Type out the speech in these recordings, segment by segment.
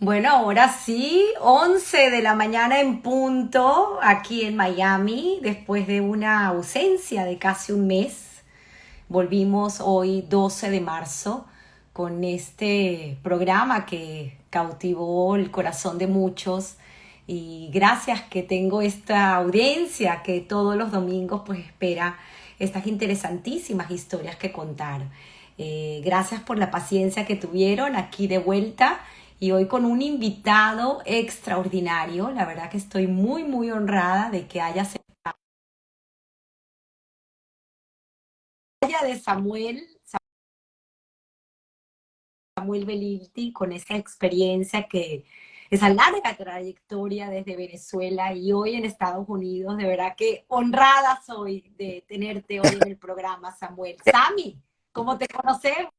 Bueno, ahora sí, 11 de la mañana en punto, aquí en Miami, después de una ausencia de casi un mes. Volvimos hoy 12 de marzo con este programa que cautivó el corazón de muchos y gracias que tengo esta audiencia que todos los domingos pues espera estas interesantísimas historias que contar. Gracias por la paciencia que tuvieron aquí de vuelta y hoy con un invitado extraordinario. La verdad que estoy muy honrada de que haya de Samuel Belilti con esa experiencia esa larga trayectoria desde Venezuela y hoy en Estados Unidos. De verdad que honrada soy de tenerte hoy en el programa, Samuel. Sami, ¿cómo te conocemos?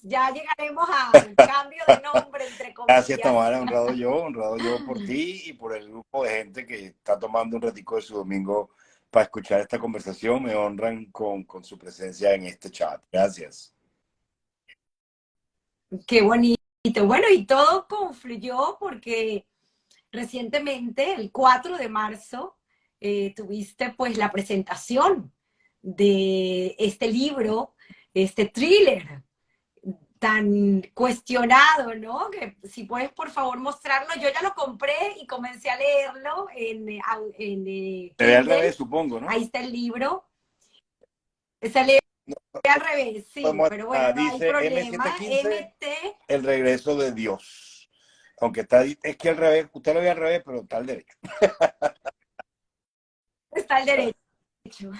Ya llegaremos al cambio de nombre, entre Gracias, comillas. Tamara, honrado yo por ti y por el grupo de gente que está tomando un ratico de su domingo para escuchar esta conversación. Me honran con su presencia en este chat. Gracias. Qué bonito. Bueno, y todo confluyó porque recientemente, el 4 de marzo, tuviste pues la presentación de este libro, este thriller tan cuestionado, ¿no? Que si puedes por favor mostrarlo, yo ya lo compré y comencé a leerlo en Se ve al Kindle, revés, supongo, ¿no? ahí está el libro, se lee No al revés, sí, pero bueno, no hay dice problema, M715, MT el regreso de Dios. Aunque está, es que al revés, usted lo ve al revés, pero está al derecho. está el derecho.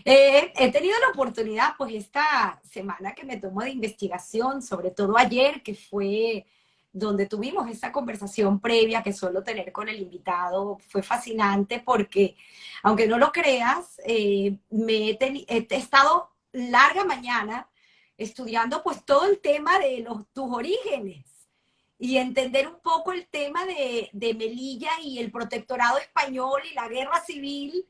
He tenido la oportunidad, pues esta semana que me tomo de investigación, sobre todo ayer, que fue donde tuvimos esa conversación previa que suelo tener con el invitado, fue fascinante porque, aunque no lo creas, he estado larga mañana estudiando pues todo el tema de tus orígenes y entender un poco el tema de Melilla y el protectorado español y la guerra civil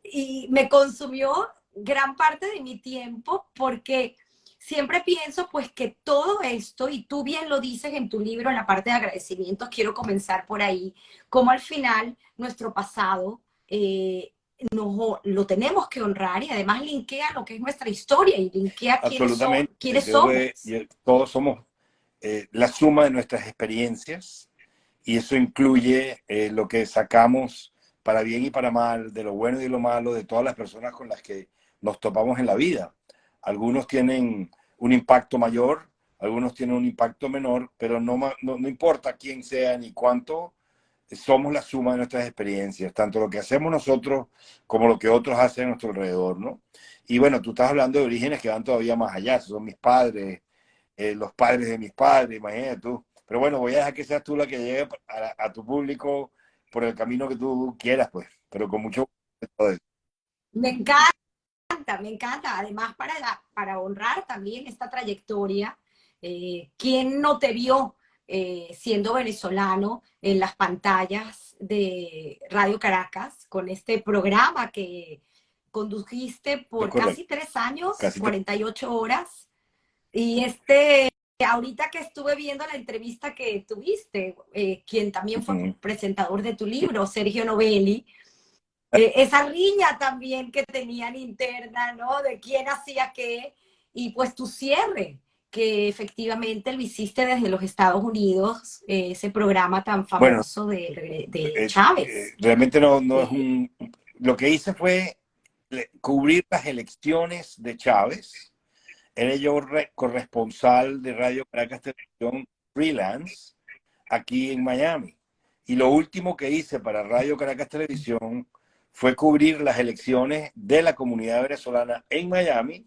y me consumió gran parte de mi tiempo porque siempre pienso pues que todo esto, y tú bien lo dices en tu libro en la parte de agradecimientos, quiero comenzar por ahí, como al final nuestro pasado lo tenemos que honrar y además linkea lo que es nuestra historia y linkea Absolutamente. quiénes somos. Todos somos la suma de nuestras experiencias y eso incluye lo que sacamos para bien y para mal, de lo bueno y de lo malo, de todas las personas con las que nos topamos en la vida. Algunos tienen un impacto mayor, algunos tienen un impacto menor, pero no importa quién sea ni cuánto, somos la suma de nuestras experiencias, tanto lo que hacemos nosotros como lo que otros hacen a nuestro alrededor, ¿no? Y bueno, tú estás hablando de orígenes que van todavía más allá, son mis padres, los padres de mis padres, imagínate tú. Pero bueno, voy a dejar que seas tú la que llegue a tu público por el camino que tú quieras, pues, pero con mucho gusto. Me encanta, me encanta. Además, para honrar también esta trayectoria, ¿quién no te vio siendo venezolano en las pantallas de Radio Caracas con este programa que condujiste Es por correcto, casi 3 años, casi 48 horas? Y ahorita que estuve viendo la entrevista que tuviste, quien también fue presentador de tu libro, Sergio Novelli, esa riña también que tenían interna, ¿no? De quién hacía qué, y pues tu cierre, que efectivamente lo hiciste desde los Estados Unidos, ese programa tan bueno, famoso de Chávez. realmente no es Eh, un... Lo que hice fue cubrir las elecciones de Chávez. Era yo corresponsal de Radio Caracas Televisión freelance aquí en Miami. Y lo último que hice para Radio Caracas Televisión fue cubrir las elecciones de la comunidad venezolana en Miami,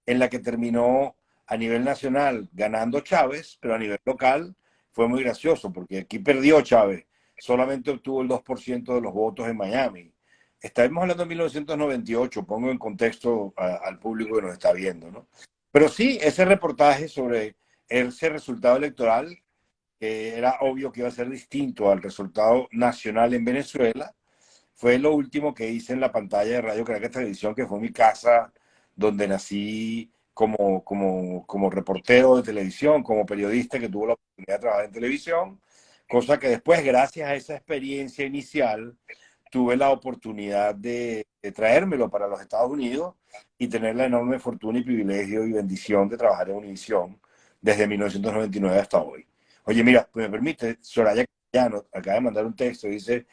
en la que terminó a nivel nacional ganando Chávez, pero a nivel local fue muy gracioso, porque aquí perdió Chávez, solamente obtuvo el 2% de los votos en Miami. Estaremos hablando de 1998, pongo en contexto al público que nos está viendo, ¿no? Pero sí, ese reportaje sobre ese resultado electoral, que era obvio que iba a ser distinto al resultado nacional en Venezuela, fue lo último que hice en la pantalla de Radio Caracas Televisión, que fue mi casa donde nací como reportero de televisión, como periodista que tuvo la oportunidad de trabajar en televisión, cosa que después, gracias a esa experiencia inicial, tuve la oportunidad de traérmelo para los Estados Unidos y tener la enorme fortuna y privilegio y bendición de trabajar en Univisión desde 1999 hasta hoy. Oye, mira, pues me permite, Soraya Cayano acaba de mandar un texto, dice,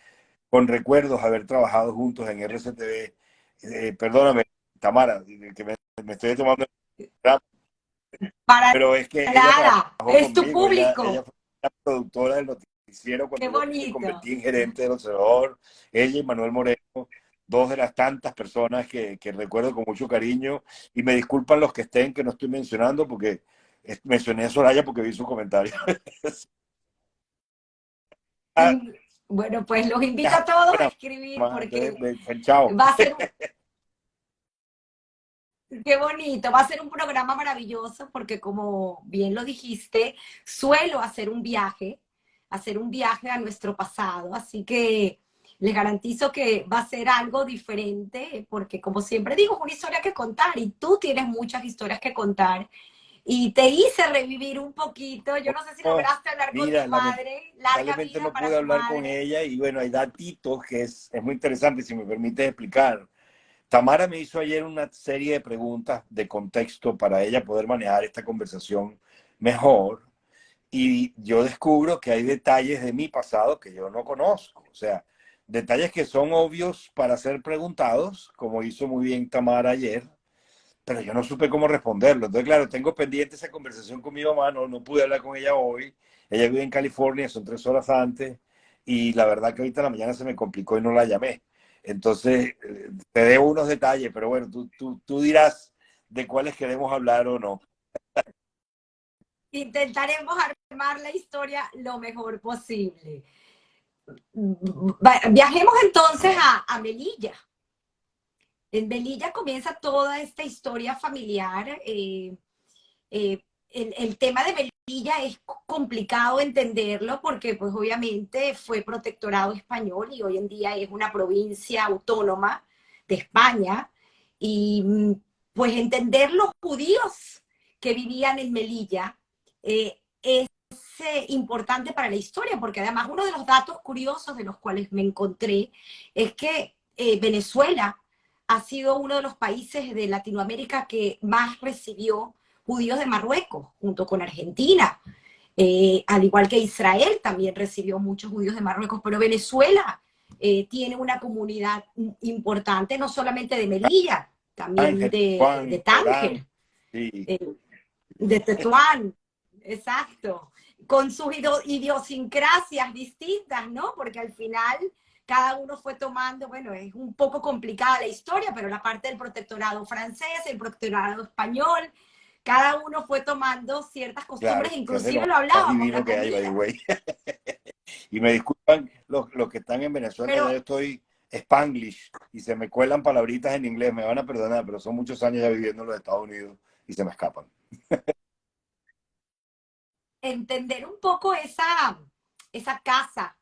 con recuerdos haber trabajado juntos en RCTV. Perdóname, Tamara, que me estoy tomando el programa, Para pero es que ella nada, trabajó es tu conmigo, ella público. fue la productora del noticiero Qué cuando yo me bonito. convertí en gerente del Observador, ella y Manuel Moreno, dos de las tantas personas que recuerdo con mucho cariño, y me disculpan los que estén, que no estoy mencionando, porque mencioné a Soraya porque vi su comentario. Ah, Mm, Bueno, pues los invito a todos a bueno, escribir entonces, porque chao. va a ser, qué bonito, va a ser un programa maravilloso porque como bien lo dijiste, suelo hacer un viaje a nuestro pasado, así que les garantizo que va a ser algo diferente porque como siempre digo, es una historia que contar y tú tienes muchas historias que contar y te hice revivir un poquito, yo no sé si No, lograste hablar con mira, tu madre, larga lamentablemente vida no para pude tu hablar con madre. ella y bueno, hay datitos que es muy interesante, si me permite explicar. Tamara me hizo ayer una serie de preguntas de contexto para ella poder manejar esta conversación mejor y yo descubro que hay detalles de mi pasado que yo no conozco, o sea, detalles que son obvios para ser preguntados, como hizo muy bien Tamara ayer, pero yo no supe cómo responderlo. Entonces, claro, tengo pendiente esa conversación con mi mamá, no pude hablar con ella hoy. Ella vive en California, son 3 horas antes, y la verdad que ahorita en la mañana se me complicó y no la llamé. Entonces, te debo unos detalles, pero bueno, tú dirás de cuáles queremos hablar o no. Intentaremos armar la historia lo mejor posible. Viajemos entonces a Melilla. En Melilla comienza toda esta historia familiar. El tema de Melilla es complicado entenderlo porque pues obviamente fue protectorado español y hoy en día es una provincia autónoma de España. Y pues entender los judíos que vivían en Melilla es importante para la historia, porque además uno de los datos curiosos de los cuales me encontré es que Venezuela ha sido uno de los países de Latinoamérica que más recibió judíos de Marruecos, junto con Argentina. Al igual que Israel también recibió muchos judíos de Marruecos, pero Venezuela tiene una comunidad importante, no solamente de Melilla, también Ángel, de Juan, Orán, Tánger, sí, eh, de Tetuán, exacto, con sus idiosincrasias distintas, ¿no? Porque al final cada uno fue tomando, bueno, es un poco complicada la historia, pero la parte del protectorado francés, el protectorado español, cada uno fue tomando ciertas costumbres, claro, que es de lo inclusive lo más hablábamos, divino la que hay, by the comida. way. Y me disculpan los que están en Venezuela, Pero ya yo estoy Spanglish y se me cuelan palabritas en inglés, me van a perdonar, pero son muchos años ya viviendo en los Estados Unidos y se me escapan. entender un poco esa casa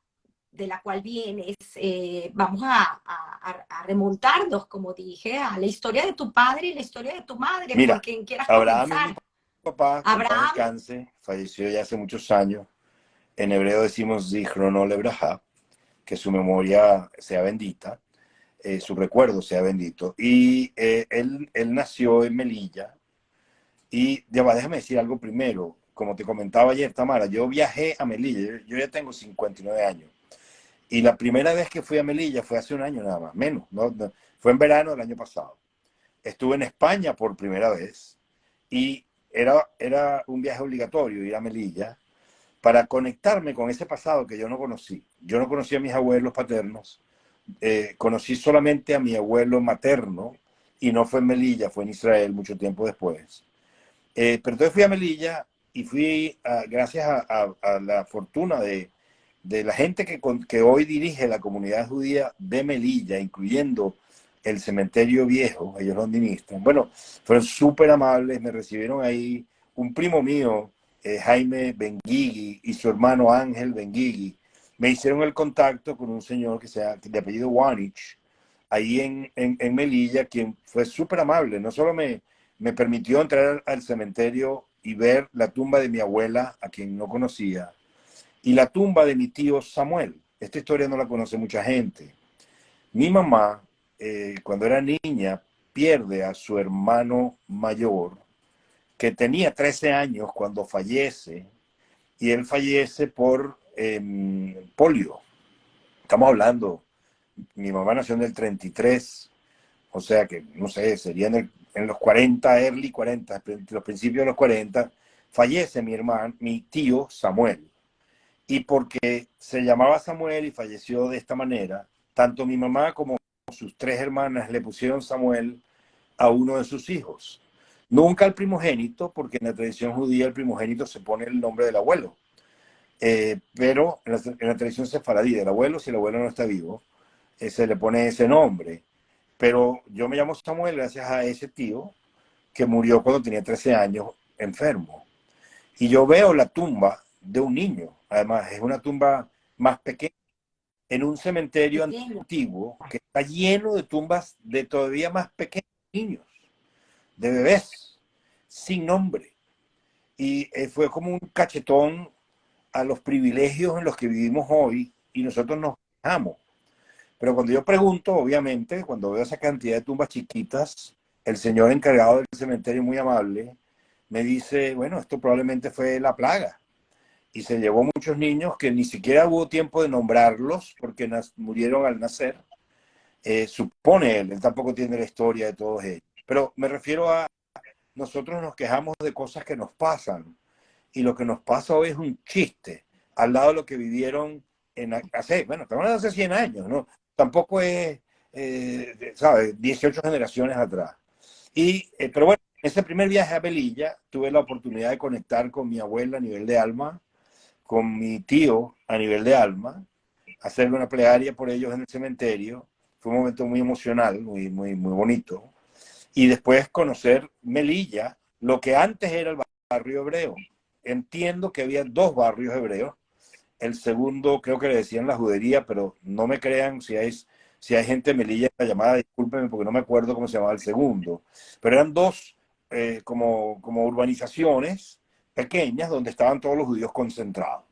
de la cual vienes, vamos a remontarnos, como dije, a la historia de tu padre y la historia de tu madre, por Mira, quien quieras Abraham es mi comenzar. papá, que en paz Abraham, descanse, falleció ya hace muchos años. En hebreo decimos Zichrono Lebraja, que su memoria sea bendita, su recuerdo sea bendito. Y él nació en Melilla. Y ya va, déjame decir algo primero. Como te comentaba ayer, Tamara, yo viajé a Melilla, yo ya tengo 59 años. Y la primera vez que fui a Melilla fue hace un año nada más, menos, ¿no? Fue en verano del año pasado. Estuve en España por primera vez y era un viaje obligatorio ir a Melilla para conectarme con ese pasado que yo no conocí. Yo no conocí a mis abuelos paternos, conocí solamente a mi abuelo materno y no fue en Melilla, fue en Israel mucho tiempo después. Pero entonces fui a Melilla y fui, gracias a la fortuna de la gente que hoy dirige la comunidad judía de Melilla, incluyendo el cementerio viejo, ellos lo administran. Bueno, fueron súper amables, me recibieron ahí un primo mío, Jaime Benguigui, y su hermano Ángel Benguigui. Me hicieron el contacto con un señor que sea de apellido Wanich, ahí en Melilla, quien fue súper amable. No solo me permitió entrar al cementerio y ver la tumba de mi abuela, a quien no conocía, y la tumba de mi tío Samuel. Esta historia no la conoce mucha gente. Mi mamá, cuando era niña, pierde a su hermano mayor, que tenía 13 años cuando fallece, y él fallece por polio. Estamos hablando, mi mamá nació en el 33, o sea que, no sé, sería en los 40, early 40, los principios de los 40, fallece mi hermano, mi tío Samuel. Y porque se llamaba Samuel y falleció de esta manera, tanto mi mamá como sus tres hermanas le pusieron Samuel a uno de sus hijos. Nunca al primogénito, porque en la tradición judía el primogénito se pone el nombre del abuelo. Pero en la tradición sefaradí del abuelo, si el abuelo no está vivo, se le pone ese nombre. Pero yo me llamo Samuel gracias a ese tío que murió cuando tenía 13 años enfermo. Y yo veo la tumba de un niño, además es una tumba más pequeña, en un cementerio Pequeño. antiguo que está lleno de tumbas de todavía más pequeños niños, de bebés, sin nombre. Y fue como un cachetón a los privilegios en los que vivimos hoy y nosotros nos quejamos. Pero cuando yo pregunto, obviamente, cuando veo esa cantidad de tumbas chiquitas, el señor encargado del cementerio, muy amable, me dice, bueno, esto probablemente fue la plaga. Y se llevó muchos niños que ni siquiera hubo tiempo de nombrarlos porque murieron al nacer. Supone él tampoco tiene la historia de todos ellos. Pero me refiero a, nosotros nos quejamos de cosas que nos pasan y lo que nos pasa hoy es un chiste al lado de lo que vivieron hace, bueno, estamos hablando de hace 100 años, ¿no? Tampoco es, ¿sabes? 18 generaciones atrás. Pero bueno, en ese primer viaje a Melilla tuve la oportunidad de conectar con mi abuela a nivel de alma, con mi tío a nivel de alma, hacerle una plegaria por ellos en el cementerio. Fue un momento muy emocional, muy, muy, muy bonito. Y después conocer Melilla, lo que antes era el barrio hebreo. Entiendo que había dos barrios hebreos. El segundo creo que le decían la judería, pero no me crean si hay gente de Melilla en la llamada, discúlpenme porque no me acuerdo cómo se llamaba el segundo. Pero eran dos como urbanizaciones pequeñas donde estaban todos los judíos concentrados.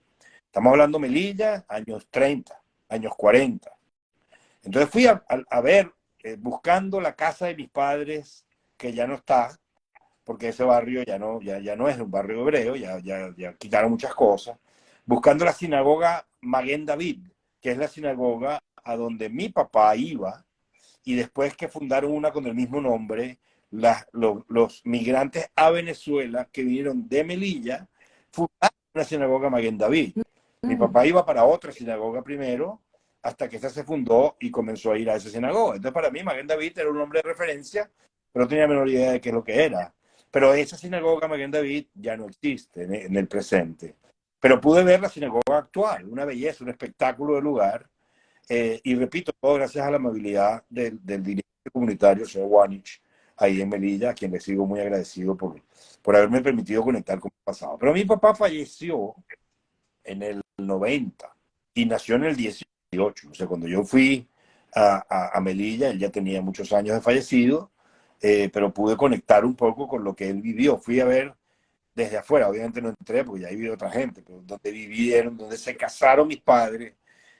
Estamos hablando de Melilla, años 30, años 40. Entonces fui a ver, buscando la casa de mis padres, que ya no está, porque ese barrio ya no es un barrio hebreo, ya quitaron muchas cosas, buscando la sinagoga Maguen David, que es la sinagoga a donde mi papá iba, y después que fundaron una con el mismo nombre, los migrantes a Venezuela que vinieron de Melilla, fundaron una sinagoga Maguen David. Mi Mm, papá iba para otra sinagoga primero, hasta que esta se fundó y comenzó a ir a esa sinagoga. Entonces, para mí, Maguen David era un nombre de referencia, pero no tenía la menor idea de qué es lo que era. Pero esa sinagoga Maguen David ya no existe en el presente. Pero pude ver la sinagoga actual, una belleza, un espectáculo de lugar. Y repito, todo gracias a la amabilidad del dirigente comunitario, señor Wanich, ahí en Melilla, a quien le sigo muy agradecido por haberme permitido conectar con el pasado. Pero mi papá falleció en el 90 y nació en el 18. O sea, cuando yo fui a Melilla, él ya tenía muchos años de fallecido, pero pude conectar un poco con lo que él vivió. Fui a ver desde afuera, obviamente no entré porque ya vivió otra gente, pero donde vivieron, donde se casaron mis padres,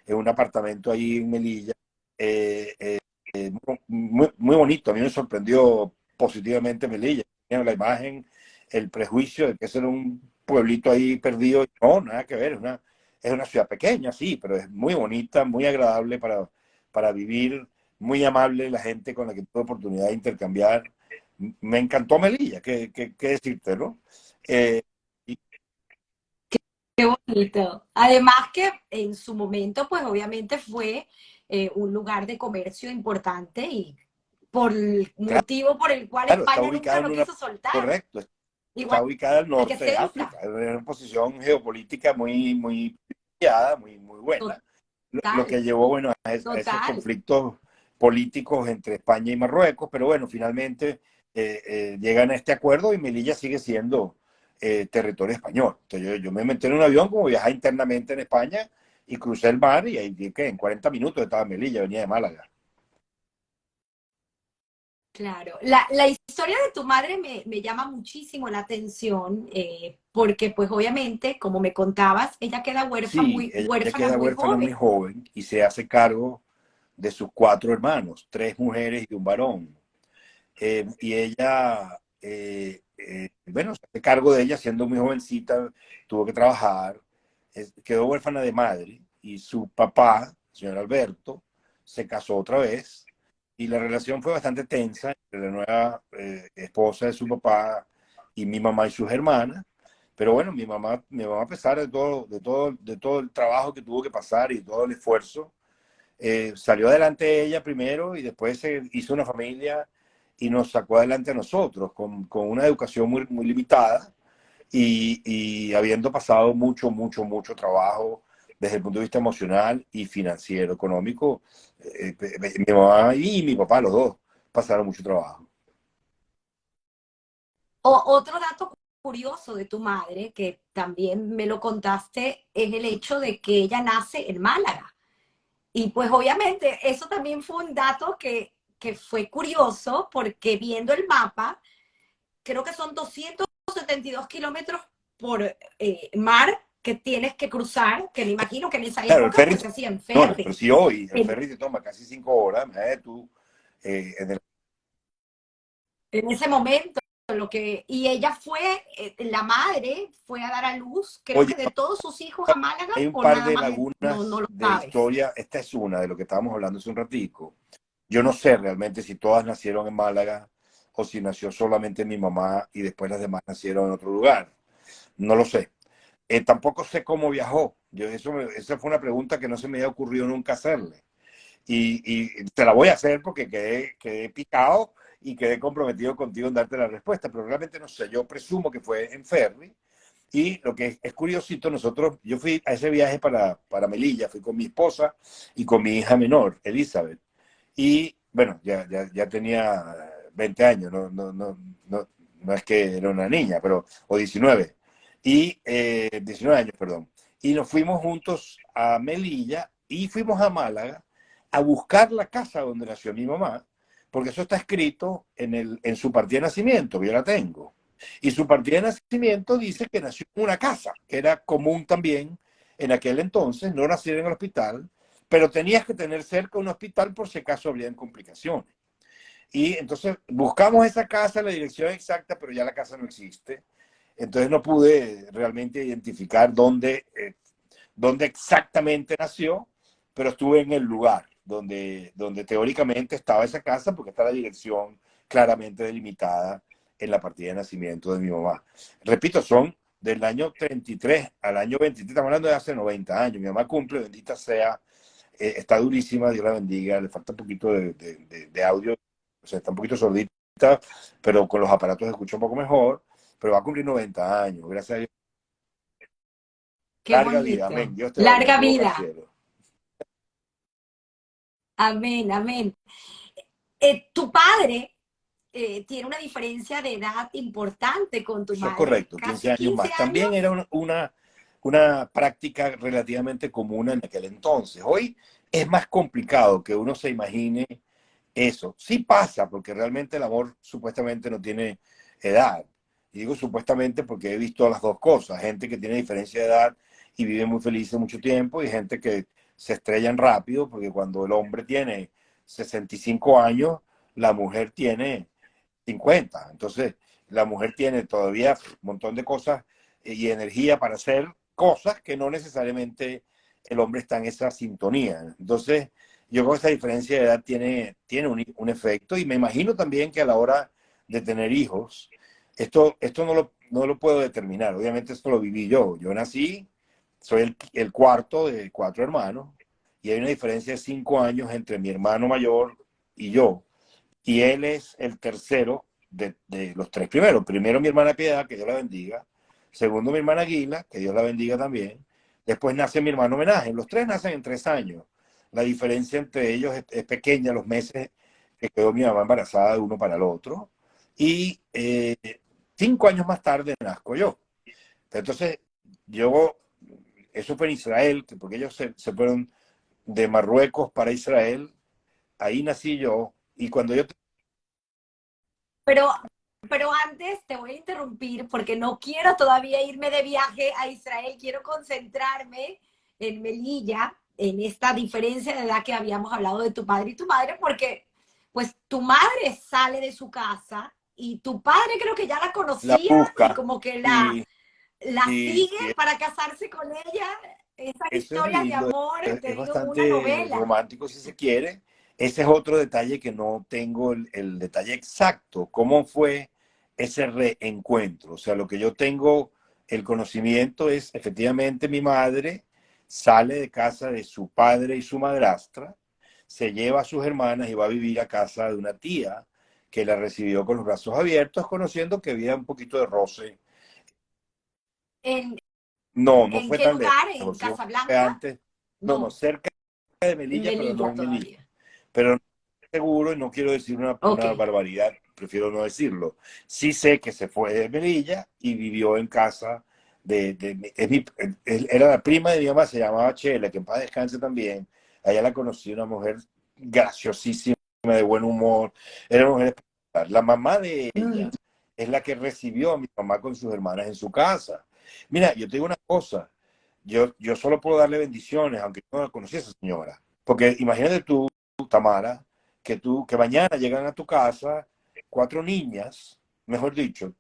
en un apartamento ahí en Melilla, eh, eh, muy, muy bonito. A mí me sorprendió positivamente Melilla. Tenía la imagen, el prejuicio de que ese era un pueblito ahí perdido. No, nada que ver. Es una ciudad pequeña, sí, pero es muy bonita, muy agradable para vivir, muy amable la gente con la que tuve oportunidad de intercambiar. Me encantó Melilla, qué decirte, ¿no? Eh, y qué bonito. Además que en su momento, pues obviamente fue un lugar de comercio importante y por el motivo por el cual claro, está España nunca ubicada lo en una, quiso soltar. correcto, está Igual ubicada al que norte de Ceuta. África, es una posición geopolítica muy, muy privilegiada, muy, muy buena, lo Total, que llevó, bueno, a esos total. conflictos políticos entre España y Marruecos, pero bueno, finalmente llegan a este acuerdo y Melilla sigue siendo territorio español. Entonces yo me metí en un avión como viajaba internamente en España y crucé el mar y ahí que en 40 minutos estaba en Melilla, venía de Málaga. Claro, la historia de tu madre me llama muchísimo la atención, porque pues obviamente, como me contabas, ella queda Sí, ella huérfana queda muy huérfana muy joven. joven y se hace cargo de sus cuatro hermanos, tres mujeres y un varón. Y ella, bueno, se hace cargo de ella siendo muy jovencita, tuvo que trabajar, quedó huérfana de madre y su papá, el señor Alberto, se casó otra vez y la relación fue bastante tensa entre la nueva esposa de su papá y mi mamá y sus hermanas. Pero bueno, mi mamá a pesar de todo el trabajo que tuvo que pasar y todo el esfuerzo, salió adelante ella primero y después se hizo una familia y nos sacó adelante a nosotros con una educación muy, muy limitada y habiendo pasado mucho, mucho, mucho trabajo desde el punto de vista emocional y financiero, económico. Mi mamá y mi papá, los dos, pasaron mucho trabajo. Otro dato curioso de tu madre, que también me lo contaste, es el hecho de que ella nace en Málaga. Y pues obviamente eso también fue un dato que fue curioso porque viendo el mapa, creo que son 272 kilómetros por mar que tienes que cruzar, que me imagino que en esa Claro, el época ferry, pues se hacía en no, pero ferry. si hoy el En, ferry te toma casi 5 horas, imagínate tú, en el en ese momento, y ella fue, la madre fue a dar a luz, creo Oye, que de todos sus hijos a Málaga, hay un o par nada de más, no lagunas lo de sabes. historia. Esta es una de lo que estábamos hablando hace un ratico. Yo no sé realmente si todas nacieron en Málaga o si nació solamente mi mamá y después las demás nacieron en otro lugar. No lo sé. Tampoco sé cómo viajó. Esa fue una pregunta que no se me había ocurrido nunca hacerle. Y te la voy a hacer porque quedé picado y quedé comprometido contigo en darte la respuesta, pero realmente no sé. Yo presumo que fue en ferry y lo que es curiosito, yo fui a ese viaje para Melilla, fui con mi esposa y con mi hija menor, Elizabeth. Y bueno, ya tenía 20 años, no es que era una niña, pero, o 19, 19 años, perdón. Y nos fuimos juntos a Melilla y fuimos a Málaga a buscar la casa donde nació mi mamá, porque eso está escrito en su partida de nacimiento, que yo la tengo. Y su partida de nacimiento dice que nació en una casa, que era común también en aquel entonces, no nacer en el hospital, pero tenías que tener cerca un hospital por si acaso habrían complicaciones. Y entonces buscamos esa casa, la dirección exacta, pero ya la casa no existe. Entonces no pude realmente identificar dónde exactamente nació, pero estuve en el lugar donde teóricamente estaba esa casa porque está la dirección claramente delimitada en la partida de nacimiento de mi mamá. Repito, son del año 33 al año 23, estamos hablando de hace 90 años. Mi mamá cumple, bendita sea, está durísima, Dios la bendiga, le falta un poquito de audio, o sea, está un poquito sordita, pero con los aparatos escucha un poco mejor, pero va a cumplir 90 años, gracias a Dios. Qué Larga vida, amén, bonito. Dios te oiga, Larga tu boca al vida. cielo. Amén, amén. Tu padre tiene una diferencia de edad importante con tu Eso es madre, correcto, 15 casi años 15 más. También años. era una práctica relativamente común en aquel entonces. Hoy es más complicado que uno se imagine eso. Sí pasa, porque realmente el amor supuestamente no tiene edad. Y digo supuestamente porque he visto las dos cosas. Gente que tiene diferencia de edad y vive muy feliz mucho tiempo y gente que se estrellan rápido porque cuando el hombre tiene 65 años, la mujer tiene 50. Entonces, la mujer tiene todavía un montón de cosas y energía para hacer cosas que no necesariamente el hombre está en esa sintonía. Entonces, yo creo que esa diferencia de edad tiene un efecto y me imagino también que a la hora de tener hijos, esto no lo puedo determinar. Obviamente esto lo viví yo. Yo nací, soy el cuarto de cuatro hermanos y hay una diferencia de 5 años entre mi hermano mayor y yo. Y él es el tercero de los tres primeros. Primero mi hermana Piedad, que Dios la bendiga. Segundo mi hermana Aguila, que Dios la bendiga también. Después nace mi hermano Homenaje. Los tres nacen en 3 años. La diferencia entre ellos es pequeña, los meses que quedó mi mamá embarazada de uno para el otro. Y 5 años más tarde nazco yo. Entonces, yo, eso fue en Israel, porque ellos se fueron de Marruecos para Israel. Ahí nací yo. Y cuando yo Pero, pero antes te voy a interrumpir porque no quiero todavía irme de viaje a Israel, quiero concentrarme en Melilla, en esta diferencia de edad que habíamos hablado de tu padre y tu madre, porque pues tu madre sale de su casa y tu padre creo que ya la La conocía y busca como que y, la y, sigue y para casarse con ella. Esa eso es historia de lindo, amor, te es digo, una bastante novela. romántico si se quiere. Ese es otro detalle que no tengo el detalle exacto. ¿Cómo fue ese reencuentro? O sea, lo que yo tengo, el conocimiento es efectivamente mi madre sale de casa de su padre y su madrastra, se lleva a sus hermanas y va a vivir a casa de una tía que la recibió con los brazos abiertos, conociendo que había un poquito de roce. ¿En, No, no en fue qué tan lejos. lugar? La ¿En divorció fue Casablanca? antes. No, no, No, cerca de en Melilla, pero no Melilla en Melilla. todavía. Pero no estoy seguro y no quiero decir Ok. una barbaridad, prefiero no decirlo. Sí sé que se fue de Melilla y vivió en casa era la prima de mi mamá, se llamaba Chela, que en paz descanse también. Allá la conocí, una mujer graciosísima, de buen humor. Era una mujer espectacular. La mamá de Mm. ella es la que recibió a mi mamá con sus hermanas en su casa. Mira, yo te digo una cosa, yo solo puedo darle bendiciones, aunque yo no la conocí a esa señora. Porque imagínate tú, Tamara, que mañana llegan a tu casa cuatro niñas, mejor dicho,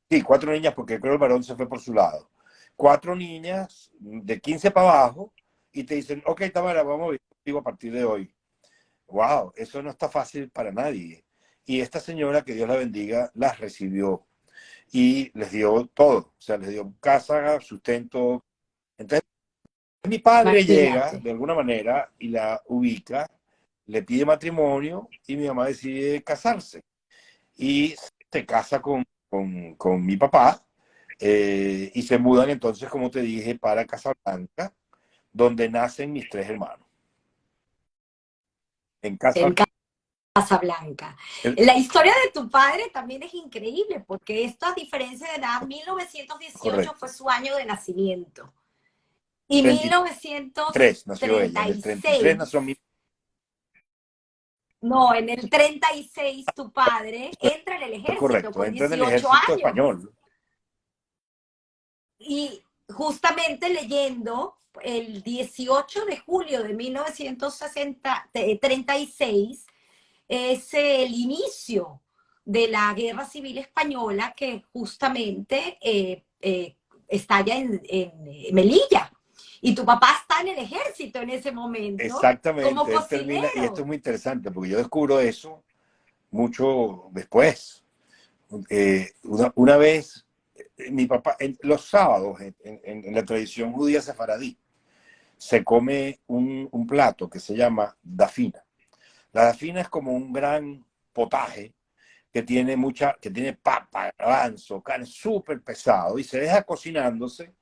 sí, cuatro niñas, porque creo el varón se fue por su lado. Cuatro niñas de 15 para abajo y te dicen, ok, Tamara, vamos a vivir contigo a partir de hoy. Wow, eso no está fácil para nadie. Y esta señora, que Dios la bendiga, las recibió y les dio todo. O sea, les dio casa, sustento. Entonces, mi padre llega Imagínate. de alguna manera y la ubica, le pide matrimonio y mi mamá decide casarse. Y se casa con mi papá y se mudan entonces, como te dije, para Casablanca, donde nacen mis tres hermanos. En casa, En Casablanca. el- La historia de tu padre también es increíble, porque esto a diferencia de edad, 1918 fue correcto. su año de nacimiento. Y mil 33 novecientos nació ella, en treinta el y 33 seis nació mi. no, en el 36 tu padre entra en el Es ejército correcto, con entra en el 18 ejército años. español. Y justamente leyendo el 18 de julio de 1936 es el inicio de la Guerra Civil Española que justamente estalla en Melilla. Y tu papá está en el ejército en ese momento como Exactamente, él termina, y esto es cocinero. muy interesante porque yo descubro eso mucho después. Una vez, mi papá, los sábados, en la tradición judía sefaradí, se come un plato que se llama dafina. La dafina es como un gran potaje que tiene papa, garbanzo, carne súper pesado y se deja cocinándose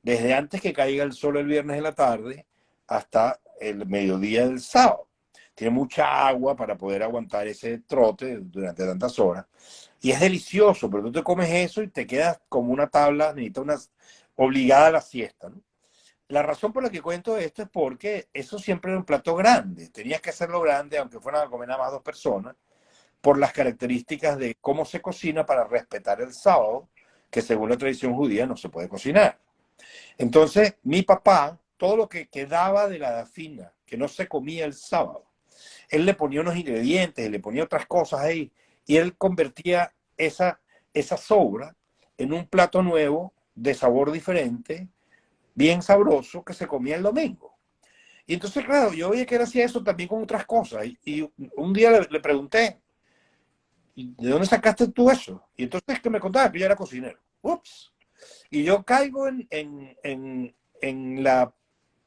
desde antes que caiga el sol el viernes de la tarde hasta el mediodía del sábado. Tiene mucha agua para poder aguantar ese trote durante tantas horas. Y es delicioso, pero tú te comes eso y te quedas como una tabla, necesitas una obligada a la siesta, ¿no? La razón por la que cuento esto es porque eso siempre era un plato grande. Tenías que hacerlo grande, aunque fueran a comer nada más dos personas, por las características de cómo se cocina para respetar el sábado, que según la tradición judía no se puede cocinar. Entonces, mi papá, todo lo que quedaba de la dafina, que no se comía el sábado, él le ponía unos ingredientes, le ponía otras cosas ahí, y él convertía esa sobra en un plato nuevo, de sabor diferente, bien sabroso, que se comía el domingo. Y entonces, claro, yo veía que él hacía eso también con otras cosas. Y un día le pregunté, ¿de dónde sacaste tú eso? Y entonces que me contaba que yo era cocinero. Ups. Y yo caigo en la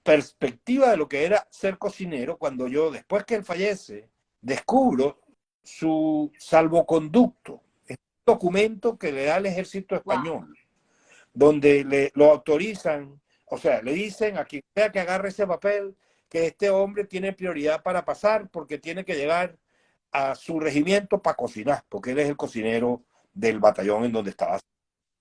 perspectiva de lo que era ser cocinero cuando yo, después que él fallece, descubro su salvoconducto. Es un documento que le da el ejército Wow. español, donde lo autorizan, o sea, le dicen a quien sea que agarre ese papel que este hombre tiene prioridad para pasar porque tiene que llegar a su regimiento para cocinar, porque él es el cocinero del batallón en donde estaba.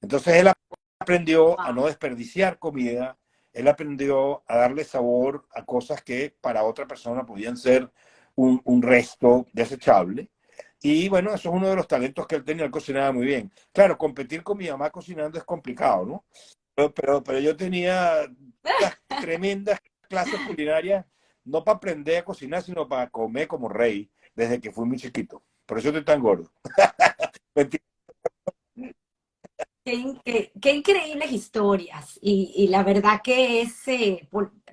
Entonces él aprendió a Wow. no desperdiciar comida, él aprendió a darle sabor a cosas que para otra persona podían ser un resto desechable. Y bueno, eso es uno de los talentos que él tenía, él cocinaba muy bien. Claro, competir con mi mamá cocinando es complicado, ¿no? Pero yo tenía unas tremendas clases culinarias, no para aprender a cocinar, sino para comer como rey, desde que fui muy chiquito. Por eso estoy tan gordo. Mentira. Qué increíbles historias y la verdad que es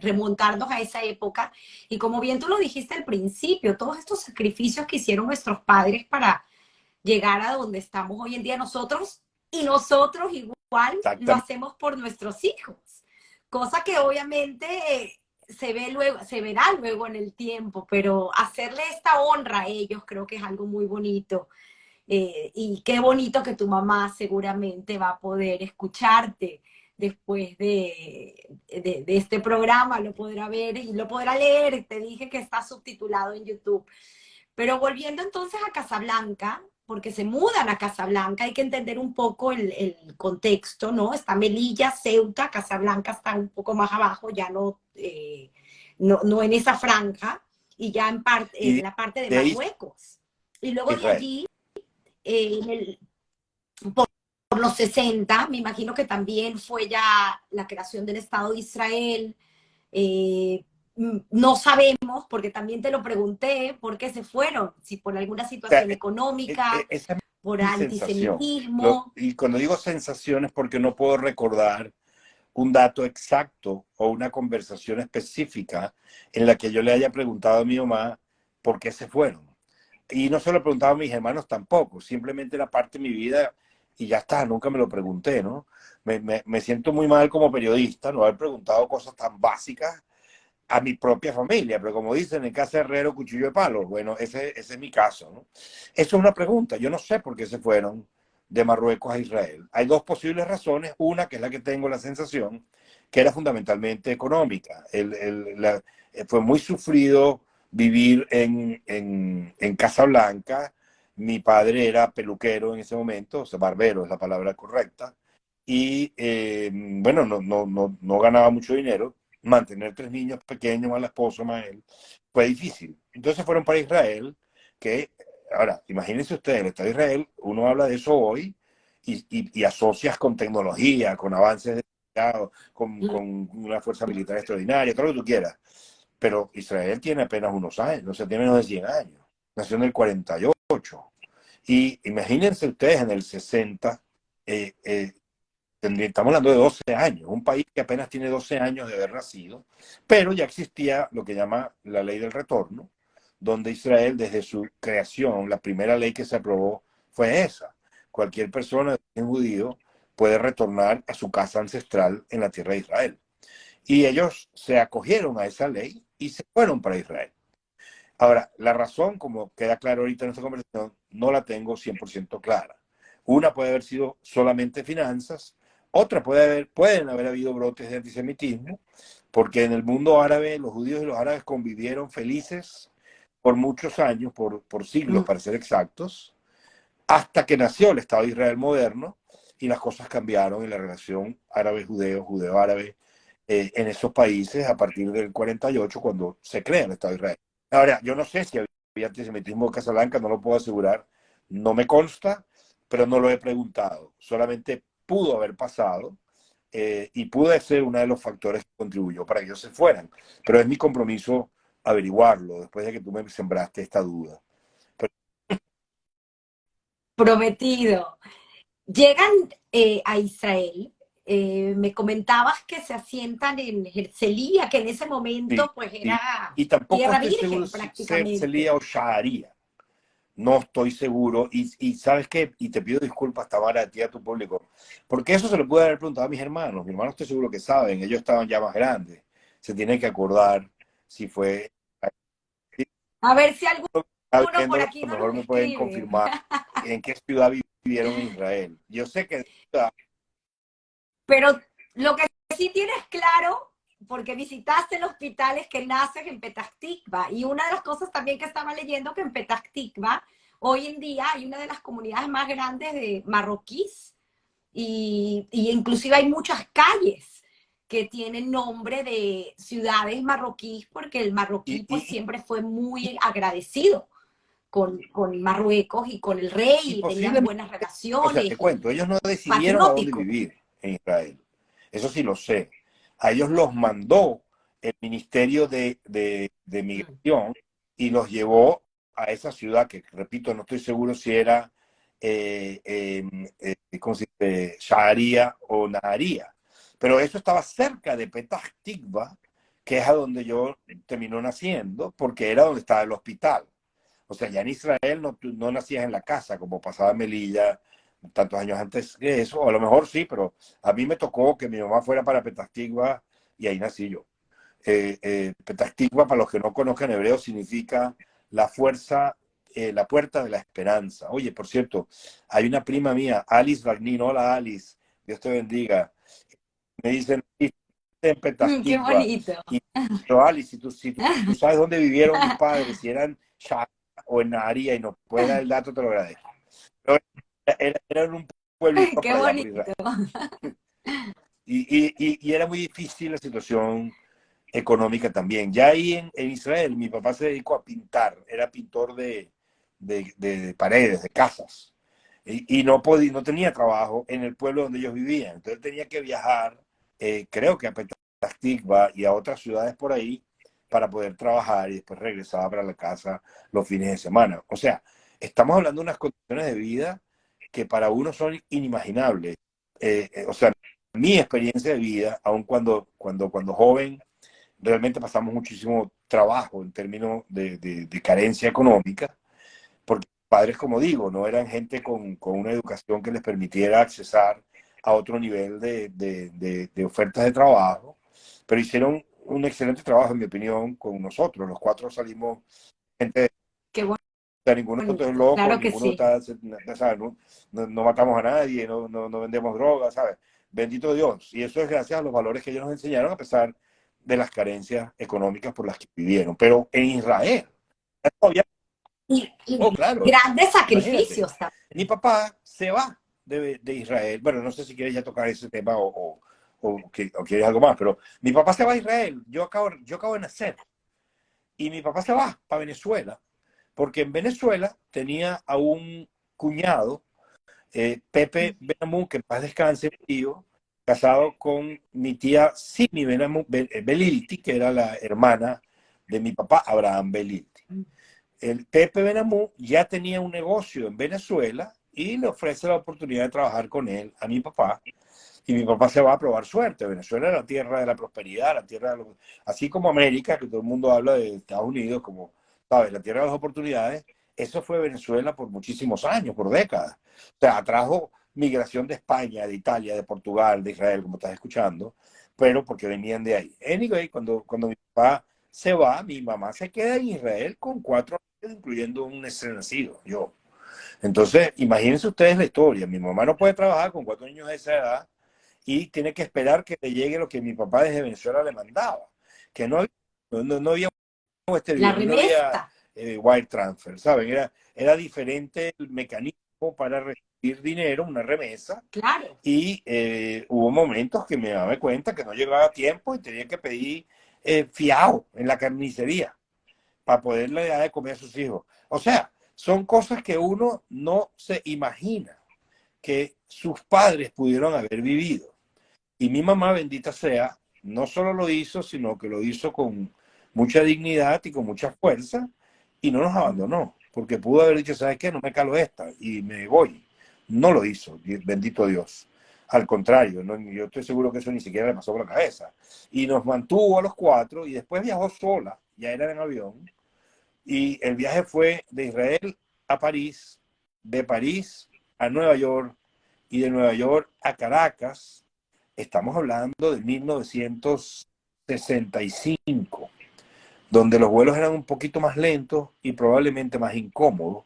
remontarnos a esa época y como bien tú lo dijiste al principio, todos estos sacrificios que hicieron nuestros padres para llegar a donde estamos hoy en día nosotros y nosotros igual lo Exactamente. hacemos por nuestros hijos, cosa que obviamente se ve luego, se verá luego en el tiempo, pero hacerle esta honra a ellos creo que es algo muy bonito. Y qué bonito que tu mamá seguramente va a poder escucharte después de este programa, lo podrá ver y lo podrá leer. Te dije que está subtitulado en YouTube. Pero volviendo entonces a Casablanca, porque se mudan a Casablanca, hay que entender un poco el contexto, ¿no? Está Melilla, Ceuta, Casablanca está un poco más abajo, ya no, no en esa franja, y ya Y en la parte de de ahí Marruecos. Y luego de Israel. allí en el, por los 60, me imagino que también fue ya la creación del Estado de Israel. Eh, no sabemos, porque también te lo pregunté, por qué se fueron, si por alguna O sea, situación económica, esa es por mi sensación. antisemitismo. Y cuando digo sensación es porque no puedo recordar un dato exacto o una conversación específica en la que yo le haya preguntado a mi mamá por qué se fueron. Y no se lo he preguntado a mis hermanos tampoco, simplemente era parte de mi vida y ya está, nunca me lo pregunté, ¿no? Me siento muy mal como periodista no haber preguntado cosas tan básicas a mi propia familia, pero como dicen, en casa herrero, cuchillo de palo. Bueno, ese es mi caso, ¿no? Eso es una pregunta. Yo no sé por qué se fueron de Marruecos a Israel. Hay dos posibles razones. Una, que es la que tengo la sensación, que era fundamentalmente económica. Fue muy sufrido vivir en Casablanca. Mi padre era peluquero en ese momento, o sea, barbero es la palabra correcta. Y bueno, no ganaba mucho dinero, mantener tres niños pequeños, más la esposa, más él, fue difícil. Entonces fueron para Israel, que, ahora, imagínense ustedes, el Estado de Israel, uno habla de eso hoy y asocias con tecnología, con avances de Estado, con una fuerza militar extraordinaria, todo lo que tú quieras. Pero Israel tiene apenas unos años, no sé, tiene menos de 100 años. Nació en el 48. Y imagínense ustedes en el 60, eh, eh, estamos hablando de 12 años, un país que apenas tiene 12 años de haber nacido, pero ya existía lo que llama la ley del retorno, donde Israel desde su creación, la primera ley que se aprobó fue esa. Cualquier persona de origen judío puede retornar a su casa ancestral en la tierra de Israel. Y ellos se acogieron a esa ley y se fueron para Israel. Ahora, la razón, como queda claro ahorita en esta conversación, no la tengo 100% clara. Una puede haber sido solamente finanzas, otra pueden haber habido brotes de antisemitismo, porque en el mundo árabe los judíos y los árabes convivieron felices por muchos años, por siglos para ser exactos, hasta que nació el Estado de Israel moderno y las cosas cambiaron en la relación árabe-judeo, judeo-árabe en esos países a partir del 48, cuando se crea el Estado de Israel. Ahora, yo no sé si había antisemitismo en Casablanca, no lo puedo asegurar, no me consta, pero no lo he preguntado. Solamente pudo haber pasado y pudo ser uno de los factores que contribuyó para que ellos se fueran. Pero es mi compromiso averiguarlo después de que tú me sembraste esta duda. Pero, Prometido. Llegan a Israel. Me comentabas que se asientan en Herzliya, que en ese sí, momento pues sí. era Y tampoco tierra estoy seguro virgen si se prácticamente. lía o Shaharía. No estoy seguro. Y ¿sabes qué? Y te pido disculpas, Tamara, a ti y a tu público. Porque eso se lo pude haber preguntado a mis hermanos. Mis hermanos estoy seguro que saben. Ellos estaban ya más grandes. Se tienen que acordar si fue... A ver si alguno Está por viéndolo, a aquí lo no nos mejor me pueden escribe. confirmar en qué ciudad vivieron en Israel. Yo sé que Pero lo que sí tienes claro, porque visitaste el hospital, es que naces en Petah Tikva. Y una de las cosas también que estaba leyendo que en Petah Tikva, hoy en día hay una de las comunidades más grandes de marroquíes y inclusive hay muchas calles que tienen nombre de ciudades marroquíes porque el y, marroquí pues y, siempre fue muy agradecido con Marruecos y con el rey, Y y tenían posiblemente, buenas o sea, relaciones te y cuento, ellos no decidieron a dónde patriótico. vivir en Israel. Eso sí lo sé. A ellos los mandó el Ministerio de Mm. Migración y los llevó a esa ciudad que, repito, no estoy seguro si era, ¿cómo se dice? Sha'aria o Naharía. Pero eso estaba cerca de Petah Tikva, que es a donde yo terminó naciendo, porque era donde estaba el hospital. O sea, ya en Israel no nacías en la casa, como pasaba en Melilla tantos años antes que eso, o a lo mejor sí, pero a mí me tocó que mi mamá fuera para Petah Tikva y ahí nací yo. Petah Tikva, para los que no conozcan hebreo, significa la fuerza, la puerta de la esperanza. Oye, por cierto, hay una prima mía, Alice Bagnin, hola Alice, Dios te bendiga. Me dicen, en Petah Qué Tikva. bonito. Y yo, Alice, si tú sabes dónde vivieron mis padres, si eran Shaka o en Naharía y nos puedes dar el dato, te lo agradezco. Pero era en un pueblito Qué por allá, por Israel. bonito. Y era muy difícil la situación económica también. Ya ahí en Israel, mi papá se dedicó a pintar, era pintor de paredes, de casas. Y no tenía trabajo en el pueblo donde ellos vivían. Entonces tenía que viajar, creo que a Petah Tikva y a otras ciudades por ahí para poder trabajar y después regresaba para la casa los fines de semana. O sea, estamos hablando de unas condiciones de vida que para uno son inimaginables. O sea, mi experiencia de vida, aun cuando joven, realmente pasamos muchísimo trabajo en términos de carencia económica, porque padres, como digo, no eran gente con una educación que les permitiera accesar a otro nivel de ofertas de trabajo, pero hicieron un excelente trabajo, en mi opinión, con nosotros. Los cuatro salimos gente, Qué ninguno es bonito. loco, Claro que ninguno sí. está, ¿sabes? No matamos a nadie, no vendemos drogas, ¿sabes? Bendito Dios. Y eso es gracias a los valores que ellos nos enseñaron, a pesar de las carencias económicas por las que vivieron. Pero en Israel, todavía, Y oh, claro, grandes imagínate, sacrificios también. mi papá se va de Israel. Bueno, no sé si quieres ya tocar ese tema o quieres algo más, pero mi papá se va a Israel. Yo acabo de nacer. Y mi papá se va para Venezuela, porque en Venezuela tenía a un cuñado, Pepe Benamú, que en paz descanse, tío, casado con mi tía Simi Benamú, Belilti, que era la hermana de mi papá, Abraham Belilti. El Pepe Benamú ya tenía un negocio en Venezuela y le ofrece la oportunidad de trabajar con él a mi papá. Y mi papá se va a probar suerte. Venezuela es la tierra de la prosperidad, la tierra de los... Así como América, que todo el mundo habla de Estados Unidos como, ¿sabes? La tierra de las oportunidades. Eso fue Venezuela por muchísimos años, por décadas. O sea, atrajo migración de España, de Italia, de Portugal, de Israel, como estás escuchando, pero porque venían de ahí. Anyway, cuando mi papá se va, mi mamá se queda en Israel con 4 años, incluyendo un recién nacido, yo. Entonces, imagínense ustedes la historia. Mi mamá no puede trabajar con 4 niños de esa edad y tiene que esperar que le llegue lo que mi papá desde Venezuela le mandaba. Que no había Western La Union, no había remesa, wire transfer, ¿saben? Era diferente el mecanismo para recibir dinero, una remesa, claro. y hubo momentos que mi mamá me cuenta que no llegaba a tiempo y tenía que pedir fiado en la carnicería para poderle dar de comer a sus hijos. O sea, son cosas que uno no se imagina que sus padres pudieron haber vivido. Y mi mamá, bendita sea, no solo lo hizo, sino que lo hizo con mucha dignidad y con mucha fuerza y no nos abandonó, porque pudo haber dicho, ¿sabes qué? No me calo esta y me voy. No lo hizo, bendito Dios. Al contrario, no, yo estoy seguro que eso ni siquiera le pasó por la cabeza. Y nos mantuvo a los cuatro y después viajó sola, ya era en avión, y el viaje fue de Israel a París, de París a Nueva York y de Nueva York a Caracas. Estamos hablando de 1965, donde los vuelos eran un poquito más lentos y probablemente más incómodos,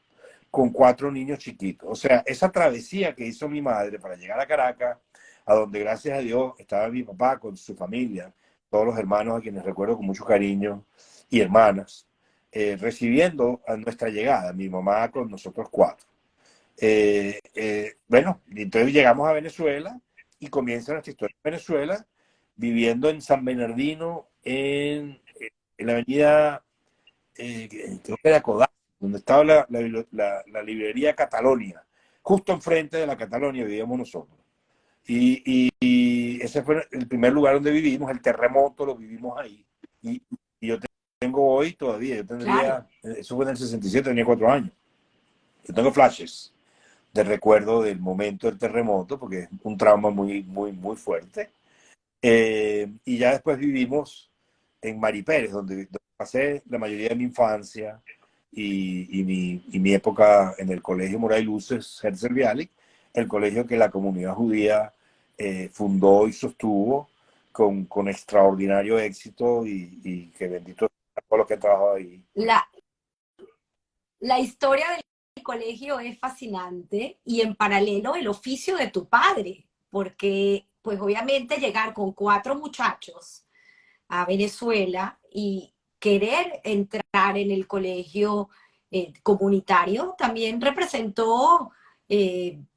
con 4 niños chiquitos. O sea, esa travesía que hizo mi madre para llegar a Caracas, a donde gracias a Dios estaba mi papá con su familia, todos los hermanos a quienes recuerdo con mucho cariño y hermanas, recibiendo a nuestra llegada, mi mamá con nosotros cuatro. Bueno, entonces llegamos a Venezuela y comienza nuestra historia en Venezuela, viviendo en San Bernardino, en la avenida, creo que era Codazzi, donde estaba la librería Catalonia. Justo enfrente de la Catalonia vivíamos nosotros. Y ese fue el primer lugar donde vivimos. El terremoto lo vivimos ahí. Y yo tengo hoy todavía, yo Claro. tendría, eso fue en el 67, tenía 4 años. Yo tengo flashes de recuerdo del momento del terremoto, porque es un trauma muy, muy, muy fuerte. Y ya después vivimos en Maripérez, donde pasé la mayoría de mi infancia y mi época en el Colegio Moray Luces, Herzl Bialik, el colegio que la comunidad judía fundó y sostuvo con extraordinario éxito y que bendito sea todos los que han trabajado ahí. La, la historia del colegio es fascinante y en paralelo el oficio de tu padre, porque pues obviamente llegar con 4 muchachos a Venezuela y querer entrar en el colegio comunitario también representó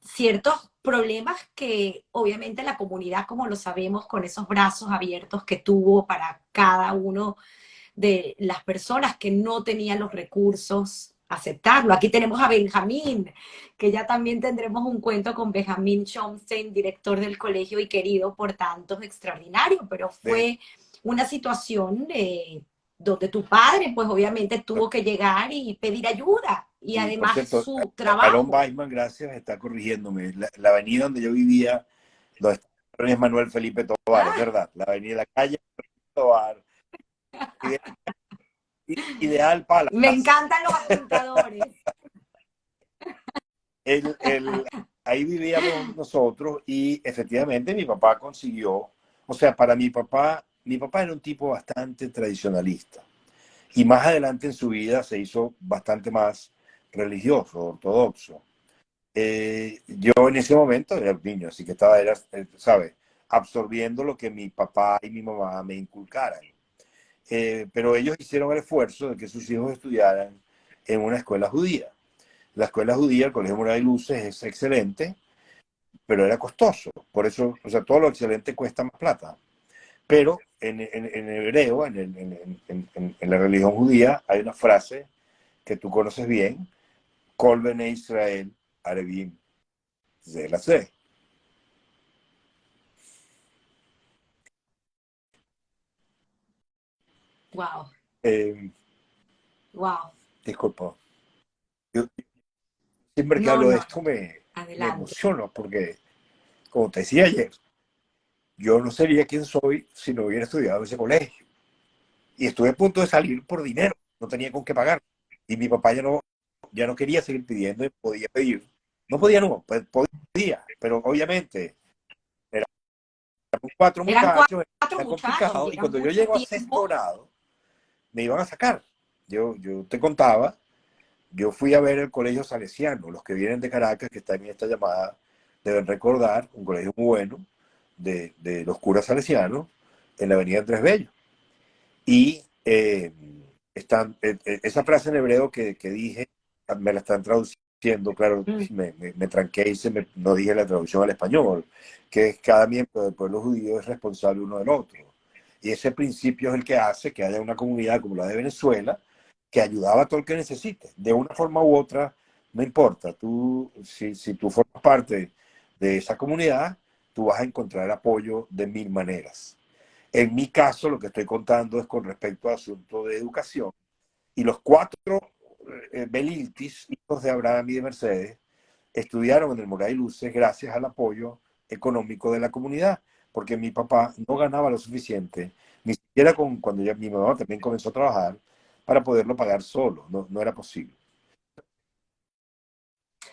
ciertos problemas que obviamente la comunidad, como lo sabemos, con esos brazos abiertos que tuvo para cada uno de las personas que no tenían los recursos, aceptarlo. Aquí tenemos a Benjamín, que ya también tendremos un cuento con Benjamín Schomstein, director del colegio y querido por tantos, extraordinario, pero De, fue una situación donde tu padre, pues obviamente tuvo que llegar y pedir ayuda y y por además cierto, su Alon trabajo. Weisman, gracias, está corrigiéndome. La avenida donde yo vivía, donde está es Manuel Felipe Tovar, es Ah, verdad. La avenida, la calle Tovar, Ideal me Palace. encantan los apuntadores. El, el, ahí vivíamos nosotros y efectivamente mi papá consiguió, o sea, para mi papá era un tipo bastante tradicionalista y más adelante en su vida se hizo bastante más religioso, ortodoxo. Yo en ese momento era un niño, así que estaba, era, ¿sabes? Absorbiendo lo que mi papá y mi mamá me inculcaran. Pero ellos hicieron el esfuerzo de que sus hijos estudiaran en una escuela judía. La escuela judía, el Colegio Moral y Luces, es excelente, pero era costoso. Por eso, o sea, todo lo excelente cuesta más plata. Pero en hebreo, en la religión judía, hay una frase que tú conoces bien, Kol Bene Israel, Arevim, Zelase. Wow, Eh, wow. disculpa, yo siempre que No, hablo de no, esto me adelante. emociono porque, como te decía ayer, yo no sería quien soy si no hubiera estudiado en ese colegio. Y estuve a punto de salir por dinero, no tenía con qué pagar. Y mi papá ya no quería seguir pidiendo, y podía pedir. No podía, no, pues podía, pero obviamente eran 4 Eran muchachos, cuatro era muchachos y complicado. Y era cuando yo mucho llego a sexto tiempo. grado, me iban a sacar. Yo te contaba, yo fui a ver el colegio salesiano. Los que vienen de Caracas, que están en esta llamada, deben recordar un colegio muy bueno de los curas salesianos en la avenida Andrés Bello. Y esa frase en hebreo que dije, me la están traduciendo, claro, Mm. me tranqué y no dije la traducción al español, que es cada miembro del pueblo judío es responsable uno del otro. Y ese principio es el que hace que haya una comunidad como la de Venezuela, que ayudaba a todo el que necesite, de una forma u otra, no importa, si tú formas parte de esa comunidad, tú vas a encontrar apoyo de mil maneras. En mi caso, lo que estoy contando es con respecto a asuntos de educación. Y los 4 Beliltis, hijos de Abraham y de Mercedes, estudiaron en el Moray Luces gracias al apoyo económico de la comunidad, porque mi papá no ganaba lo suficiente, ni siquiera cuando ya mi mamá también comenzó a trabajar, para poderlo pagar solo, no era posible.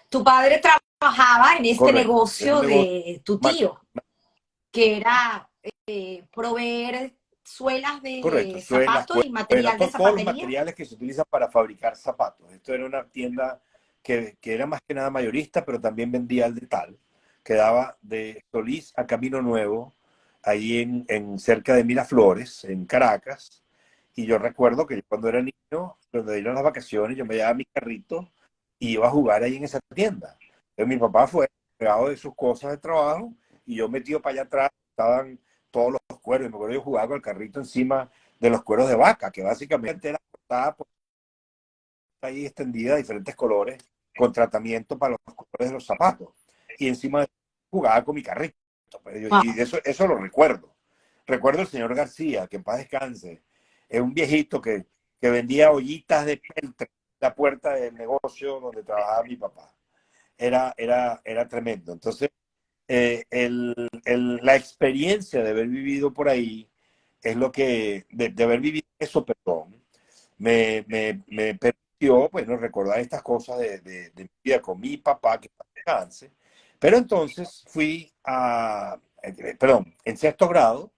Tu padre trabajaba en este Correcto, era un negocio negocio, de tu tío, que era proveer suelas correcto, de suelas, zapatos y cueras, material de todos los zapatería. materiales que se utilizan para fabricar zapatos. Esto era una tienda que era más que nada mayorista, pero también vendía al detal. Quedaba de Solís a Camino Nuevo, ahí en cerca de Miraflores, en Caracas. Y yo recuerdo que cuando era niño, cuando iban las vacaciones, yo me llevaba mi carrito y iba a jugar ahí en esa tienda. Entonces mi papá fue pegado de sus cosas de trabajo y yo metido para allá atrás, estaban todos los cueros. Y me acuerdo yo jugaba con el carrito encima de los cueros de vaca, que básicamente era cortada ahí extendida, diferentes colores, con tratamiento para los colores de los zapatos. Y encima jugaba con mi carrito. Wow. Y eso lo recuerdo. Recuerdo el señor García, que en paz descanse. Es un viejito que vendía ollitas de peltre en la puerta del negocio donde trabajaba mi papá. Era tremendo. Entonces, la experiencia de haber vivido por ahí es lo que, de haber vivido eso, perdón, me permitió, bueno, recordar estas cosas de mi vida con mi papá, que descanse. Pero entonces fui perdón, en sexto grado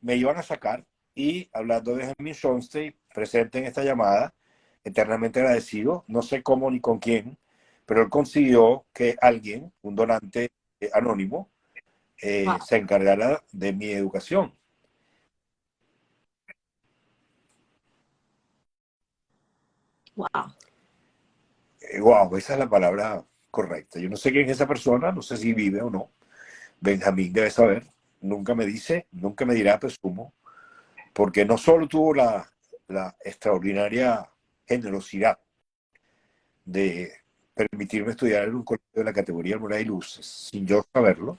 me iban a sacar y hablando de Benjamin Schonstein, presente en esta llamada, eternamente agradecido, no sé cómo ni con quién, pero él consiguió que alguien, un donante anónimo, Wow. se encargara de mi educación. Wow. Wow, esa es la palabra correcta. Yo no sé quién es esa persona, no sé si vive o no. Benjamín debe saber, nunca me dice, nunca me dirá, presumo, porque no solo tuvo la extraordinaria generosidad de permitirme estudiar en un colegio de la categoría Mora y Luces, sin yo saberlo,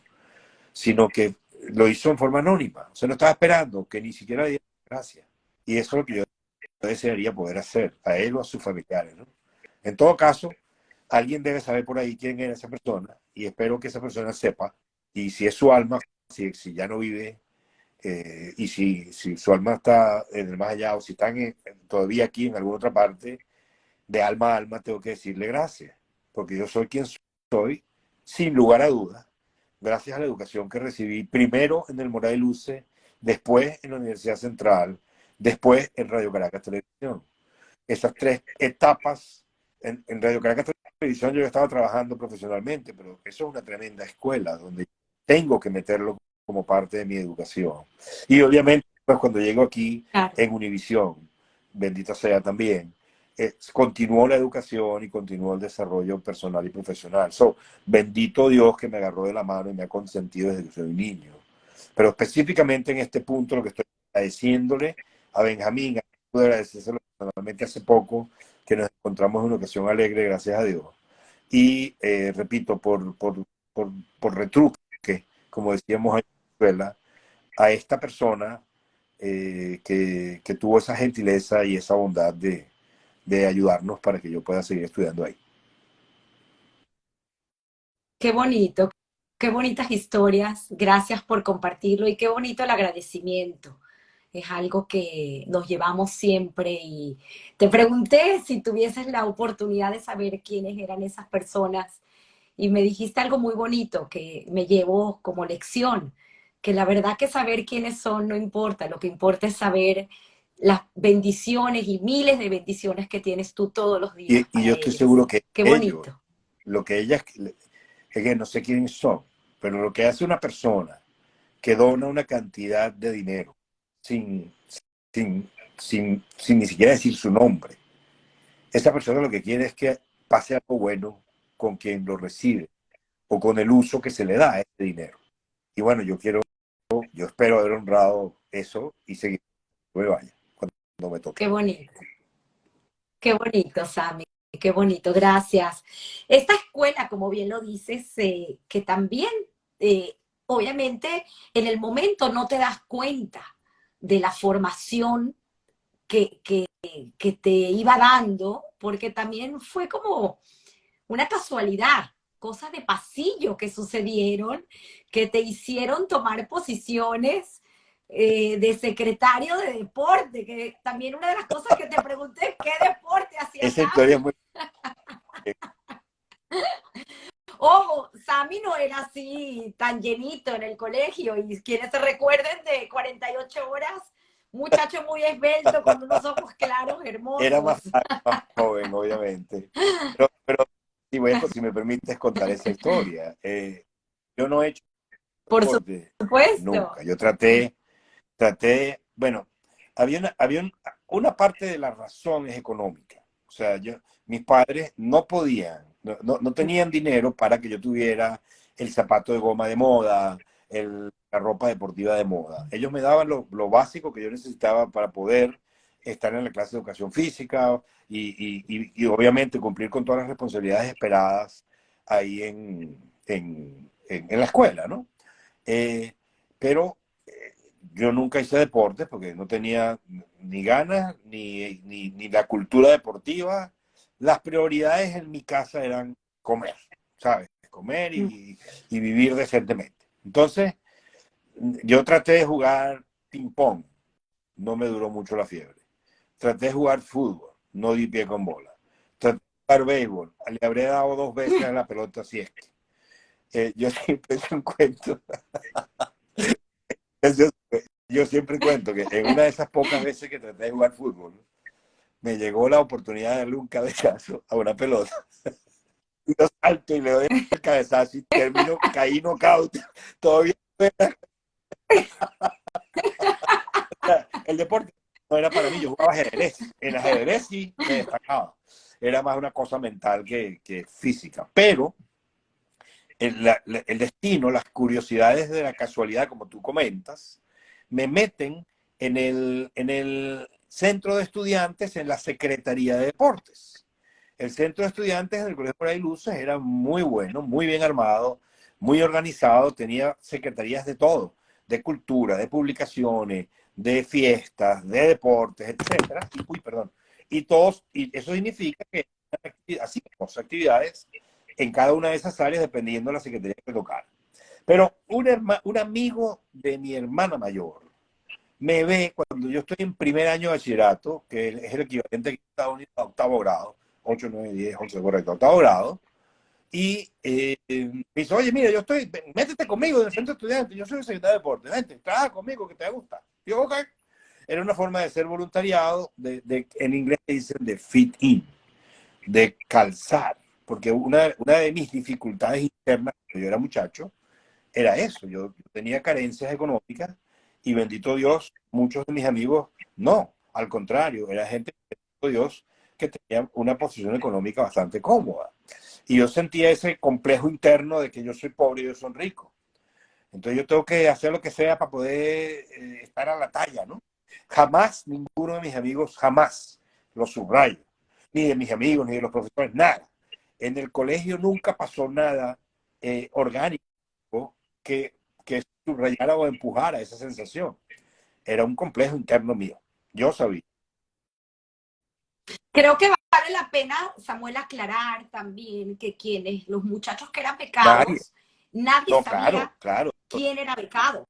sino que lo hizo en forma anónima. O sea, no estaba esperando que ni siquiera diera gracias. Y eso es lo que yo desearía poder hacer, a él o a sus familiares, ¿no? En todo caso, alguien debe saber por ahí quién era esa persona y espero que esa persona sepa. Y si es su alma, si ya no vive, y si su alma está en el más allá o si están todavía aquí en alguna otra parte, de alma a alma tengo que decirle gracias, porque yo soy quien soy, sin lugar a dudas, gracias a la educación que recibí primero en el Moray de Luce, después en la Universidad Central, después en Radio Caracas Televisión. Esas tres etapas en Radio Caracas Televisión yo estaba trabajando profesionalmente, pero eso es una tremenda escuela donde tengo que meterlo como parte de mi educación. Y obviamente, pues cuando llego aquí Claro. en Univisión, bendita sea también, continuó la educación y continuó el desarrollo personal y profesional. Bendito Dios que me agarró de la mano y me ha consentido desde que soy un niño. Pero específicamente en este punto lo que estoy agradeciéndole a Benjamín, pude agradecérselo personalmente hace poco, que nos encontramos en una ocasión alegre, gracias a Dios. Y repito, por retruque, como decíamos en Venezuela, a esta persona que tuvo esa gentileza y esa bondad de ayudarnos para que yo pueda seguir estudiando ahí. Qué bonito, qué bonitas historias. Gracias por compartirlo y qué bonito el agradecimiento. Es algo que nos llevamos siempre y te pregunté si tuvieses la oportunidad de saber quiénes eran esas personas y me dijiste algo muy bonito que me llevo como lección, que la verdad que saber quiénes son no importa, lo que importa es saber las bendiciones y miles de bendiciones que tienes tú todos los días Y para yo estoy ellas. seguro que Qué ellos, bonito. lo que ellas, es que no sé quiénes son, pero lo que hace una persona que dona una cantidad de dinero sin, sin ni siquiera decir su nombre, esa persona lo que quiere es que pase algo bueno con quien lo recibe o con el uso que se le da a ese dinero. Y bueno, yo espero haber honrado eso y seguir que me vaya cuando me toque. Qué bonito, Sammy, qué bonito, gracias. Esta escuela, como bien lo dices, que también, eh, obviamente, en el momento no te das cuenta de la formación que te iba dando, porque también fue como una casualidad, cosas de pasillo que sucedieron, que te hicieron tomar posiciones de secretario de deporte, que también una de las cosas que te pregunté, ¿qué deporte hacía Esa historia es Sammy? muy... Ojo, Sammy no era así tan llenito en el colegio y quienes se recuerden de 48 horas, muchacho muy esbelto con unos ojos claros, Era hermosos. más joven, obviamente. Pero si me permites contar esa historia, yo no he hecho Por deporte supuesto. nunca. Yo bueno, una parte de la razón es económica. O sea, mis padres no podían, no tenían dinero para que yo tuviera el zapato de goma de moda, la ropa deportiva de moda. Ellos me daban lo básico que yo necesitaba para poder estar en la clase de educación física y obviamente cumplir con todas las responsabilidades esperadas ahí en la escuela, ¿no? Eh, pero yo nunca hice deportes porque no tenía ni ganas ni la cultura deportiva. Las prioridades en mi casa eran comer, ¿sabes? Comer y vivir decentemente. Entonces, yo traté de jugar ping-pong, no me duró mucho la fiebre. Traté de jugar fútbol, no di pie con bola. Traté de jugar béisbol, le habré dado 2 veces a la pelota si es que. Yo siempre cuento, yo, yo siempre cuento que en una de esas pocas veces que traté de jugar fútbol, me llegó la oportunidad de darle un cabezazo a una pelota. Y yo salto y le doy el cabezazo y termino, caí knockout. Todavía el deporte no era para mí, yo jugaba ajedrez. En ajedrez sí me destacaba. Era más una cosa mental que física. Pero el destino, las curiosidades de la casualidad, como tú comentas, me meten en el centro de estudiantes, en la Secretaría de Deportes. El centro de estudiantes del Colegio Moray Luces era muy bueno, muy bien armado, muy organizado, tenía secretarías de todo, de cultura, de publicaciones, de fiestas, de deportes, etcétera. Uy, perdón. Y eso significa que así como actividades en cada una de esas áreas dependiendo de la secretaría que tocara. Pero un amigo de mi hermana mayor me ve cuando yo estoy en primer año de bachillerato, que es el equivalente aquí en Estados Unidos a octavo grado, 8, 9, 10, 11, correcto, octavo grado, y me dice, oye, mira, métete conmigo en el centro estudiante, yo soy el secretario de deporte, vente, trabaja conmigo, que te va a gustar. Yo, ok. Era una forma de ser voluntariado, en inglés dicen de fit in, de calzar, porque una de mis dificultades internas cuando yo era muchacho era eso, yo tenía carencias económicas y bendito Dios, muchos de mis amigos no, al contrario, era gente, bendito Dios, que tenía una posición económica bastante cómoda. Y yo sentía ese complejo interno de que yo soy pobre y ellos son ricos. Entonces yo tengo que hacer lo que sea para poder estar a la talla, ¿no? Jamás ninguno de mis amigos, jamás, lo subrayo, ni de mis amigos, ni de los profesores, nada. En el colegio nunca pasó nada orgánico que, que subrayara o empujara esa sensación. Era un complejo interno mío. Yo sabía. Creo que vale la pena, Samuel, aclarar también que los muchachos que eran Nadie. becados, nadie No, claro, sabía claro, quién era becado.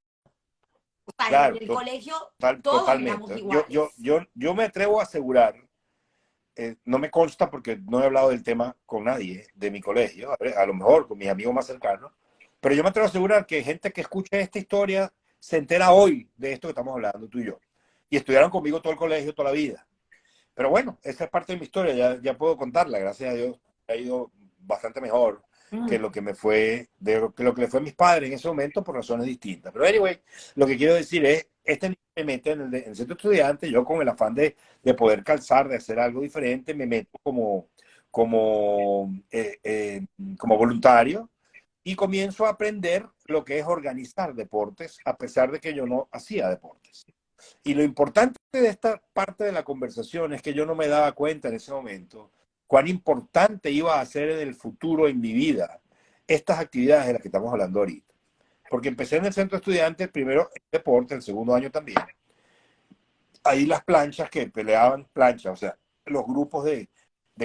O sea, en claro, el colegio todos éramos totalmente. iguales. Yo me atrevo a asegurar, no me consta porque no he hablado del tema con nadie de mi colegio, a lo mejor con mis amigos más cercanos, pero yo me atrevo a asegurar que gente que escuche esta historia se entera hoy de esto que estamos hablando tú y yo. Y estudiaron conmigo todo el colegio, toda la vida. Pero bueno, esa es parte de mi historia, ya puedo contarla, gracias a Dios ha ido bastante mejor que lo que me fue, que lo que le fue a mis padres en ese momento por razones distintas. Pero anyway, lo que quiero decir es, este niño me mete en el centro estudiante, yo con el afán de poder calzar, de hacer algo diferente, me meto como voluntario y comienzo a aprender lo que es organizar deportes, a pesar de que yo no hacía deportes. Y lo importante de esta parte de la conversación es que yo no me daba cuenta en ese momento cuán importante iba a ser en el futuro en mi vida estas actividades de las que estamos hablando ahorita. Porque empecé en el centro estudiante, primero en deporte, el segundo año también. Ahí las planchas que peleaban planchas, o sea, los grupos de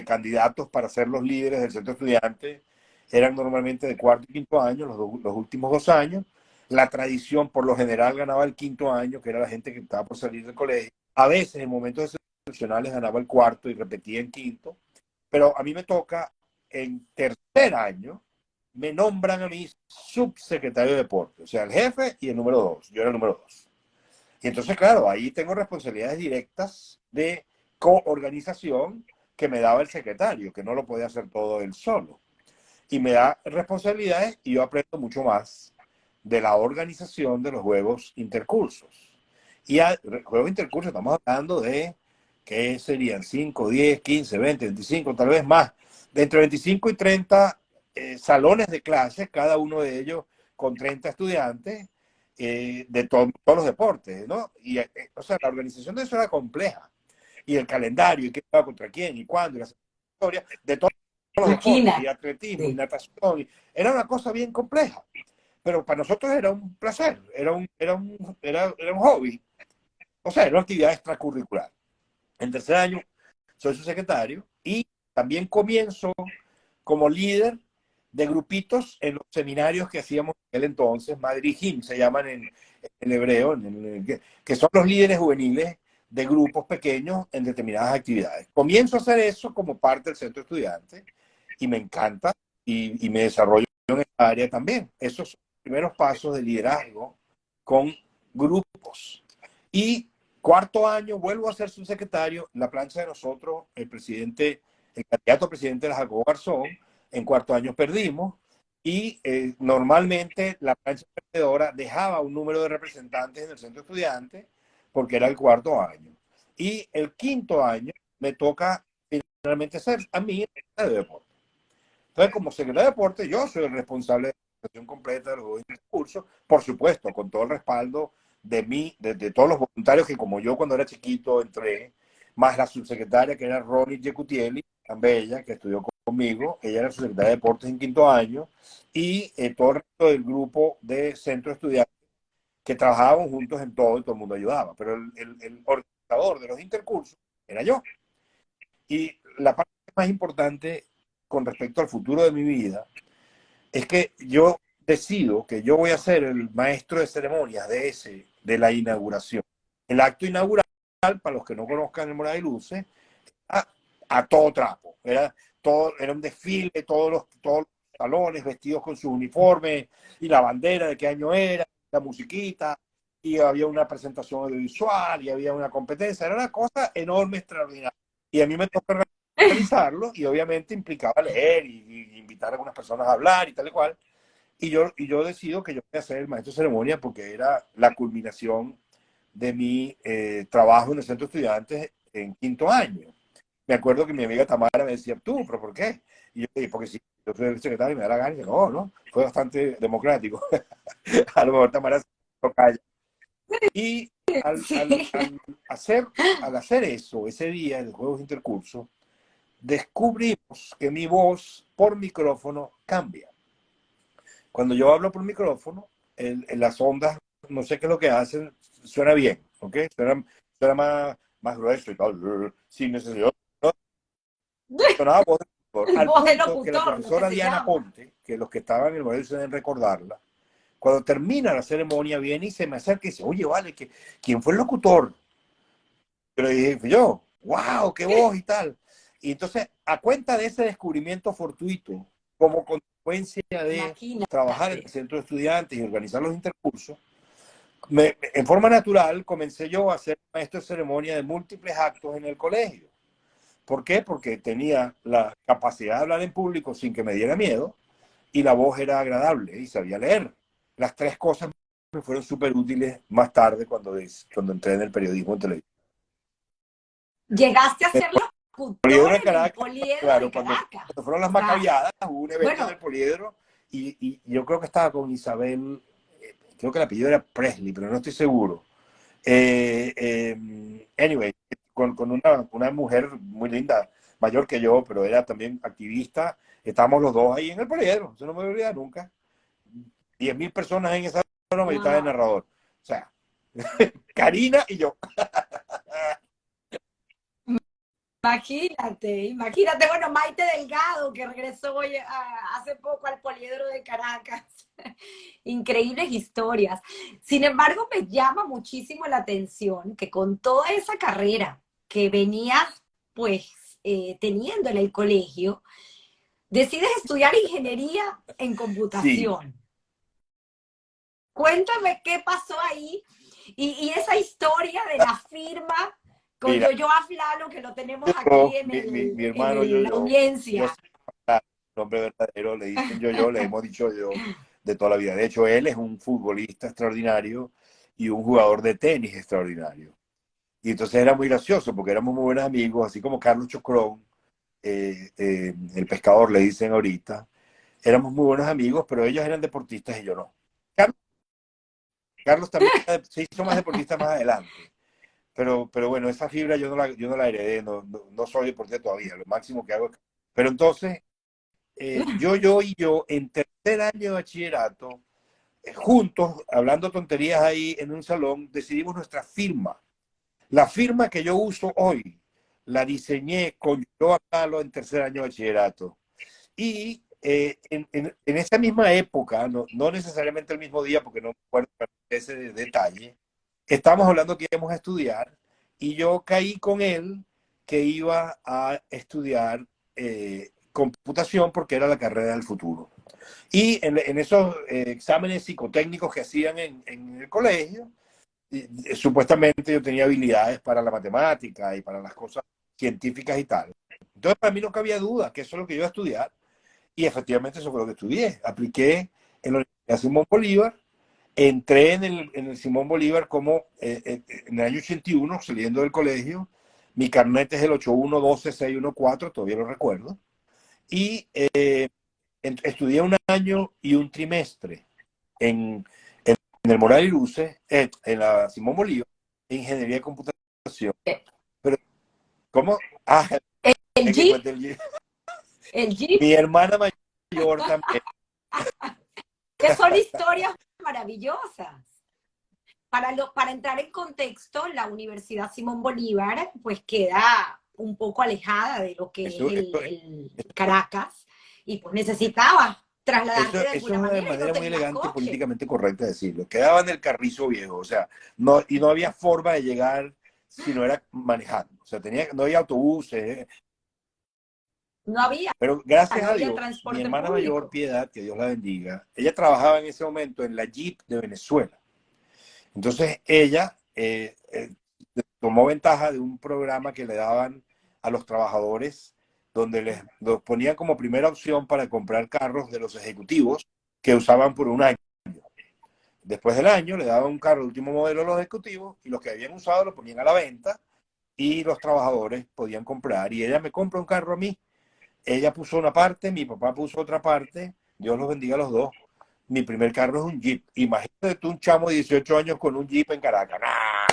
candidatos para ser los líderes del centro estudiante eran normalmente de cuarto y quinto año, los últimos 2 años. La tradición por lo general ganaba el quinto año, que era la gente que estaba por salir del colegio. A veces en momentos excepcionales ganaba el cuarto y repetía en quinto. Pero a mí me toca en tercer año, me nombran a mí subsecretario de deporte, o sea, el jefe y el número 2. Yo era el número 2. Y entonces, claro, ahí tengo responsabilidades directas de coorganización que me daba el secretario, que no lo podía hacer todo él solo. Y me da responsabilidades y yo aprendo mucho más de la organización de los juegos intercursos. Y a juegos intercursos estamos hablando de que serían 5, 10, 15, 20, 25, tal vez más. De entre 25 y 30 salones de clases, cada uno de ellos con 30 estudiantes de todos los deportes, ¿no? Y, o sea, la organización de eso era compleja. y el calendario, y qué va contra quién, y cuándo, y la historia de todos los deportes, y Imagínate. atletismo, y natación. Era una cosa bien compleja, pero para nosotros era un placer, era un hobby, o sea, era una actividad extracurricular. En tercer año soy su secretario y también comienzo como líder de grupitos en los seminarios que hacíamos en aquel entonces, Madrid se llaman en hebreo, que son los líderes juveniles de grupos pequeños en determinadas actividades. Comienzo a hacer eso como parte del centro estudiante y me encanta y me desarrollo en esta área también. Esos son los primeros pasos de liderazgo con grupos. Y cuarto año vuelvo a ser subsecretario, la plancha de nosotros, el candidato a presidente de la Jacobo Garzón, en cuarto año perdimos y normalmente la plancha perdedora dejaba un número de representantes en el centro estudiante porque era el cuarto año. Y el quinto año me toca finalmente ser a mí el secretario de deporte. Entonces, como secretario de deporte, yo soy el responsable de la gestión completa de los Juegos Intercursos, por supuesto, con todo el respaldo de mí, de todos los voluntarios que como yo cuando era chiquito entré, más la subsecretaria que era Ronnie Yecutieli, tan bella, que estudió conmigo, ella era subsecretaria de deportes en quinto año, y todo el resto del grupo de centro estudiantes que trabajábamos juntos en todo y todo el mundo ayudaba, pero el organizador de los intercursos era yo. Y la parte más importante con respecto al futuro de mi vida es que yo decido que yo voy a ser el maestro de ceremonias de la inauguración. El acto inaugural, para los que no conozcan el Moral de Luces, a todo trapo. Era un desfile, todos los salones vestidos con sus uniformes y la bandera de qué año era, la musiquita, y había una presentación audiovisual y había una competencia. Era una cosa enorme, extraordinaria. Y a mí me tocó realizarlo y obviamente implicaba leer y invitar a algunas personas a hablar y tal y cual. Y yo decido que yo voy a ser el maestro de ceremonia porque era la culminación de mi trabajo en el centro de estudiantes en quinto año. Me acuerdo que mi amiga Tamara me decía, tú, ¿pero por qué? Y yo le dije, porque si yo soy el secretario y me da la gana. Y dije, no, no, fue bastante democrático. A lo mejor Tamara se lo calla. Y al, al, Sí. al, hacer, al hacer eso, ese día en los Juegos Intercursos, descubrimos que mi voz por micrófono cambia. Cuando yo hablo por micrófono, las ondas, no sé qué es lo que hacen, suena bien, ¿ok? Suena más grueso y tal, sin necesidad. ¿No? Sonaba voz de locutor, al Voz de punto que la locutor, lo que profesora se Diana llama. Ponte, que los que estaban en el modelo deben recordarla, cuando termina la ceremonia viene y se me acerca y dice, oye, vale, ¿quién fue el locutor? Yo le dije, fui yo, wow, qué voz y tal. Y entonces, a cuenta de ese descubrimiento fortuito, como consecuencia de trabajar en Imagínate. el centro de estudiantes y organizar los intercursos, en forma natural comencé yo a ser maestro de ceremonia de múltiples actos en el colegio. ¿Por qué? Porque tenía la capacidad de hablar en público sin que me diera miedo y la voz era agradable y sabía leer. Las tres cosas me fueron súper útiles más tarde cuando entré en el periodismo en televisión. Llegaste a ser locutor Poliedro de en el Caracas, Poliedro de claro, cuando Caracas. fueron las O sea, Macabiadas, hubo un evento en el bueno, Poliedro y yo creo que estaba con Isabel, creo que el apellido era Presley, pero no estoy seguro. Anyway, con una mujer muy linda, mayor que yo, pero era también activista, estábamos los dos ahí en el Poliedro, eso no me voy a olvidar nunca. 10.000 personas en esa zona y estaba el no. narrador. O sea, Karina y yo. Imagínate, imagínate, bueno, Maite Delgado, que regresó hoy, hace poco al Poliedro de Caracas. Increíbles historias. Sin embargo, me llama muchísimo la atención que con toda esa carrera que venías, pues, teniendo en el colegio, decides estudiar ingeniería en Sí, computación. Cuéntame qué pasó ahí y esa historia de la firma con mira, Yoyo Aflalo, que lo tenemos aquí en, mi en hermano la yo audiencia. sé el nombre verdadero, le dicen yo, le hemos dicho yo de toda la vida. De hecho, él es un futbolista extraordinario y un jugador de tenis extraordinario. Y entonces era muy gracioso porque éramos muy buenos amigos, así como Carlos Chocrón, el pescador le dicen ahorita. Éramos muy buenos amigos, pero ellos eran deportistas y yo no. Carlos también se hizo más deportista más adelante. pero bueno, esa fibra yo no la heredé, no soy deportista todavía, lo máximo que hago es... Pero entonces, yo, en tercer año de bachillerato, juntos, hablando tonterías ahí en un salón, decidimos nuestra firma. La firma que yo uso hoy, la diseñé con Joa Kahlo en tercer año de bachillerato. Y en esa misma época, no necesariamente el mismo día, porque no me acuerdo ese detalle, estábamos hablando que íbamos a estudiar y yo caí con él que iba a estudiar computación porque era la carrera del futuro. Y en esos exámenes psicotécnicos que hacían en el colegio, supuestamente yo tenía habilidades para la matemática y para las cosas científicas y tal. Entonces, para mí no cabía duda que eso es lo que yo iba a estudiar. Y efectivamente eso fue lo que estudié. Apliqué en la Universidad Simón Bolívar, entré en el Simón Bolívar como en el año 81, saliendo del colegio. Mi carnet es el 8112614, todavía lo recuerdo. Y estudié un año y un trimestre en el Moral y Luces, en la Simón Bolívar, Ingeniería de Computación. Pero, ¿cómo? Ah, El en el Jeep, Cuartel. el Jeep, Mi hermana mayor también. que son historias maravillosas. Para entrar en contexto, la Universidad Simón Bolívar pues queda un poco alejada de lo que es Eso, eso, el Caracas y pues necesitaba Eso, trasladarte de eso es alguna una manera y no manera muy tenías elegante y coche. políticamente correcta de decirlo. Quedaba en el Carrizo Viejo, o sea, y no había forma de llegar si no era manejando. O sea, no había autobuses. No había, Pero gracias no a había Dios, mi transporte hermana mayor, público. Piedad, que Dios la bendiga, ella trabajaba en ese momento en la Jeep de Venezuela. Entonces, ella tomó ventaja de un programa que le daban a los trabajadores, donde los ponían como primera opción para comprar carros de los ejecutivos que usaban por un año. Después del año le daban un carro de último modelo a los ejecutivos y los que habían usado lo ponían a la venta y los trabajadores podían comprar. Y ella me compra un carro a mí. Ella puso una parte, mi papá puso otra parte. Dios los bendiga a los dos. Mi primer carro es un Jeep. Imagínate tú un chamo de 18 años con un Jeep en Caracas. ¡Nah!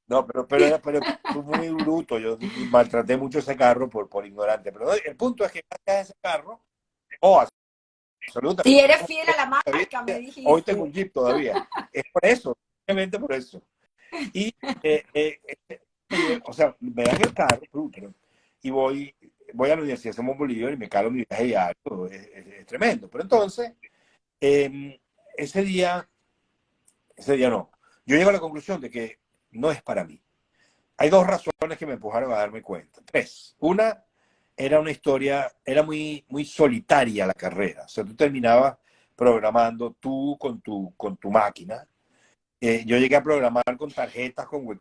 No, pero fue muy bruto. Yo maltraté mucho ese carro por ignorante. Pero no, el punto es que gracias a ese carro, oh, absolutamente, Si eres fiel a la marca, me hoy tengo un dijiste. Jeep todavía. Es por eso, simplemente por eso. Y, eh, eh, o sea, me dan el carro, y voy a la Universidad de Simón Bolívar y me calo mi viaje diario, es tremendo. Pero entonces, eh, ese día, ese día no. Yo llego a la conclusión de que no es para mí. Hay dos razones que me empujaron a darme cuenta. Tres. Una, era una historia, era muy solitaria la carrera. O sea, tú terminabas programando tú con tu máquina. Yo llegué a programar con tarjetas, con web.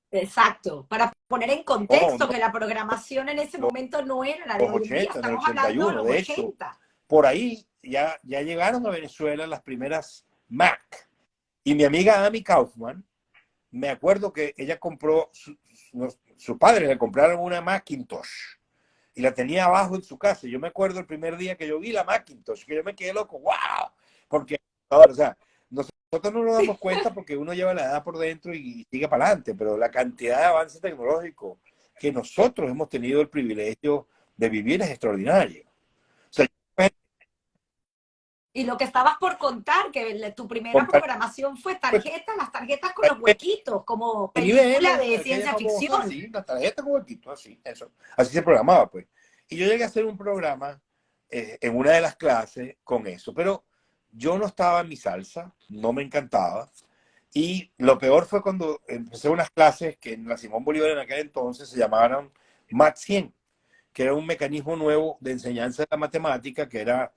Exacto, para poner en Oh, contexto que la programación en ese los, momento no era la de los hoy en día, 80, en el estamos hablando de 81. los De hecho, 80. por ahí ya llegaron a Venezuela las primeras Mac. Y mi amiga Amy Kaufman, me acuerdo que ella compró, su padre le compraron una Macintosh y la tenía abajo en su casa. Yo me acuerdo el primer día que yo vi la Macintosh, que yo me quedé loco, wow, porque, o sea, nosotros no nos damos cuenta porque uno lleva la edad por dentro y sigue para adelante, pero la cantidad de avance tecnológico que nosotros hemos tenido el privilegio de vivir es extraordinario. O sea, Y lo que estabas por contar, que tu primera comprar programación fue pues, tarjetas, las tarjetas con los huequitos, como película IBM, de aquella ciencia famosa, ficción. así, la tarjeta con huequito, así, eso. Así se programaba, pues. Y yo llegué a hacer un programa en una de las clases con eso, pero yo no estaba en mi salsa, no me encantaba. Y lo peor fue cuando empecé unas clases que en la Simón Bolívar en aquel entonces se llamaban MAT 100, que era un mecanismo nuevo de enseñanza de la matemática que era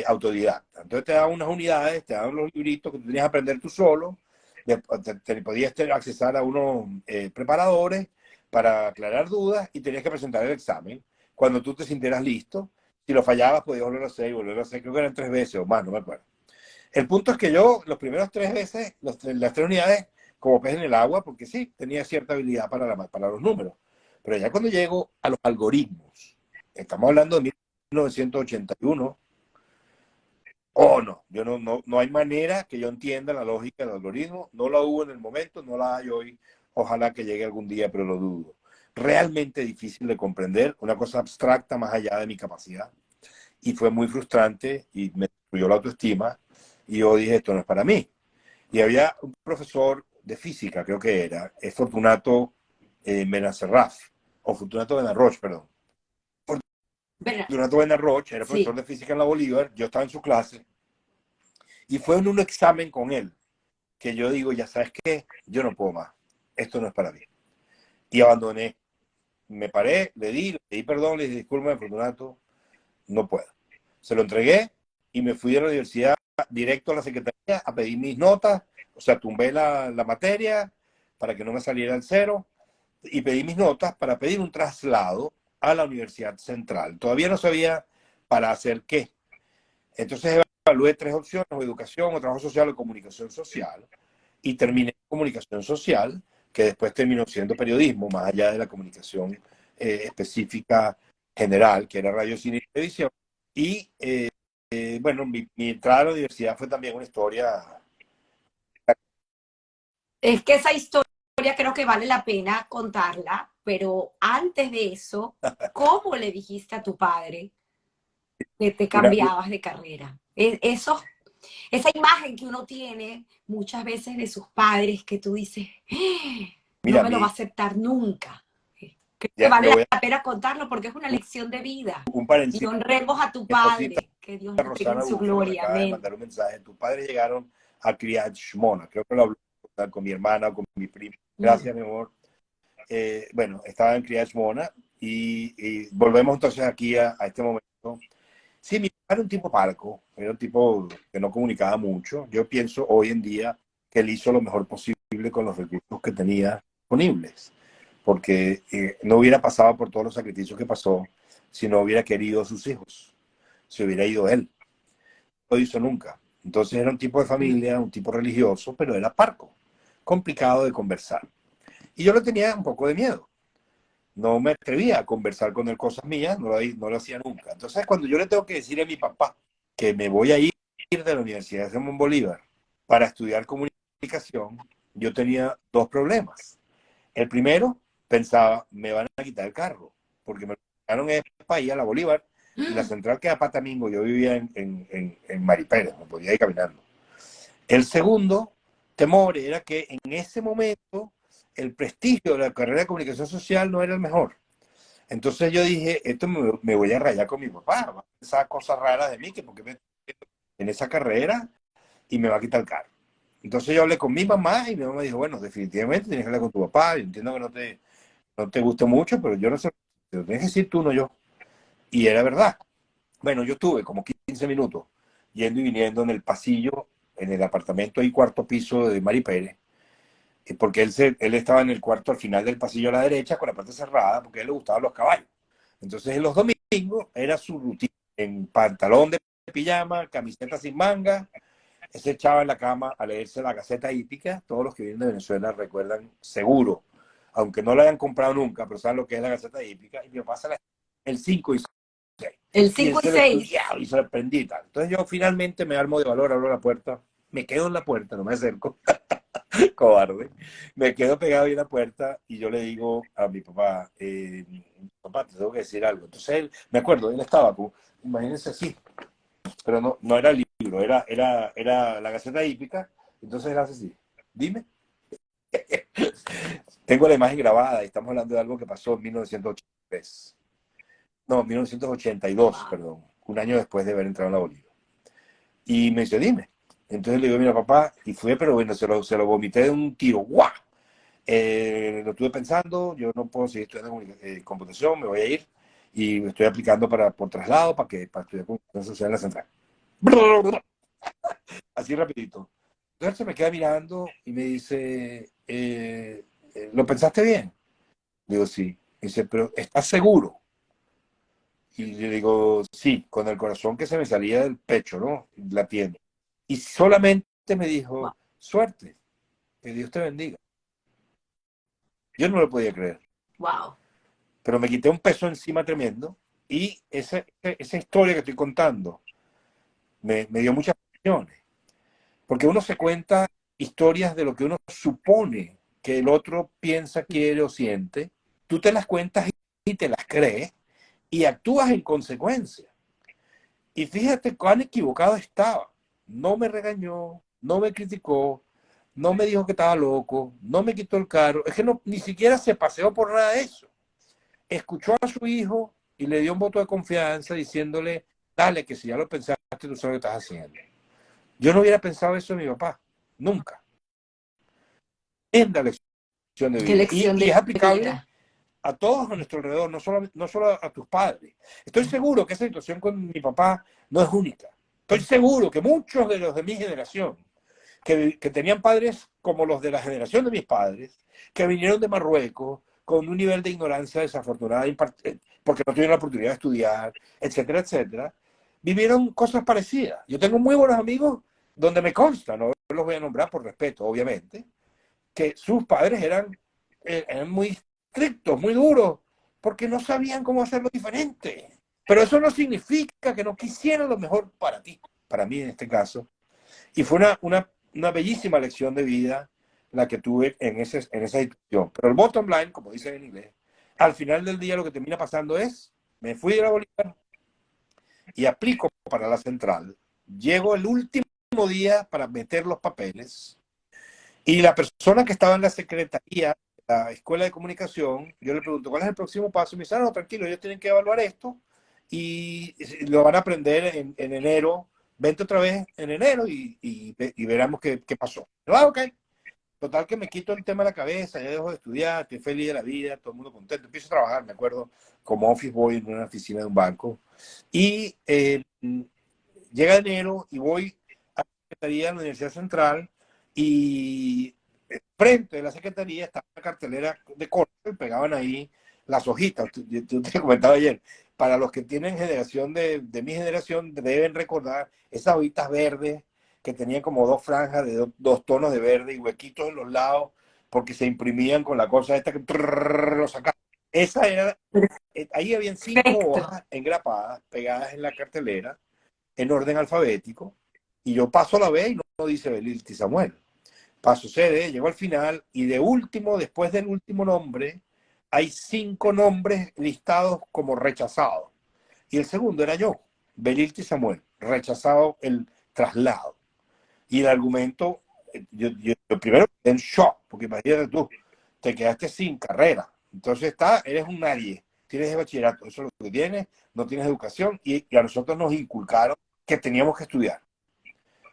autodidacta. Entonces te daban unas unidades, te daban los libritos que tú tenías que aprender tú solo, te podías accesar a unos preparadores para aclarar dudas y tenías que presentar el examen. Cuando tú te sintieras listo, si lo fallabas podías volverlo a hacer y volverlo a hacer, creo que eran 3 veces o más, no me acuerdo. El punto es que yo, los primeros 3 veces, las 3 unidades, como pez en el agua, porque sí, tenía cierta habilidad para los números. Pero ya cuando llego a los algoritmos, estamos hablando de 1981, Oh, no, no hay manera que yo entienda la lógica del algoritmo. No la hubo en el momento, no la hay hoy. Ojalá que llegue algún día, pero lo dudo. Realmente difícil de comprender, una cosa abstracta más allá de mi capacidad. Y fue muy frustrante y me destruyó la autoestima. Y yo dije, esto no es para mí. Y había un profesor de física, creo que era, es Fortunato Benacerraf, o Fortunato Benarroch, perdón. Bueno, Fortunato Benarroch era profesor sí. de física en la Bolívar, yo estaba en su clase, y fue en un examen con él que yo digo, ya sabes qué, yo no puedo más, esto no es para mí. Y abandoné, me paré, le pedí perdón, le dije, discúlpame, Fortunato, no puedo. Se lo entregué y me fui de la universidad directo a la secretaría a pedir mis notas, o sea, tumbé la materia para que no me saliera el cero y pedí mis notas para pedir un traslado a la Universidad Central. Todavía no sabía para hacer qué. Entonces evalué tres opciones, o educación, o trabajo social, o comunicación social, y terminé en comunicación social, que después terminó siendo periodismo, más allá de la comunicación específica general, que era radio, cine y televisión. Y bueno, mi entrada a la universidad fue también una historia. Es que esa historia creo que vale la pena contarla, pero antes de eso, ¿cómo le dijiste a tu padre que te Una, cambiabas de carrera? Eso, esa imagen que uno tiene muchas veces de sus padres que tú dices, no mira, me lo va a aceptar nunca. Creo que ya vale le voy a la pena contarlo porque es una lección de vida. un Y paréntesis. honremos a tu Mi esposita padre, que Dios lo tenga en Rosana su Búfalo me gloria. acaba de Amén. mandar un mensaje. Tus padres llegaron a Kriyat Shmona. Creo que lo habló con mi hermana o con mi prima. Mm. Gracias, mi amor. Bueno, estaba en Kriyat Shmona y volvemos entonces aquí a este momento. Sí, mi papá era un tipo parco, era un tipo que no comunicaba mucho. Yo pienso hoy en día que él hizo lo mejor posible con los recursos que tenía disponibles, porque no hubiera pasado por todos los sacrificios que pasó si no hubiera querido a sus hijos, si hubiera ido él. No lo hizo nunca. Entonces era un tipo de familia, un tipo religioso, pero era parco, complicado de conversar. Y yo le tenía un poco de miedo. No me atrevía a conversar con él cosas mías, no lo hacía nunca. Entonces, cuando yo le tengo que decir a mi papá que me voy a ir de la Universidad de Simón Bolívar para estudiar comunicación, yo tenía dos problemas. El primero, pensaba, me van a quitar el carro, porque me lo quitaron en España, a la Bolívar, y la central queda para Tamingo. Yo vivía en Maripérez, no podía ir caminando. El segundo temor era que en ese momento el prestigio de la carrera de comunicación social no era el mejor. Entonces yo dije, esto me voy a rayar con mi papá, va a pensar cosas raras de mí, que porque me en esa carrera y me va a quitar el carro. Entonces yo hablé con mi mamá y mi mamá dijo, bueno, definitivamente tienes que hablar con tu papá, yo entiendo que no te guste mucho, pero yo no sé, te lo tienes que decir tú, no yo. Y era verdad. Bueno, yo estuve como 15 minutos yendo y viniendo en el pasillo, en el apartamento y cuarto piso de Mari Pérez, porque él estaba en el cuarto al final del pasillo a la derecha con la puerta cerrada, porque a él le gustaban los caballos. Entonces en los domingos era su rutina, en pantalón de pijama, camiseta sin manga, se echaba en la cama a leerse la Gaceta Hípica. Todos los que vienen de Venezuela recuerdan seguro, aunque no la hayan comprado nunca, pero saben lo que es la Gaceta Hípica. Y mi papá se la el 5 y 6. El Y él 5 y se lo 6. estudiaba y se lo aprendí y tal. Entonces yo finalmente me armo de valor, abro la puerta, me quedo en la puerta, no me acerco, cobarde. Me quedo pegado ahí en la puerta y yo le digo a mi papá, papá, te tengo que decir algo. Entonces él, me acuerdo, él estaba, como, imagínense así, pero no era el libro, era la Gaceta Hípica. Entonces él hace así, dime. Tengo la imagen grabada y estamos hablando de algo que pasó en 1983. No, 1982, Wow. perdón, un año después de haber entrado en la Bolivia. Y me dice, dime. Entonces le digo, mira, papá, y fue, pero bueno, se lo vomité de un tiro. ¡Guau! Lo estuve pensando, yo no puedo seguir estudiando computación, me voy a ir y estoy aplicando por traslado para estudiar computación social en la central. Así rapidito. Entonces se me queda mirando y me dice, ¿lo pensaste bien? Digo, sí. Dice, pero ¿estás seguro? Y yo digo, sí, con el corazón que se me salía del pecho, ¿no? Latiendo. Y solamente me Wow. dijo, suerte, que Dios te bendiga. Yo no lo podía creer, Wow. pero me quité un peso encima tremendo y esa historia que estoy contando me dio muchas lecciones. Porque uno se cuenta historias de lo que uno supone que el otro piensa, quiere o siente. Tú te las cuentas y te las crees y actúas en consecuencia. Y fíjate cuán equivocado estaba. No me regañó, no me criticó, no me dijo que estaba loco, no me quitó el carro. Es que no, ni siquiera se paseó por nada de eso. Escuchó a su hijo y le dio un voto de confianza diciéndole, dale, que si ya lo pensaste, tú sabes lo que estás haciendo. Yo no hubiera pensado eso de mi papá, nunca. En la lección de Qué vida. lección Y es de aplicable vida. a todos a nuestro alrededor, no solo a tus padres. Estoy seguro que esa situación con mi papá no es única. Estoy seguro que muchos de los de mi generación, que tenían padres como los de la generación de mis padres, que vinieron de Marruecos con un nivel de ignorancia desafortunada, porque no tuvieron la oportunidad de estudiar, etcétera, etcétera, vivieron cosas parecidas. Yo tengo muy buenos amigos donde me consta, no los voy a nombrar por respeto, obviamente, que sus padres eran muy estrictos, muy duros, porque no sabían cómo hacerlo diferente. Pero eso no significa que no quisieran lo mejor para ti, para mí en este caso. Y fue una bellísima lección de vida la que tuve en esa situación. Pero el bottom line, como dicen en inglés, al final del día lo que termina pasando es, me fui de la Bolívar y aplico para la central. Llego el último día para meter los papeles y la persona que estaba en la secretaría, la escuela de comunicación, yo le pregunto, ¿cuál es el próximo paso? Y me dice, no, tranquilo, ellos tienen que evaluar esto y lo van a aprender en enero. Vente otra vez en enero y veremos qué pasó. Ok. Total que me quito el tema de la cabeza, ya dejo de estudiar, estoy feliz de la vida, todo el mundo contento. Empiezo a trabajar, me acuerdo, como office boy en una oficina de un banco. Y llega enero y voy a la Secretaría de la Universidad Central y frente de la Secretaría estaba una cartelera de corte, pegaban ahí las hojitas. Yo te comentaba ayer, para los que tienen generación de mi generación, deben recordar esas hojitas verdes que tenían como dos franjas de dos tonos de verde y huequitos en los lados, porque se imprimían con la cosa esta que lo sacaban. Esa era, ahí habían 5 Perfecto. hojas engrapadas, pegadas en la cartelera, en orden alfabético, y yo paso la B y no dice Belilti Samuel. Paso CD, llego al final, y de último, después del último nombre, hay 5 nombres listados como rechazados. Y el segundo era yo, Belilti Samuel, rechazado el traslado. Y el argumento, yo primero quedé en shock, porque imagínate tú, te quedaste sin carrera. Entonces eres un nadie, tienes el bachillerato, eso es lo que tienes, no tienes educación, y a nosotros nos inculcaron que teníamos que estudiar.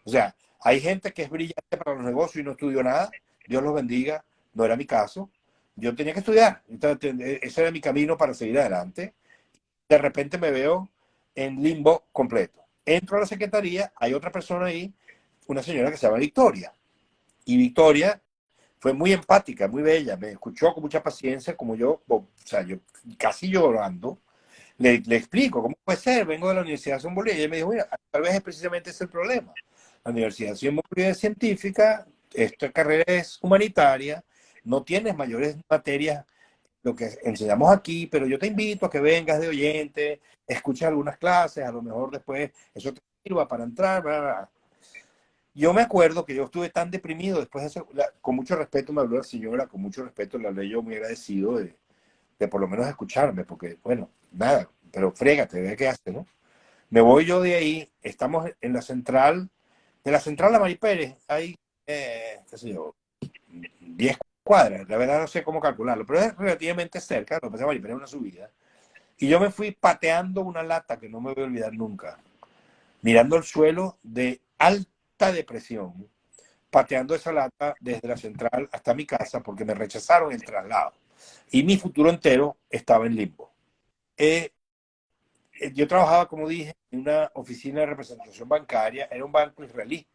O sea, hay gente que es brillante para los negocios y no estudió nada, Dios los bendiga, no era mi caso. Yo tenía que estudiar, ese era mi camino para seguir adelante. De repente me veo en limbo completo. Entro a la secretaría, hay otra persona ahí, una señora que se llama Victoria. Y Victoria fue muy empática, muy bella, me escuchó con mucha paciencia, como yo, o sea, yo casi llorando, le explico, ¿cómo puede ser? Vengo de la Universidad de Simón Bolívar. Y ella me dijo, mira, tal vez es precisamente ese el problema. La Universidad de Simón Bolívar es científica, esta carrera es humanitaria, no tienes mayores materias, lo que enseñamos aquí, pero yo te invito a que vengas de oyente, escuches algunas clases, a lo mejor después eso te sirva para entrar, bla, bla, bla. Yo me acuerdo que yo estuve tan deprimido después de eso, con mucho respeto me habló la señora, con mucho respeto la hablé yo, muy agradecido de por lo menos escucharme, porque, bueno, nada, pero frégate, ve qué hace, ¿no? Me voy yo de ahí, estamos en la central, de la central a Mari Pérez, hay, qué sé yo, 10 cuadras, la verdad no sé cómo calcularlo, pero es relativamente cerca, lo que pasa es que Mari Pérez es una subida, y yo me fui pateando una lata que no me voy a olvidar nunca, mirando el suelo de alta depresión, pateando esa lata desde la central hasta mi casa porque me rechazaron el traslado y mi futuro entero estaba en limbo. Eh, yo trabajaba, como dije, en una oficina de representación bancaria, era un banco israelí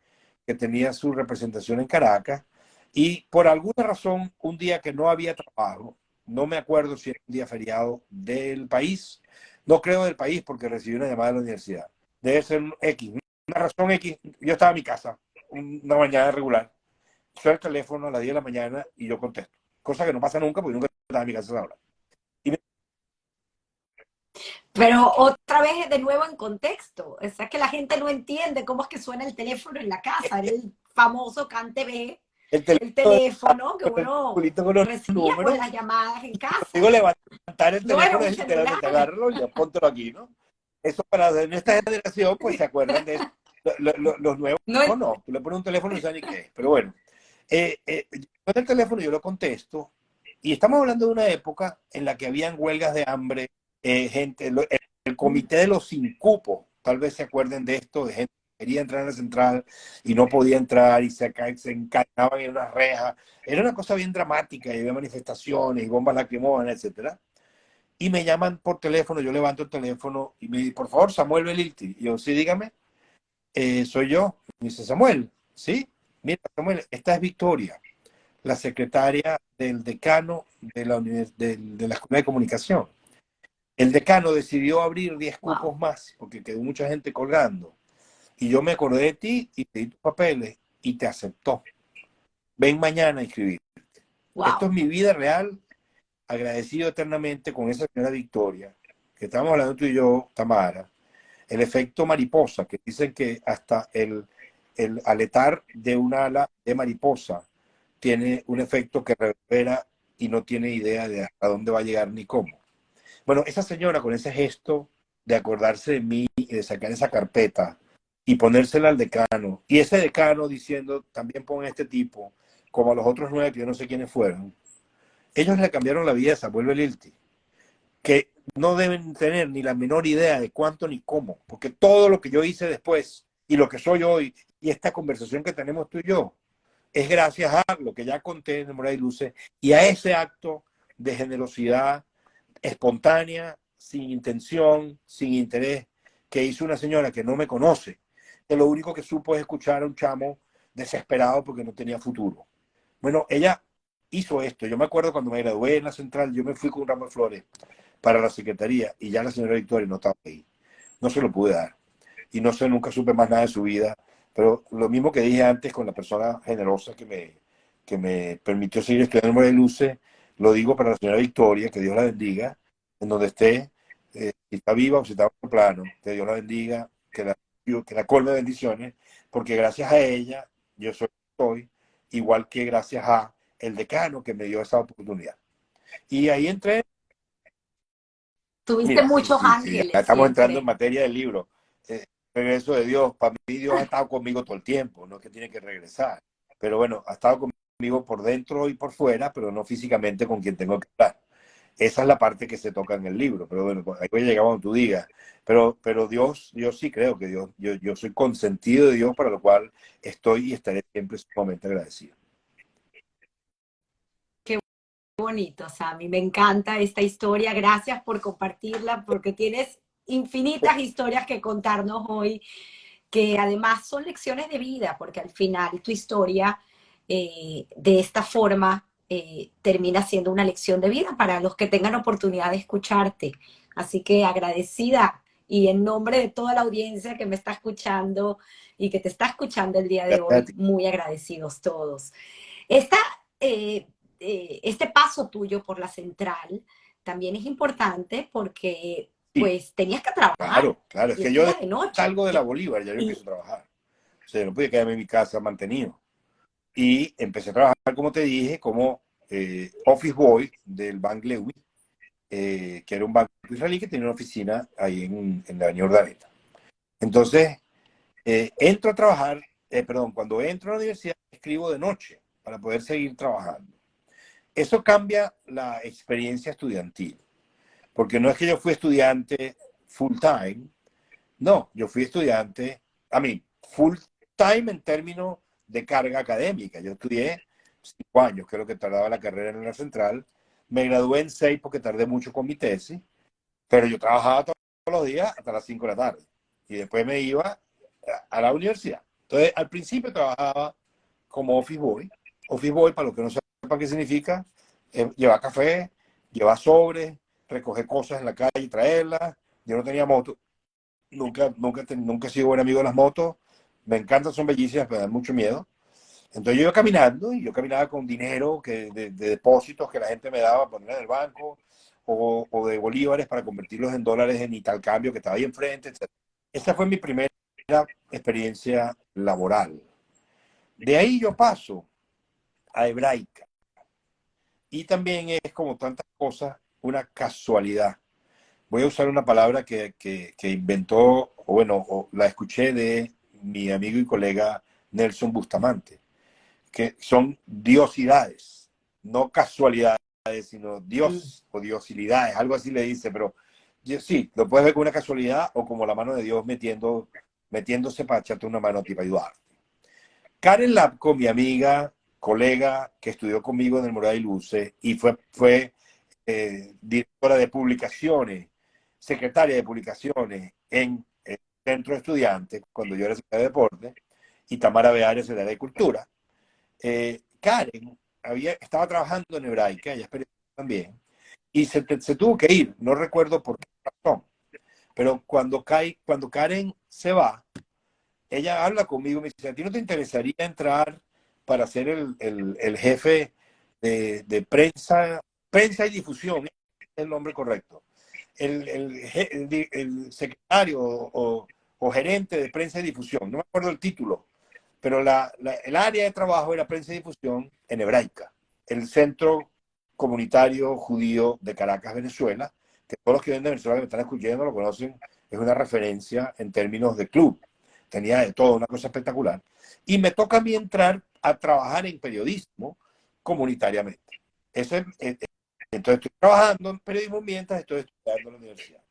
que tenía su representación en Caracas y por alguna razón, un día que no había trabajo, no me acuerdo si era un día feriado del país, no creo del país porque recibí una llamada de la universidad, debe ser un X, una razón X, yo estaba en mi casa, una mañana regular, suena el teléfono a las 10 de la mañana y yo contesto. Cosa que no pasa nunca porque nunca estaba en mi casa a esa hora. Y Pero otra vez, de nuevo en contexto, o sea, que la gente no entiende cómo es que suena el teléfono en la casa, era el famoso CanTV, El el teléfono teléfono que con el uno circulito con los recibía pues números. las llamadas en Digo, casa, levantar el no era teléfono un es celular. literalmente agarrarlo y póntelo aquí, ¿no? Eso para nuestra generación, pues se acuerdan de eso. Los nuevos, No, no, tú le pones un teléfono y no sabes ni qué es. Pero bueno, con el teléfono yo lo contesto y estamos hablando de una época en la que habían huelgas de hambre, gente, el comité de los sin cupo, tal vez se acuerden de esto, de gente que quería entrar a la central y no podía entrar y se encadenaban en una reja. Era una cosa bien dramática y había manifestaciones y bombas lacrimógenas, etcétera. Y me llaman por teléfono, yo levanto el teléfono y me dice, por favor, Samuel Belilti. Y yo, sí, dígame, soy yo. Me dice, Samuel, sí, mira, Samuel, esta es Victoria, la secretaria del decano de la Escuela de Comunicación. El decano decidió abrir 10 wow, cupos más porque quedó mucha gente colgando. Y yo me acordé de ti y te di tus papeles y te aceptó. Ven mañana a inscribir. Esto wow, es mi vida real, agradecido eternamente con esa señora Victoria, que estamos hablando tú y yo, Tamara, el efecto mariposa, que dicen que hasta el aletar de un ala de mariposa tiene un efecto que reverbera y no tiene idea de a dónde va a llegar ni cómo. Bueno, esa señora con ese gesto de acordarse de mí y de sacar esa carpeta y ponérsela al decano, y ese decano diciendo, también pon a este tipo, como a los otros 9 que yo no sé quiénes fueron, ellos le cambiaron la vida a Samuel Belilti, que no deben tener ni la menor idea de cuánto ni cómo, porque todo lo que yo hice después y lo que soy hoy y esta conversación que tenemos tú y yo es gracias a lo que ya conté en Moray Luce y a ese acto de generosidad espontánea, sin intención, sin interés, que hizo una señora que no me conoce, que lo único que supo es escuchar a un chamo desesperado porque no tenía futuro. Bueno, ella hizo esto. Yo me acuerdo cuando me gradué en la central, yo me fui con un ramo de flores para la secretaría y ya la señora Victoria no estaba ahí. No se lo pude dar. Y no sé, nunca supe más nada de su vida. Pero lo mismo que dije antes con la persona generosa que me permitió seguir estudiando en Luce, lo digo para la señora Victoria, que Dios la bendiga, en donde esté, si está viva o si está en otro plano, que Dios la bendiga, que la colme de bendiciones, porque gracias a ella yo soy, igual que gracias a el decano que me dio esa oportunidad. Y ahí entré. tuviste Mira, sí, muchos sí, sí, ya ángeles estamos entrando en siempre. materia del libro. Regreso de Dios. Para mí Dios ha estado conmigo todo el tiempo, no es que tiene que regresar. Pero bueno, ha estado conmigo por dentro y por fuera, pero no físicamente con quien tengo que estar. Esa es la parte que se toca en el libro. Pero bueno, ahí voy a llegar cuando tú digas. Pero Dios, yo sí creo que Dios, yo soy consentido de Dios, para lo cual estoy y estaré siempre sumamente agradecido. Qué bonito, Sammy. Me encanta esta historia. Gracias por compartirla, porque tienes infinitas historias que contarnos hoy, que además son lecciones de vida, porque al final tu historia de esta forma termina siendo una lección de vida para los que tengan oportunidad de escucharte. Así que agradecida y en nombre de toda la audiencia que me está escuchando y que te está escuchando el día de Gracias a hoy, ti. muy agradecidos todos. Esta, eh, este paso tuyo por la central también es importante porque Sí, pues tenías que trabajar claro, claro. Es y que yo esto era de noche. salgo de la Bolívar, ya yo Y empiezo a trabajar. O sea, yo no podía quedarme en mi casa mantenido. Y empecé a trabajar, como te dije, como office boy del Bank Leumi, que era un banco israelí que tenía una oficina ahí en la Avenida Urdaneta. Entonces, entro a trabajar, perdón, cuando entro a la universidad, escribo de noche para poder seguir trabajando. Eso cambia la experiencia estudiantil, porque no es que yo fui estudiante full time, no, yo fui estudiante, a mí, full time en términos de carga académica. Yo estudié 5 años, que es lo que tardaba la carrera en la central. Me gradué en 6 porque tardé mucho con mi tesis, pero yo trabajaba todos los días hasta las 5 de la tarde. Y después me iba a la universidad. Entonces, al principio trabajaba como office boy. Office boy, para los que no sepan qué significa, llevar café, llevar sobres, recoger cosas en la calle y traerlas. Yo no tenía moto. Nunca he sido buen amigo de las motos. Me encantan, son bellísimas, pero me dan mucho miedo. Entonces yo iba caminando y yo caminaba con dinero de depósitos que la gente me daba para poner en el banco, o de bolívares para convertirlos en dólares en Italcambio, que estaba ahí enfrente, etc. Esa fue mi primera experiencia laboral. De ahí yo paso a Hebraica. Y también es, como tantas cosas, una casualidad. Voy a usar una palabra que inventó, o bueno, o la escuché de mi amigo y colega Nelson Bustamante, que son diosidades, no casualidades, sino Dios o diosilidades, algo así le dice, pero sí, lo puedes ver como una casualidad o como la mano de Dios metiéndose para echarte una mano para ayudar. Karen Lapco, mi amiga, colega, que estudió conmigo en el Moray Luce y fue directora de publicaciones, secretaria de publicaciones en el Centro de Estudiantes, cuando yo era secretaria de Deporte, y Tamara Beares, secretaria de Cultura. Karen estaba trabajando en Hebraica, ella es periodista también, y se tuvo que ir, no recuerdo por qué razón, pero cuando Karen se va, ella habla conmigo y me dice, ¿a ti no te interesaría entrar para ser el jefe de prensa y difusión? Es el nombre correcto. El secretario o gerente de prensa y difusión, no me acuerdo el título, pero el área de trabajo era prensa y difusión en Hebraica, el centro comunitario judío de Caracas, Venezuela, que todos los que vienen de Venezuela que me están escuchando lo conocen, es una referencia en términos de club. Tenía de todo, una cosa espectacular. Y me toca a mí entrar a trabajar en periodismo comunitariamente. Entonces estoy trabajando en periodismo mientras estoy estudiando en la universidad.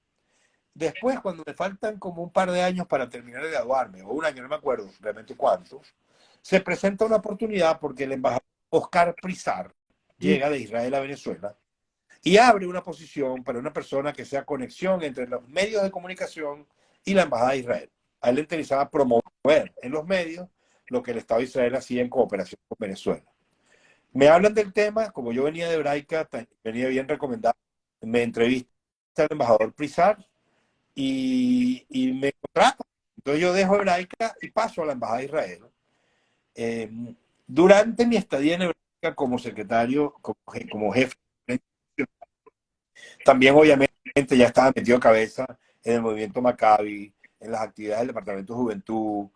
Después, cuando me faltan como un par de años para terminar de graduarme, o un año, no me acuerdo realmente cuánto, se presenta una oportunidad porque el embajador Oscar Prizar llega de Israel a Venezuela y abre una posición para una persona que sea conexión entre los medios de comunicación y la embajada de Israel. A él le interesaba promover en los medios lo que el Estado de Israel hacía en cooperación con Venezuela. Me hablan del tema, como yo venía de Hebraica, venía bien recomendado, me entrevista al embajador Prizar y me contrata. Entonces yo dejo Hebraica y paso a la embajada de Israel. Eh, durante mi estadía en Hebraica como secretario, como jefe, también obviamente ya estaba metido cabeza en el movimiento Maccabi, en las actividades del Departamento de Juventud,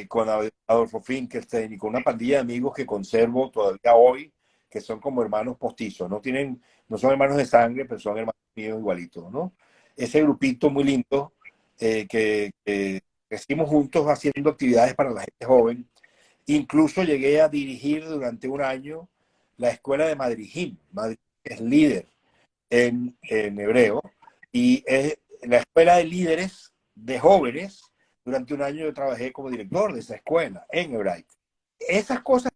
con Adolfo Finkelstein y con una pandilla de amigos que conservo todavía hoy, que son como hermanos postizos, no son hermanos de sangre, pero son hermanos míos igualitos, ¿no? Ese grupito muy lindo que crecimos juntos haciendo actividades para la gente joven. Incluso llegué a dirigir durante un año la escuela de Madrijim. Madrid es líder en hebreo, y es la escuela de líderes de jóvenes. Durante un año yo trabajé como director de esa escuela en hebraico. Esas cosas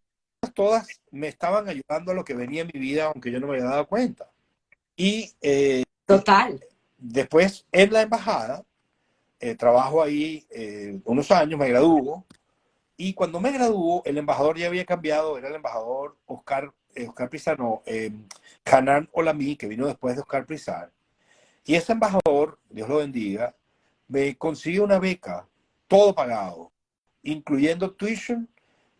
todas me estaban ayudando a lo que venía en mi vida, aunque yo no me había dado cuenta. Y Total. después en la embajada, trabajo ahí unos años, me gradúo, y cuando me graduó, el embajador ya había cambiado, era el embajador Oscar Prizar, no, Hanan Olami, que vino después de Oscar Prizar. Y ese embajador, Dios lo bendiga, me consiguió una beca, todo pagado, incluyendo tuition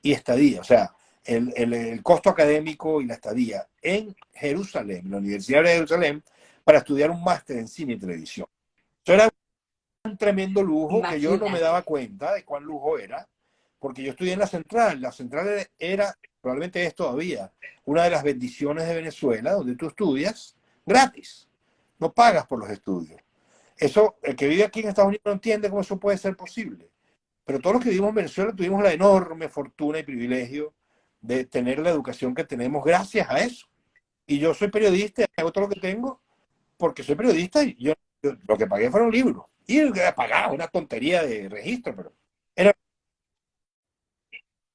y estadía, o sea, el costo académico y la estadía en Jerusalén, la Universidad de Jerusalén, para estudiar un máster en cine y televisión. Eso era un tremendo lujo que yo no me daba Imagínate. cuenta de cuán lujo era, porque yo estudié en la central era, probablemente es todavía, una de las bendiciones de Venezuela, donde tú estudias gratis, no pagas por los estudios. Eso, el que vive aquí en Estados Unidos no entiende cómo eso puede ser posible, pero todos los que vivimos en Venezuela tuvimos la enorme fortuna y privilegio de tener la educación que tenemos gracias a eso. Y yo soy periodista, hago todo lo que tengo porque soy periodista y yo lo que pagué fueron libros. Y pagaba una tontería de registro, pero era...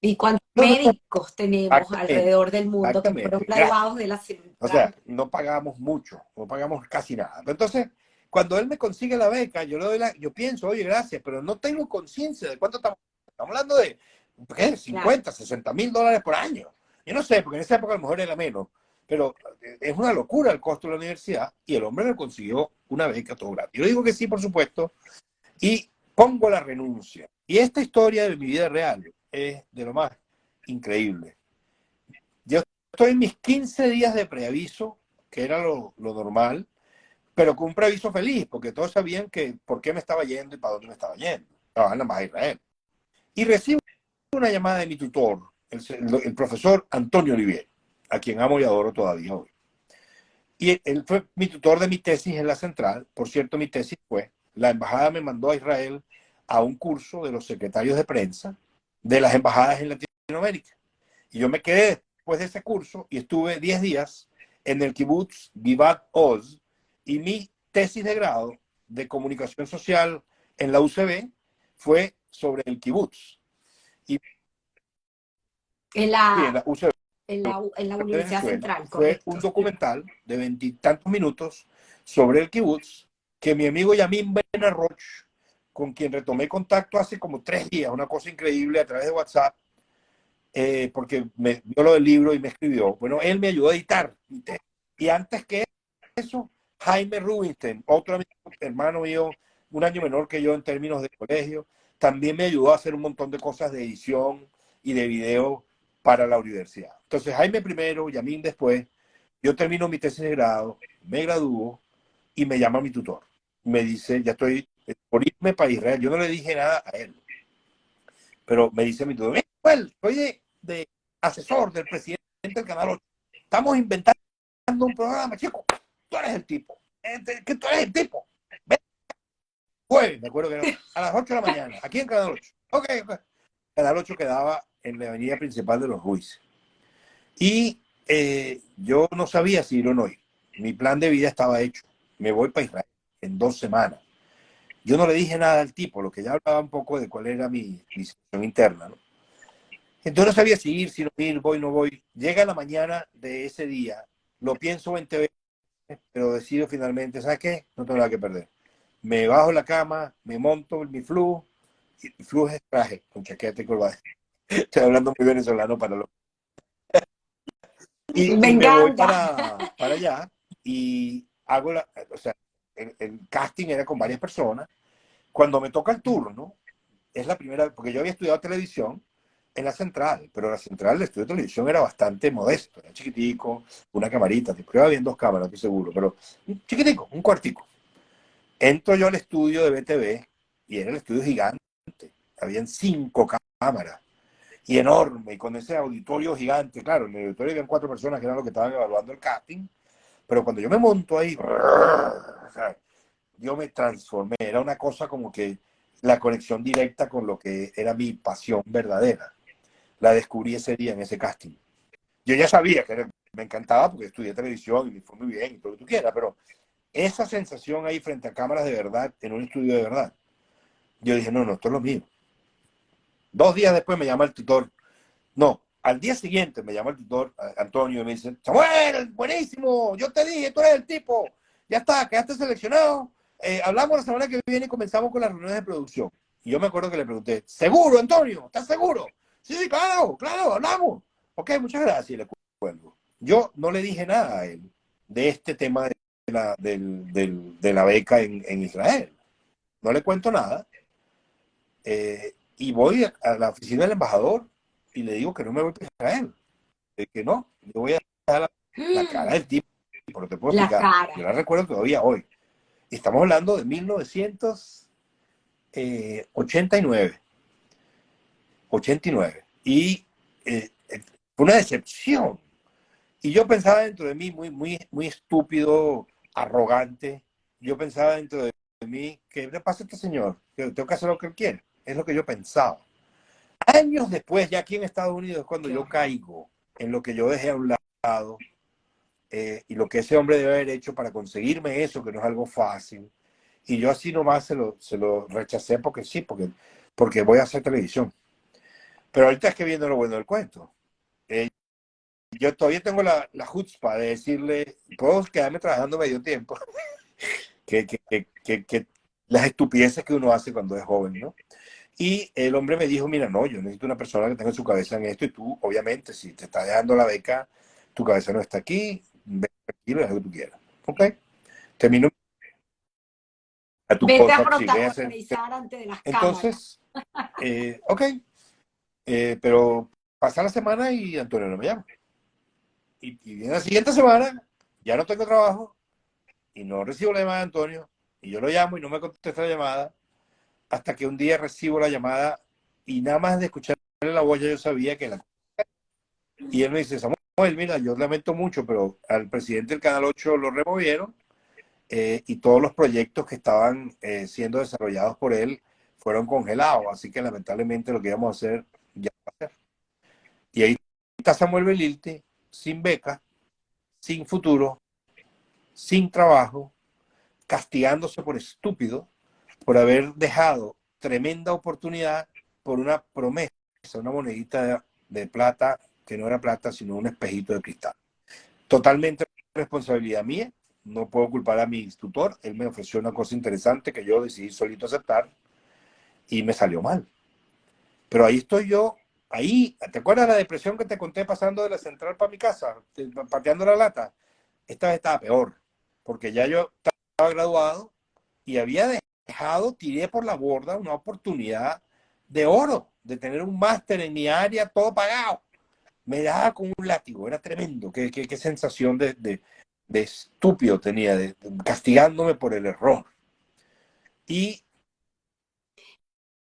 ¿Y cuántos No, no, no, médicos tenemos exactamente, alrededor del mundo que fueron exactamente, graduados gratis. de la O sea, central? no pagamos mucho, no pagamos casi nada. Pero entonces, cuando él me consigue la beca, yo pienso, oye, gracias, pero no tengo conciencia de cuánto estamos hablando de, ¿qué? Claro. 50, $60,000 por año. Yo no sé, porque en esa época a lo mejor era menos, pero es una locura el costo de la universidad y el hombre me consiguió una beca todo gratis. Yo digo que sí, por supuesto, y pongo la renuncia. Y esta historia de mi vida real es de lo más increíble. Yo estoy en mis 15 días de preaviso, que era lo normal, pero con un preaviso feliz, porque todos sabían que por qué me estaba yendo y para dónde me estaba yendo. Estaba en la embajada de Israel. Y recibo una llamada de mi tutor, el profesor Antonio Olivier, a quien amo y adoro todavía hoy. Y él fue mi tutor de mi tesis en la central. Por cierto, mi tesis fue, la embajada me mandó a Israel a un curso de los secretarios de prensa de las embajadas en Latinoamérica. Y yo me quedé después de ese curso y estuve 10 días en el kibutz Givat Oz, y mi tesis de grado de comunicación social en la UCB fue sobre el kibutz. Y En sí, en la, la UCB en la de Universidad Venezuela Central, fue correcto. un documental de 20 y tantos minutos sobre el kibutz que mi amigo Yamin Benarroch, con quien retomé contacto hace como 3 días, una cosa increíble a través de WhatsApp, porque me vio lo del libro y me escribió. Bueno, él me ayudó a editar. Y antes que eso, Jaime Rubinstein, otro amigo, hermano mío, un año menor que yo en términos de colegio, también me ayudó a hacer un montón de cosas de edición y de video para la universidad. Entonces, Jaime primero, Yamín después, yo termino mi tesis de grado, me gradúo y me llama mi tutor. Me dice, ya estoy por irme para Israel. Yo no le dije nada a él, pero me dice mi tutor, well, soy de asesor del presidente del Canal 8. Estamos inventando un programa, chico. Tú eres el tipo. Que tú eres el tipo. Ven, jueves, me acuerdo que era a las 8 de la mañana, aquí en Canal 8. Ok, ok. Canal 8 quedaba en la avenida principal de los Ruiz. Y yo no sabía si ir o no ir. Mi plan de vida estaba hecho. Me voy para Israel en 2 semanas. Yo no le dije nada al tipo, lo que ya hablaba un poco de cuál era mi situación interna, ¿no? Entonces no sabía si ir, si no ir, voy, no voy. Llega la mañana de ese día, lo pienso 20 veces, pero decido finalmente, ¿sabes qué? No tengo nada que perder. Me bajo la cama, me monto en mi flu, y flu es traje, con chaqueta y corbata. Estoy hablando muy venezolano para los... Me Y me voy encanta. para allá y hago la... O sea, el casting era con varias personas. Cuando me toca el turno, es la primera, porque yo había estudiado televisión en la central, pero la central de estudio de televisión era bastante modesto, era chiquitico, una camarita, te prueba bien 2 cámaras, estoy seguro, pero chiquitico, un cuartico. Entro yo al estudio de BTV y era el estudio gigante, habían 5 cámaras y enorme, y con ese auditorio gigante, claro, en el auditorio habían 4 personas que eran los que estaban evaluando el casting, pero cuando yo me monto ahí, o sea, yo me transformé, era una cosa como que la conexión directa con lo que era mi pasión verdadera. La descubrí ese día en ese casting. Yo ya sabía que me encantaba porque estudié televisión y me fue muy bien y todo lo que tú quieras, pero esa sensación ahí frente a cámaras de verdad, en un estudio de verdad, yo dije, no, no, esto es lo mío. 2 días después me llama el tutor, no, al día siguiente me llama el tutor, Antonio, y me dice, Samuel, buenísimo, yo te dije, tú eres el tipo, ya está, quedaste seleccionado, hablamos la semana que viene y comenzamos con las reuniones de producción. Y yo me acuerdo que le pregunté, ¿seguro, Antonio? ¿Estás seguro? Sí, sí, claro, claro, hablamos. Ok, muchas gracias, y le cuelgo. Yo no le dije nada a él de este tema de la beca en Israel. No le cuento nada. Y voy a la oficina del embajador y le digo que no me voy para Israel, que no, yo voy a dar la cara del tipo, pero te puedo La explicar, cara. yo la recuerdo todavía hoy. Y estamos hablando de 1989, 89. Y fue una decepción. Y yo pensaba dentro de mí, muy, muy, muy estúpido, arrogante, yo pensaba dentro de mí, ¿qué le pasa a este señor? Que tengo que hacer lo que él quiere. Es lo que yo pensaba. Años después, ya aquí en Estados Unidos, es cuando Qué yo horror. caigo en lo que yo dejé a un lado, y lo que ese hombre debe haber hecho para conseguirme eso, que no es algo fácil. Y yo así nomás se lo rechacé porque sí, porque voy a hacer televisión. Pero ahorita es que viene lo bueno del cuento. Eh, yo todavía tengo la chutzpah de decirle, puedo quedarme trabajando medio tiempo, que las estupideces que uno hace cuando es joven, ¿no? Y el hombre me dijo, mira, no, yo necesito una persona que tenga su cabeza en esto y tú, obviamente, si te está dejando la beca, tu cabeza no está aquí, ven tranquilo y haz lo que tú quieras. ¿Ok? Termino a tu Vete a postdoc, sí, voy a hacer... protagonizar ante de las cámaras. Entonces, ok, pero pasa la semana y Antonio no me llama. Y en la siguiente semana ya no tengo trabajo y no recibo la llamada de Antonio, y yo lo llamo y no me contesta la llamada, hasta que un día recibo la llamada y nada más de escucharle la voz ya yo sabía que la... Y él me dice, Samuel, mira, yo lamento mucho, pero al presidente del Canal 8 lo removieron y todos los proyectos que estaban siendo desarrollados por él fueron congelados, así que lamentablemente lo que íbamos a hacer ya va a ser. Y ahí está Samuel Belilte, sin beca, sin futuro, sin trabajo, castigándose por estúpido, por haber dejado tremenda oportunidad por una promesa, una monedita de plata que no era plata, sino un espejito de cristal. Totalmente responsabilidad mía, no puedo culpar a mi tutor, él me ofreció una cosa interesante que yo decidí solito aceptar y me salió mal. Pero ahí estoy yo, ahí, ¿te acuerdas la depresión que te conté pasando de la central para mi casa, pateando la lata? Esta vez estaba peor, porque ya yo estaba graduado y había dejado, tiré por la borda una oportunidad de oro, de tener un máster en mi área todo pagado. Me daba con un látigo, era tremendo, qué sensación de estúpido tenía, castigándome por el error. Y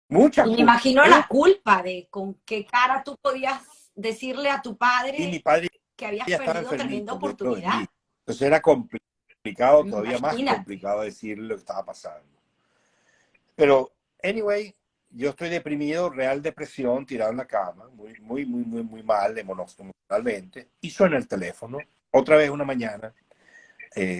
mucha Y me culpa. imagino la culpa de con qué cara tú podías decirle a tu Y mi padre padre que habías ya estaba perdido tremenda enfermito, Dios lo oportunidad. bendiga. Entonces era complicado, todavía más Imagínate. complicado decirle lo que estaba pasando. Pero, anyway, yo estoy deprimido, real depresión, tirado en la cama, muy mal emocionalmente, y suena el teléfono, otra vez una mañana,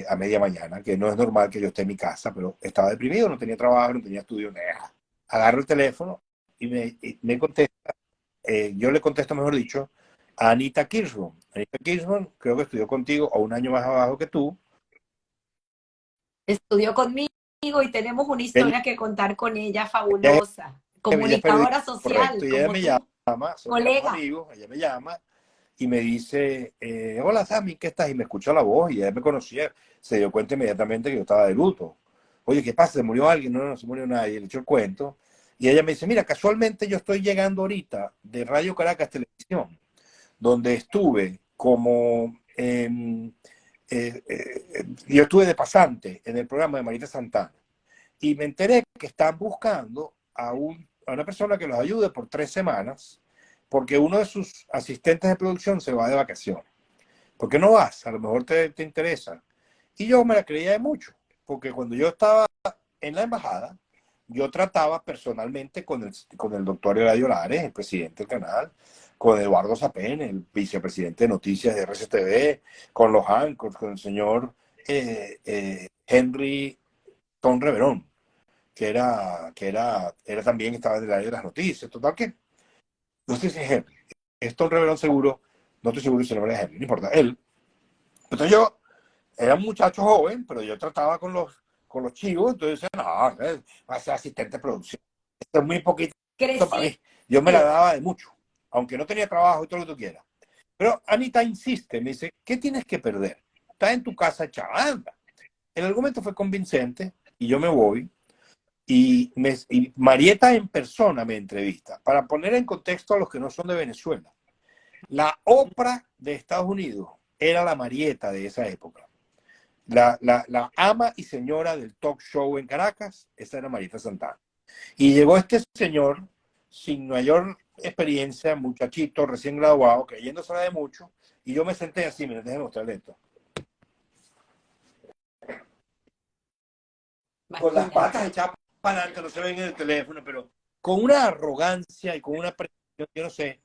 a media mañana, que no es normal que yo esté en mi casa, pero estaba deprimido, no tenía trabajo, no tenía estudio, nada. Agarro el teléfono y me contesta, yo le contesto, mejor dicho, a Anita Kirschbaum. Anita Kirschbaum creo que estudió contigo o un año más abajo que tú. Estudió conmigo y tenemos una Ella, historia que contar con ella ella fabulosa. ella es periodista, Comunicadora correcto, social, y ella como me tú, llama, somos colega. amigos, ella me llama y me dice, hola Sammy, ¿qué estás? Y me escucha la voz y ella me conocía, se dio cuenta inmediatamente que yo estaba de luto. Oye, ¿qué pasa? ¿Se murió alguien? No, no se murió nadie, le echó el cuento. Y ella me dice, mira, casualmente yo estoy llegando ahorita de Radio Caracas Televisión, donde estuve como, yo estuve de pasante en el programa de Marita Santana. Y me enteré que están buscando a una persona que los ayude por 3 semanas, porque uno de sus asistentes de producción se va de vacaciones. ¿Por qué no vas? A lo mejor te interesa. Y yo me la creía de mucho, porque cuando yo estaba en la embajada, yo trataba personalmente con el doctor Eladio Lares, el presidente del canal, con Eduardo Zapén, el vicepresidente de noticias de RCTV, con los Anchors, con el señor Henry Ton Reverón, que era también estaba en el área de las noticias, total que, no sé si es Henry, es Tom Reverón seguro, no estoy seguro si el nombre es Henry, no importa, él. Entonces yo era un muchacho joven, pero yo trataba con los chivos, entonces decía, no, va a ser asistente de producción. Esto es muy poquito para Crecido. mí. Yo me la daba de mucho, aunque no tenía trabajo y todo lo que tú quieras. Pero Anita insiste, me dice, ¿qué tienes que perder? Estás en tu casa, chaval. El argumento fue convincente y yo me voy. Y Marieta en persona me entrevista, para poner en contexto a los que no son de Venezuela. La Oprah de Estados Unidos era la Marieta de esa época. La ama y señora del talk show en Caracas, esa era Marieta Santana. Y llegó este señor sin mayor experiencia, muchachito, recién graduado, creyéndose de mucho, y yo me senté así, me déjenme mostrarle esto. Con las patas Imagínate. echadas para adelante, no se ven en el teléfono, pero con una arrogancia y con una presión, yo no sé,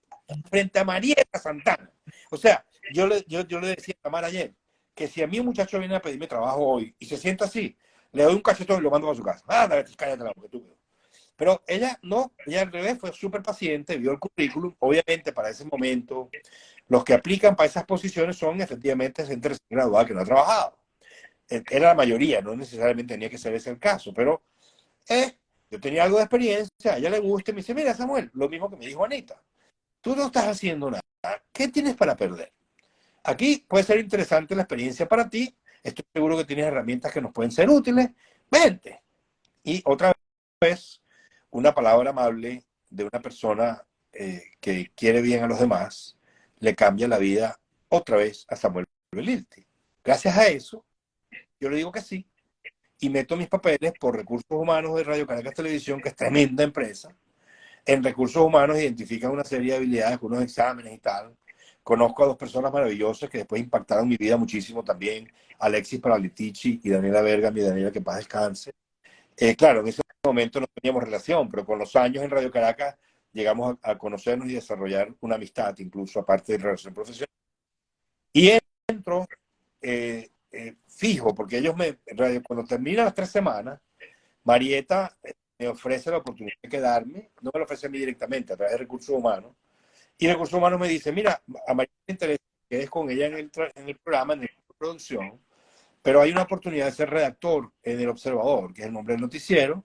frente a Marieta Santana. O sea, yo le decía a Tamara ayer que si a mí un muchacho viene a pedirme trabajo hoy y se sienta así, le doy un cachetón y lo mando a su casa. Cállate la boca, tú. Pero ella no, ella al revés, fue súper paciente, vio el currículum. Obviamente, para ese momento, los que aplican para esas posiciones son efectivamente gente recién graduada que no ha trabajado. Era la mayoría, no necesariamente tenía que ser ese el caso, pero yo tenía algo de experiencia, a ella le gusta y me dice, mira Samuel, lo mismo que me dijo Anita, tú no estás haciendo nada, ¿qué tienes para perder? Aquí puede ser interesante la experiencia para ti, estoy seguro que tienes herramientas que nos pueden ser útiles, vente. Y otra vez, una palabra amable de una persona que quiere bien a los demás, le cambia la vida otra vez a Samuel Belilti. Gracias a eso, yo le digo que sí, y meto mis papeles por Recursos Humanos de Radio Caracas Televisión, que es tremenda empresa. En Recursos Humanos identifican una serie de habilidades con unos exámenes y tal. Conozco a dos personas maravillosas que después impactaron mi vida muchísimo también, Alexis Paralitici y Daniela Verga, mi Daniela, que paz descanse. Claro, en ese momento no teníamos relación, pero con los años en Radio Caracas llegamos a conocernos y desarrollar una amistad, incluso aparte de relación profesional. Y entro fijo, porque ellos cuando terminan las 3 semanas, Marieta me ofrece la oportunidad de quedarme, no me lo ofrece a mí directamente, a través de Recursos Humanos, y Recursos Humanos me dice, mira, a Marieta le interesa que quedes con ella en el programa, en la producción, pero hay una oportunidad de ser redactor en El Observador, que es el nombre del noticiero,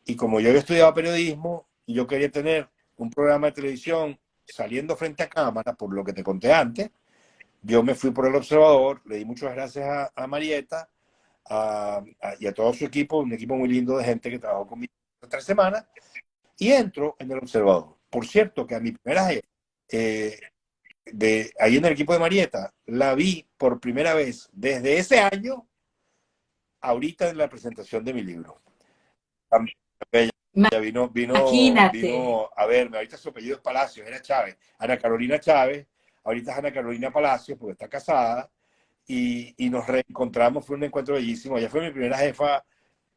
y como yo había estudiado periodismo, y yo quería tener un programa de televisión saliendo frente a cámara, por lo que te conté antes, yo me fui por El Observador, le di muchas gracias a Marieta y a todo su equipo, un equipo muy lindo de gente que trabajó conmigo 3 semanas, y entro en El Observador. Por cierto, que a mi primera jefa, ahí en el equipo de Marieta, la vi por primera vez desde ese año, ahorita en la presentación de mi libro. Ella Imagínate. vino a verme, ahorita su apellido es Palacios, era Chávez, Ana Carolina Chávez, ahorita es Ana Carolina Palacios, porque está casada, y nos reencontramos, fue un encuentro bellísimo. Ella fue mi primera jefa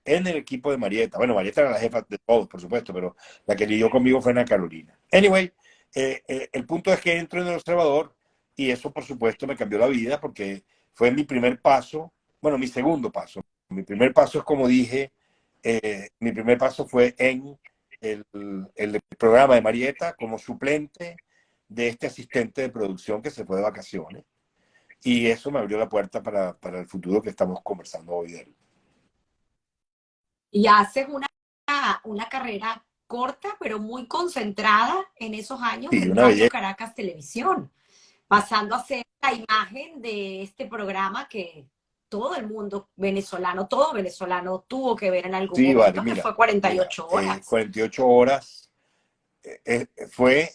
en el equipo de Marieta. Bueno, Marieta era la jefa de todos, por supuesto, pero la que lidió conmigo fue Ana Carolina. Anyway, el punto es que entro en El Observador y eso, por supuesto, me cambió la vida porque fue mi primer paso, bueno, mi segundo paso. Mi primer paso es como dije, mi primer paso fue en el programa de Marieta como suplente de este asistente de producción que se fue de vacaciones. Y eso me abrió la puerta para el futuro que estamos conversando hoy de él. Y haces una carrera corta, pero muy concentrada en esos años Sí, en una Radio belleza. Caracas Televisión, pasando a ser la imagen de este programa que todo el mundo venezolano, todo venezolano tuvo que ver en algún Sí, vale, momento, que mira, fue 48 mira, horas. 48 horas fue,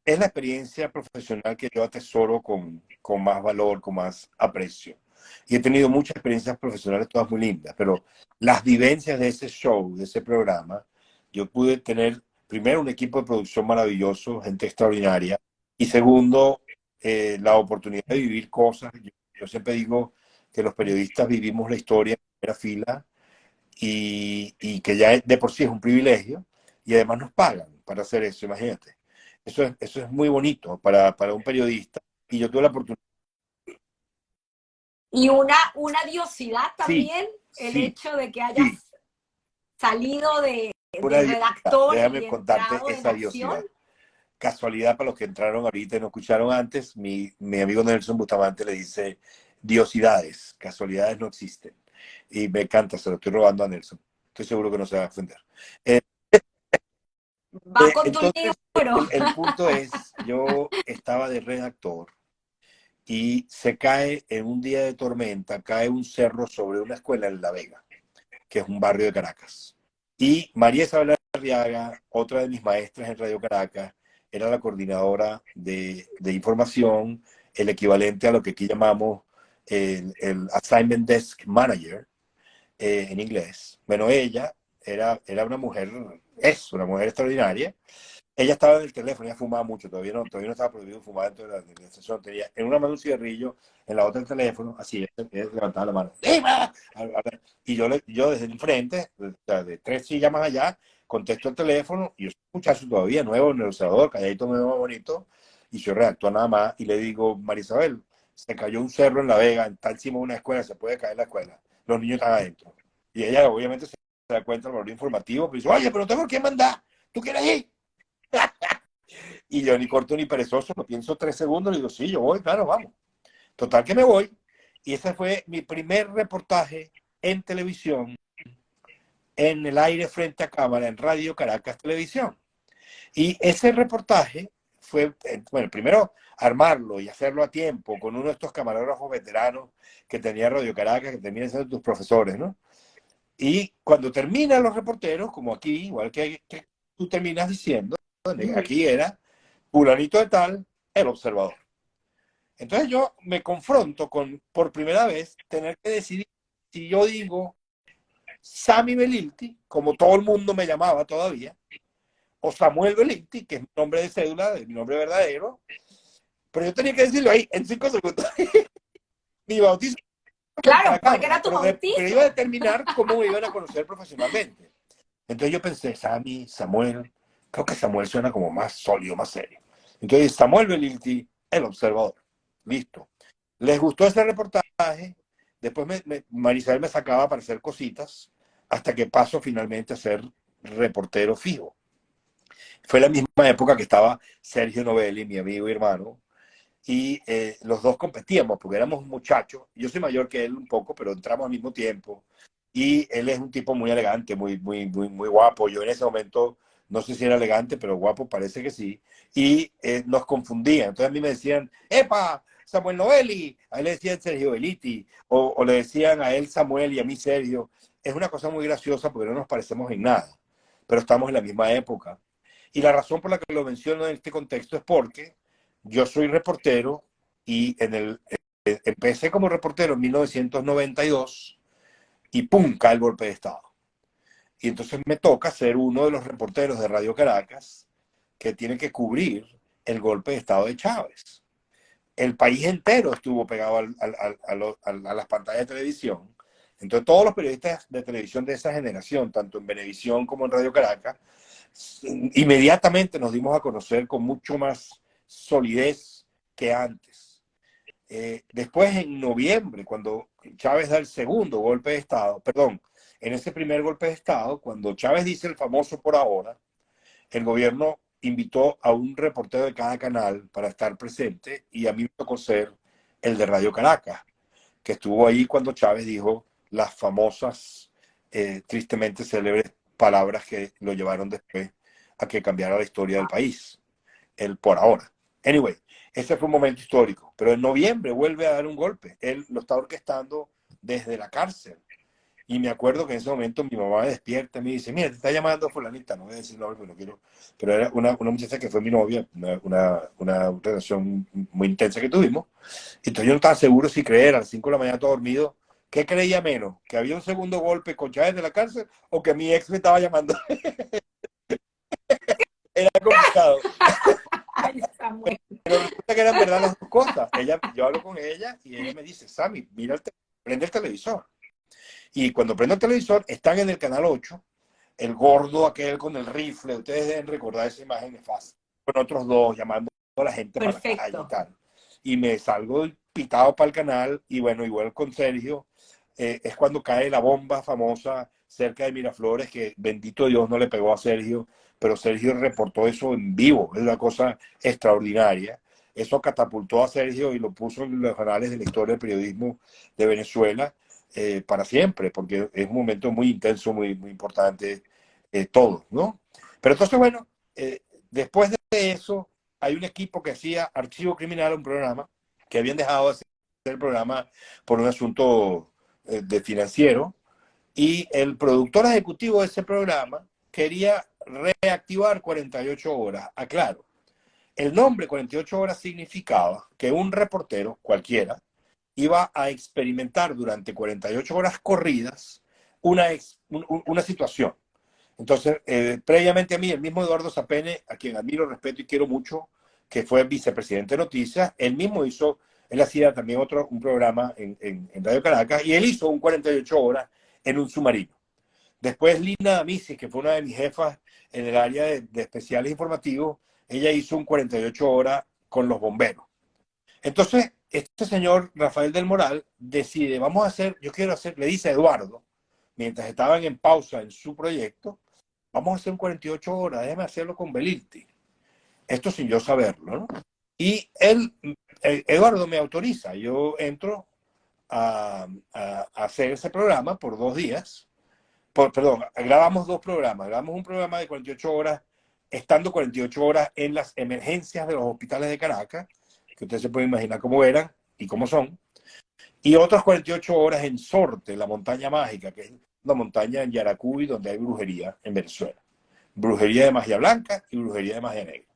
es la experiencia profesional que yo atesoro con más valor, con más aprecio. Y he tenido muchas experiencias profesionales, todas muy lindas, pero las vivencias de ese show, de ese programa, yo pude tener, primero, un equipo de producción maravilloso, gente extraordinaria, y segundo, la oportunidad de vivir cosas. Yo siempre digo que los periodistas vivimos la historia en primera fila y que ya de por sí es un privilegio, y además nos pagan para hacer eso, imagínate. Eso es muy bonito para un periodista, y yo tuve la oportunidad. Y una odiosidad Sí, también, el sí, hecho de que sí, hayas salido una de diosidad. redactor Déjame y contarte entrado en esa acción. diosidad. Casualidad para los que entraron ahorita y no escucharon antes, mi amigo Nelson Bustamante le dice diosidades, casualidades no existen. Y me encanta, se lo estoy robando a Nelson. Estoy seguro que no se va a ofender. Eh, Va con tu entonces, libro. el punto es, yo estaba de redactor y se cae en un día de tormenta, cae un cerro sobre una escuela en La Vega, que es un barrio de Caracas. Y María Isabel Arriaga, otra de mis maestras en Radio Caracas, era la coordinadora de información, el equivalente a lo que aquí llamamos el Assignment Desk Manager en inglés. Bueno, ella era una mujer, es una mujer extraordinaria. Ella estaba en el teléfono, ella fumaba mucho, todavía no estaba prohibido fumar dentro de la estación. Tenía en una mano un cigarrillo, en la otra el teléfono, así, ella levantaba la mano. Y yo desde el frente, de 3 sillas más allá, contesto el teléfono, y yo soy un muchacho todavía nuevo en el observador, calladito, nuevo, bonito, y soy redactor nada más, y le digo, María Isabel, se cayó un cerro en La Vega, está encima de una escuela, se puede caer la escuela, los niños están adentro. Y ella obviamente se da cuenta del valor informativo, pero dice, oye, pero tengo que mandar, ¿tú quieres ir? Y yo ni corto ni perezoso, lo pienso 3 segundos, le digo, sí, yo voy, claro, vamos. Total que me voy. Y ese fue mi primer reportaje en televisión, en el aire frente a cámara, en Radio Caracas Televisión. Y ese reportaje fue, bueno, primero armarlo y hacerlo a tiempo con uno de estos camarógrafos veteranos que tenía Radio Caracas, que terminan siendo tus profesores, ¿no? Y cuando terminan los reporteros, como aquí, igual que tú terminas diciendo, aquí era fulanito de tal, El Observador. Entonces yo me confronto con, por primera vez, tener que decidir si yo digo Sammy Belilti, como todo el mundo me llamaba todavía, o Samuel Belilti, que es mi nombre de cédula, de mi nombre verdadero, pero yo tenía que decirlo ahí en 5 segundos. Mi bautizo frente a Claro, la porque era cámara, tu pero iba a bautizo. determinar cómo me iban a conocer profesionalmente. Entonces yo pensé, Sammy, Samuel, creo que Samuel suena como más sólido, más serio. Entonces Samuel Belilti, el observador. Listo. Les gustó ese reportaje, después Marisabel me sacaba para hacer cositas, hasta que paso finalmente a ser reportero fijo. Fue la misma época que estaba Sergio Novelli, mi amigo y hermano, y los dos competíamos porque éramos muchachos. Yo soy mayor que él un poco, pero entramos al mismo tiempo. Y él es un tipo muy elegante, muy guapo. Yo en ese momento no sé si era elegante, pero guapo parece que sí. Y nos confundían. Entonces a mí me decían, ¡Epa! Samuel Novelli. A él le decían Sergio Beliti. O le decían a él Samuel y a mí Sergio. Es una cosa muy graciosa porque no nos parecemos en nada, pero estamos en la misma época. Y la razón por la que lo menciono en este contexto es porque yo soy reportero y empecé como reportero en 1992 y ¡pum! Cae el golpe de Estado. Y entonces me toca ser uno de los reporteros de Radio Caracas que tiene que cubrir el golpe de Estado de Chávez. El país entero estuvo pegado a las pantallas de televisión. Entonces todos los periodistas de televisión de esa generación, tanto en Venevisión como en Radio Caracas, inmediatamente nos dimos a conocer con mucho más solidez que antes. Después, en noviembre, cuando Chávez da el segundo golpe de Estado, perdón, en ese primer golpe de Estado, cuando Chávez dice el famoso por ahora, el gobierno invitó a un reportero de cada canal para estar presente y a mí me tocó ser el de Radio Caracas, que estuvo ahí cuando Chávez dijo las famosas, tristemente célebres palabras que lo llevaron después a que cambiara la historia del país, el por ahora. Anyway, ese fue un momento histórico, pero en noviembre vuelve a dar un golpe. Él lo está orquestando desde la cárcel. Y me acuerdo que en ese momento mi mamá me despierta y me dice, mira, te está llamando fulanita, no voy a decir nombre porque no quiero, pero era una muchacha que fue mi novia, una relación muy intensa que tuvimos. Entonces yo no estaba seguro si creer a las 5 de la mañana todo dormido. ¿Qué creía menos? ¿Que había un segundo golpe con Chávez de la cárcel o que mi ex me estaba llamando? Era complicado. Ay, Samuel. Pero resulta que eran verdad las dos cosas. Yo hablo con ella y ella me dice, Sammy, mira prende el televisor. Y cuando prendo el televisor, están en el canal 8, el gordo aquel con el rifle. Ustedes deben recordar esa imagen, es fácil. Con otros dos llamando a la gente para la calle y Perfecto. tal. Y me salgo pitado para el canal y bueno, igual con Sergio, es cuando cae la bomba famosa cerca de Miraflores, que bendito Dios no le pegó a Sergio, pero Sergio reportó eso en vivo, es una cosa extraordinaria. Eso catapultó a Sergio y lo puso en los canales de la historia del periodismo de Venezuela para siempre, porque es un momento muy intenso, muy importante, todo, ¿no? Pero entonces, bueno, después de eso, hay un equipo que hacía Archivo Criminal, un programa que habían dejado de hacer el programa por un asunto de financiero, y el productor ejecutivo de ese programa quería reactivar 48 horas. Aclaro, el nombre 48 horas significaba que un reportero cualquiera iba a experimentar durante 48 horas corridas una situación. Entonces, previamente a mí, el mismo Eduardo Zapene, a quien admiro, respeto y quiero mucho, que fue vicepresidente de Noticias, él mismo hizo, él hacía también un programa en Radio Caracas, y él hizo un 48 horas en un submarino. Después Lina Amisis, que fue una de mis jefas en el área de especiales informativos, ella hizo un 48 horas con los bomberos. Entonces, este señor Rafael del Moral decide, vamos a hacer, yo quiero hacer, le dice a Eduardo, mientras estaban en pausa en su proyecto, vamos a hacer un 48 horas, déjeme hacerlo con Belilti. Esto sin yo saberlo, ¿no? Y Eduardo me autoriza, yo entro a hacer ese programa por 2 días. Perdón, grabamos dos programas. Grabamos un programa de 48 horas, estando 48 horas en las emergencias de los hospitales de Caracas, que ustedes se pueden imaginar cómo eran y cómo son, y otras 48 horas en Sorte, la montaña mágica, que es una montaña en Yaracuy donde hay brujería en Venezuela. Brujería de magia blanca y brujería de magia negra.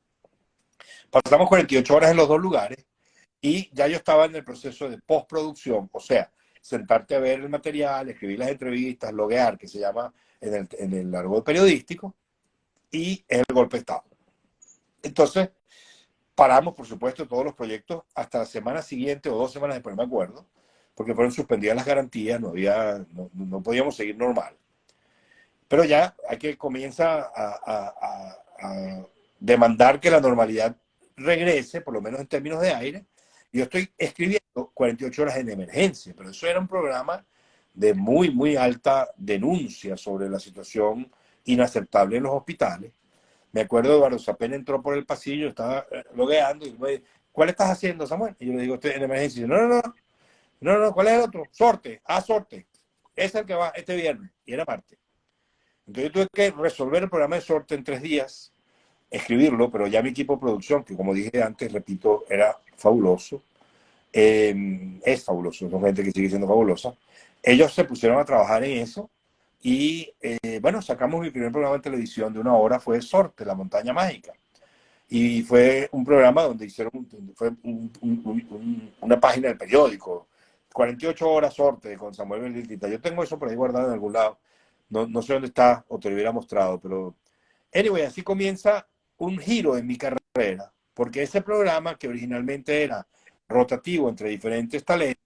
Pasamos 48 horas en los dos lugares Y ya yo estaba en el proceso de postproducción, o sea, sentarte a ver el material, escribir las entrevistas, loguear, que se llama en el argot periodístico, y el golpe de Estado. Entonces, paramos, por supuesto, todos los proyectos hasta la semana siguiente o 2 semanas después, no me acuerdo, porque fueron suspendidas las garantías, no podíamos seguir normal. Pero ya hay que comienza a demandar que la normalidad regrese, por lo menos en términos de aire. Yo estoy escribiendo 48 horas en emergencia, pero eso era un programa de muy, muy alta denuncia sobre la situación inaceptable en los hospitales. Me acuerdo, Eduardo Zapena entró por el pasillo, estaba logueando y me dijo, ¿cuál estás haciendo, Samuel? Y yo le digo, estoy en emergencia. No, ¿cuál es el otro? Sorte, Sorte. Es el que va este viernes. Y era martes. Entonces yo tuve que resolver el programa de Sorte en 3 días, escribirlo, pero ya mi equipo de producción, que como dije antes, repito, era fabuloso, es fabuloso, son gente que sigue siendo fabulosa. Ellos se pusieron a trabajar en eso y, bueno, sacamos mi primer programa de televisión de 1 hora, fue Sorte, la montaña mágica. Y fue un programa donde hicieron, fue una página del periódico, 48 horas Sorte con Samuel Belitita. Yo tengo eso por ahí guardado en algún lado. No sé dónde está o te lo hubiera mostrado, pero anyway, así comienza un giro en mi carrera, porque ese programa que originalmente era rotativo entre diferentes talentos,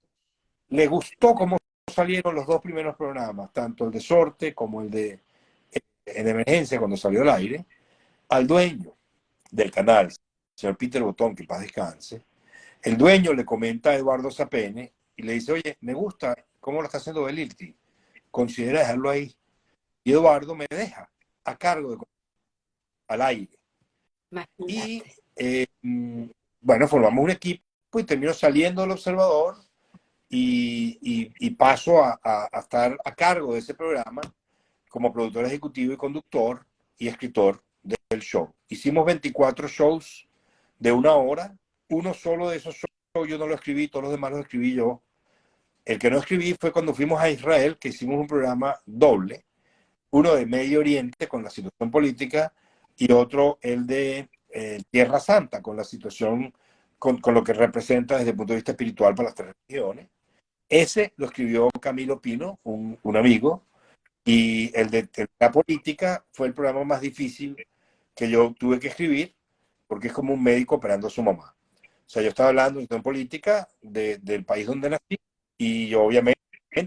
le gustó cómo salieron los 2 primeros programas, tanto el de Sorte como el de En Emergencia cuando salió al aire, al dueño del canal, el señor Peter Botón, que en paz descanse. El dueño le comenta a Eduardo Zapene y le dice, oye, me gusta cómo lo está haciendo Belilti, considera dejarlo ahí. Y Eduardo me deja a cargo al aire. Y Imagínate. bueno, formamos un equipo y termino saliendo del Observador y paso a estar a cargo de ese programa como productor ejecutivo y conductor y escritor del show. Hicimos 24 shows de 1 hora. Uno solo de esos shows yo no lo escribí, todos los demás los escribí yo. El que no escribí fue cuando fuimos a Israel, que hicimos un programa doble, uno de Medio Oriente con la situación política y otro el de Tierra Santa con la situación, con lo que representa desde el punto de vista espiritual para las 3 religiones. Ese lo escribió Camilo Pino, un amigo, y el de la política fue el programa más difícil que yo tuve que escribir, porque es como un médico operando a su mamá. O sea, yo estaba hablando de política del país donde nací y yo obviamente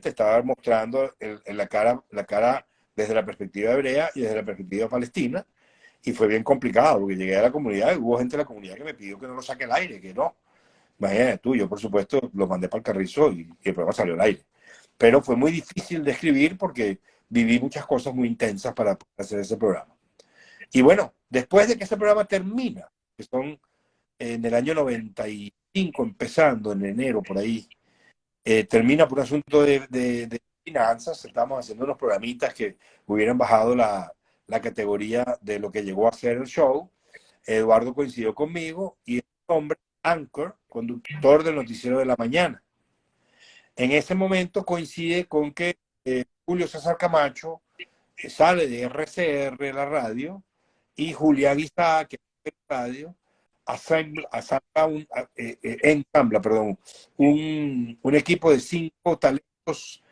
estaba mostrando la cara desde la perspectiva hebrea y desde la perspectiva palestina, y fue bien complicado porque llegué a la comunidad y hubo gente de la comunidad que me pidió que no lo saque al aire, que no. Imagínate tú, yo por supuesto lo mandé para el carrizo y el programa salió al aire. Pero fue muy difícil de escribir porque viví muchas cosas muy intensas para hacer ese programa. Y bueno, después de que ese programa termina, que son en el año 95, empezando en enero por ahí, termina por un asunto de finanzas. Estábamos haciendo unos programitas que hubieran bajado la categoría de lo que llegó a ser el show. Eduardo coincidió conmigo y el hombre, Anchor, conductor del noticiero de la mañana. En ese momento coincide con que Julio César Camacho sale de RCR, la radio, y Julián Isaac, que es la radio, ensambla, perdón, un equipo de 5 talentos,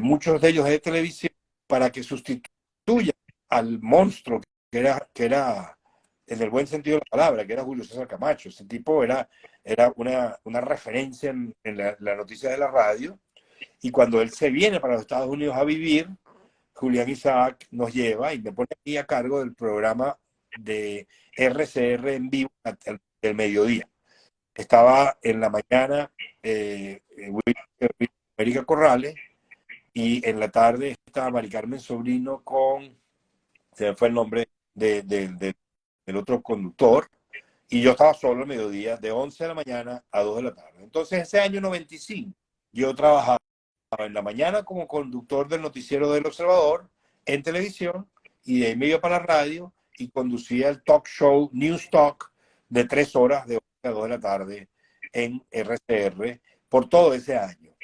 muchos de ellos de televisión, para que sustituya al monstruo que era en el buen sentido de la palabra, que era Julio César Camacho. Ese tipo era una referencia en la noticia de la radio, y cuando él se viene para los Estados Unidos a vivir, Julián Isaac nos lleva y me pone aquí a cargo del programa de RCR en vivo del mediodía. Estaba en la mañana América Corrales y en la tarde estaba Mari Carmen Sobrino se me fue el nombre del otro conductor, y yo estaba solo el mediodía de 11 de la mañana a 2 de la tarde. Entonces ese año 95 yo trabajaba en la mañana como conductor del noticiero del Observador en televisión, y de ahí me iba para la radio y conducía el talk show News Talk de 3 horas de 11 a 2 de la tarde en RCR por todo ese año.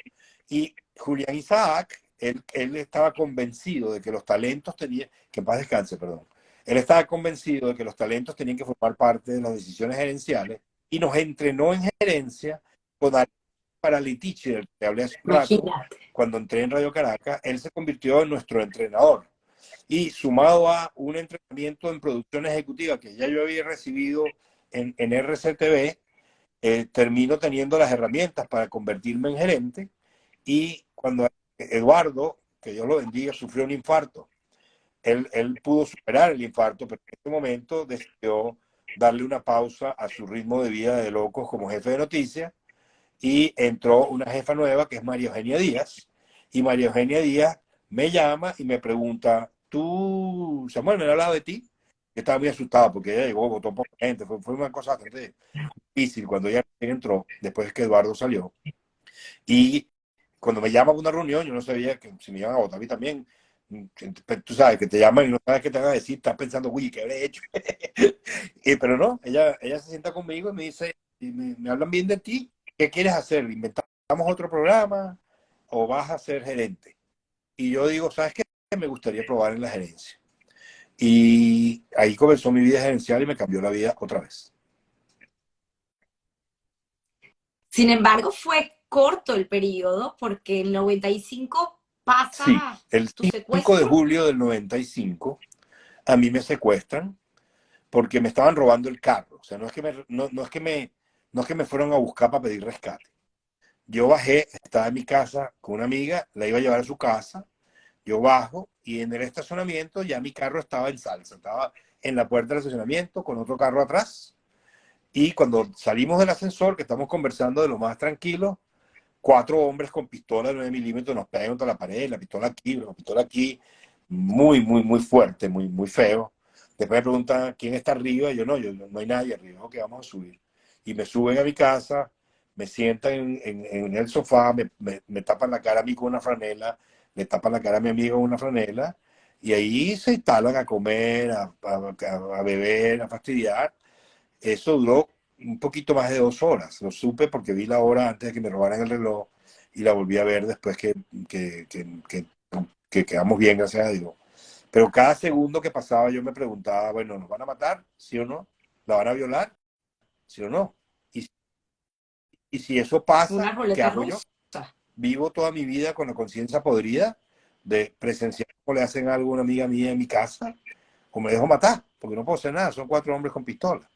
Y Julián Isaac, él estaba convencido de que los talentos tenían, que en paz descanse, perdón, él estaba convencido de que los talentos tenían que formar parte de las decisiones gerenciales y nos entrenó en gerencia con Ari Paralitici, del que te hablé hace un rato. Imagínate. Cuando entré en Radio Caracas, él se convirtió en nuestro entrenador. Y sumado a un entrenamiento en producción ejecutiva que ya yo había recibido en RCTV, termino teniendo las herramientas para convertirme en gerente. Y cuando Eduardo, que Dios lo bendiga, sufrió un infarto, él pudo superar el infarto, pero en este momento decidió darle una pausa a su ritmo de vida de locos como jefe de noticias, y entró una jefa nueva que es María Eugenia Díaz, y María Eugenia Díaz me llama y me pregunta, tú, Samuel, me han hablado de ti. Yo estaba muy asustado porque ella llegó, votó poca gente, fue una cosa bastante difícil cuando ella entró, después que Eduardo salió. Y cuando me llaman a una reunión, yo no sabía que si me iban a votar a mí también. Tú sabes que te llaman y no sabes qué te van a decir, estás pensando, uy, ¿qué habré hecho? Pero no, ella se sienta conmigo y me dice, y me hablan bien de ti, ¿qué quieres hacer? ¿Inventamos otro programa o vas a ser gerente? Y yo digo, ¿sabes qué? Me gustaría probar en la gerencia. Y ahí comenzó mi vida gerencial y me cambió la vida otra vez. Sin embargo, fue corto el periodo porque el 95 Sí, pasa el tu 5 de secuestro. julio del 95 a mí me secuestran porque me estaban robando el carro. O sea, no es que me fueron a buscar para pedir rescate. Yo bajé, estaba en mi casa con una amiga, la iba a llevar a su casa, yo bajo y en el estacionamiento ya mi carro estaba en salsa, estaba en la puerta del estacionamiento con otro carro atrás, y cuando salimos del ascensor, que estamos conversando de lo más tranquilo, 4 hombres con pistola de 9 milímetros nos pegan contra la pared, la pistola aquí, muy, muy, muy fuerte, muy, muy feo. Después me preguntan quién está arriba, y yo no hay nadie arriba, ok, vamos a subir. Y me suben a mi casa, me sientan en el sofá, me tapan la cara a mí con una franela, le tapan la cara a mi amigo con una franela, y ahí se instalan a comer, a beber, a fastidiar. Eso duró un poquito más de 2 horas. Lo supe porque vi la hora antes de que me robaran el reloj y la volví a ver después que, que, que quedamos bien, gracias a Dios. Pero cada segundo que pasaba yo me preguntaba, bueno, ¿nos van a matar? ¿Sí o no? ¿La van a violar? ¿Sí o no? Y si eso Una pasa, ¿qué ruleta hago yo? rusa. Vivo toda mi vida con la conciencia podrida de presenciar cómo le hacen algo a una amiga mía en mi casa, o me dejo matar, porque no puedo hacer nada, son 4 hombres con pistola.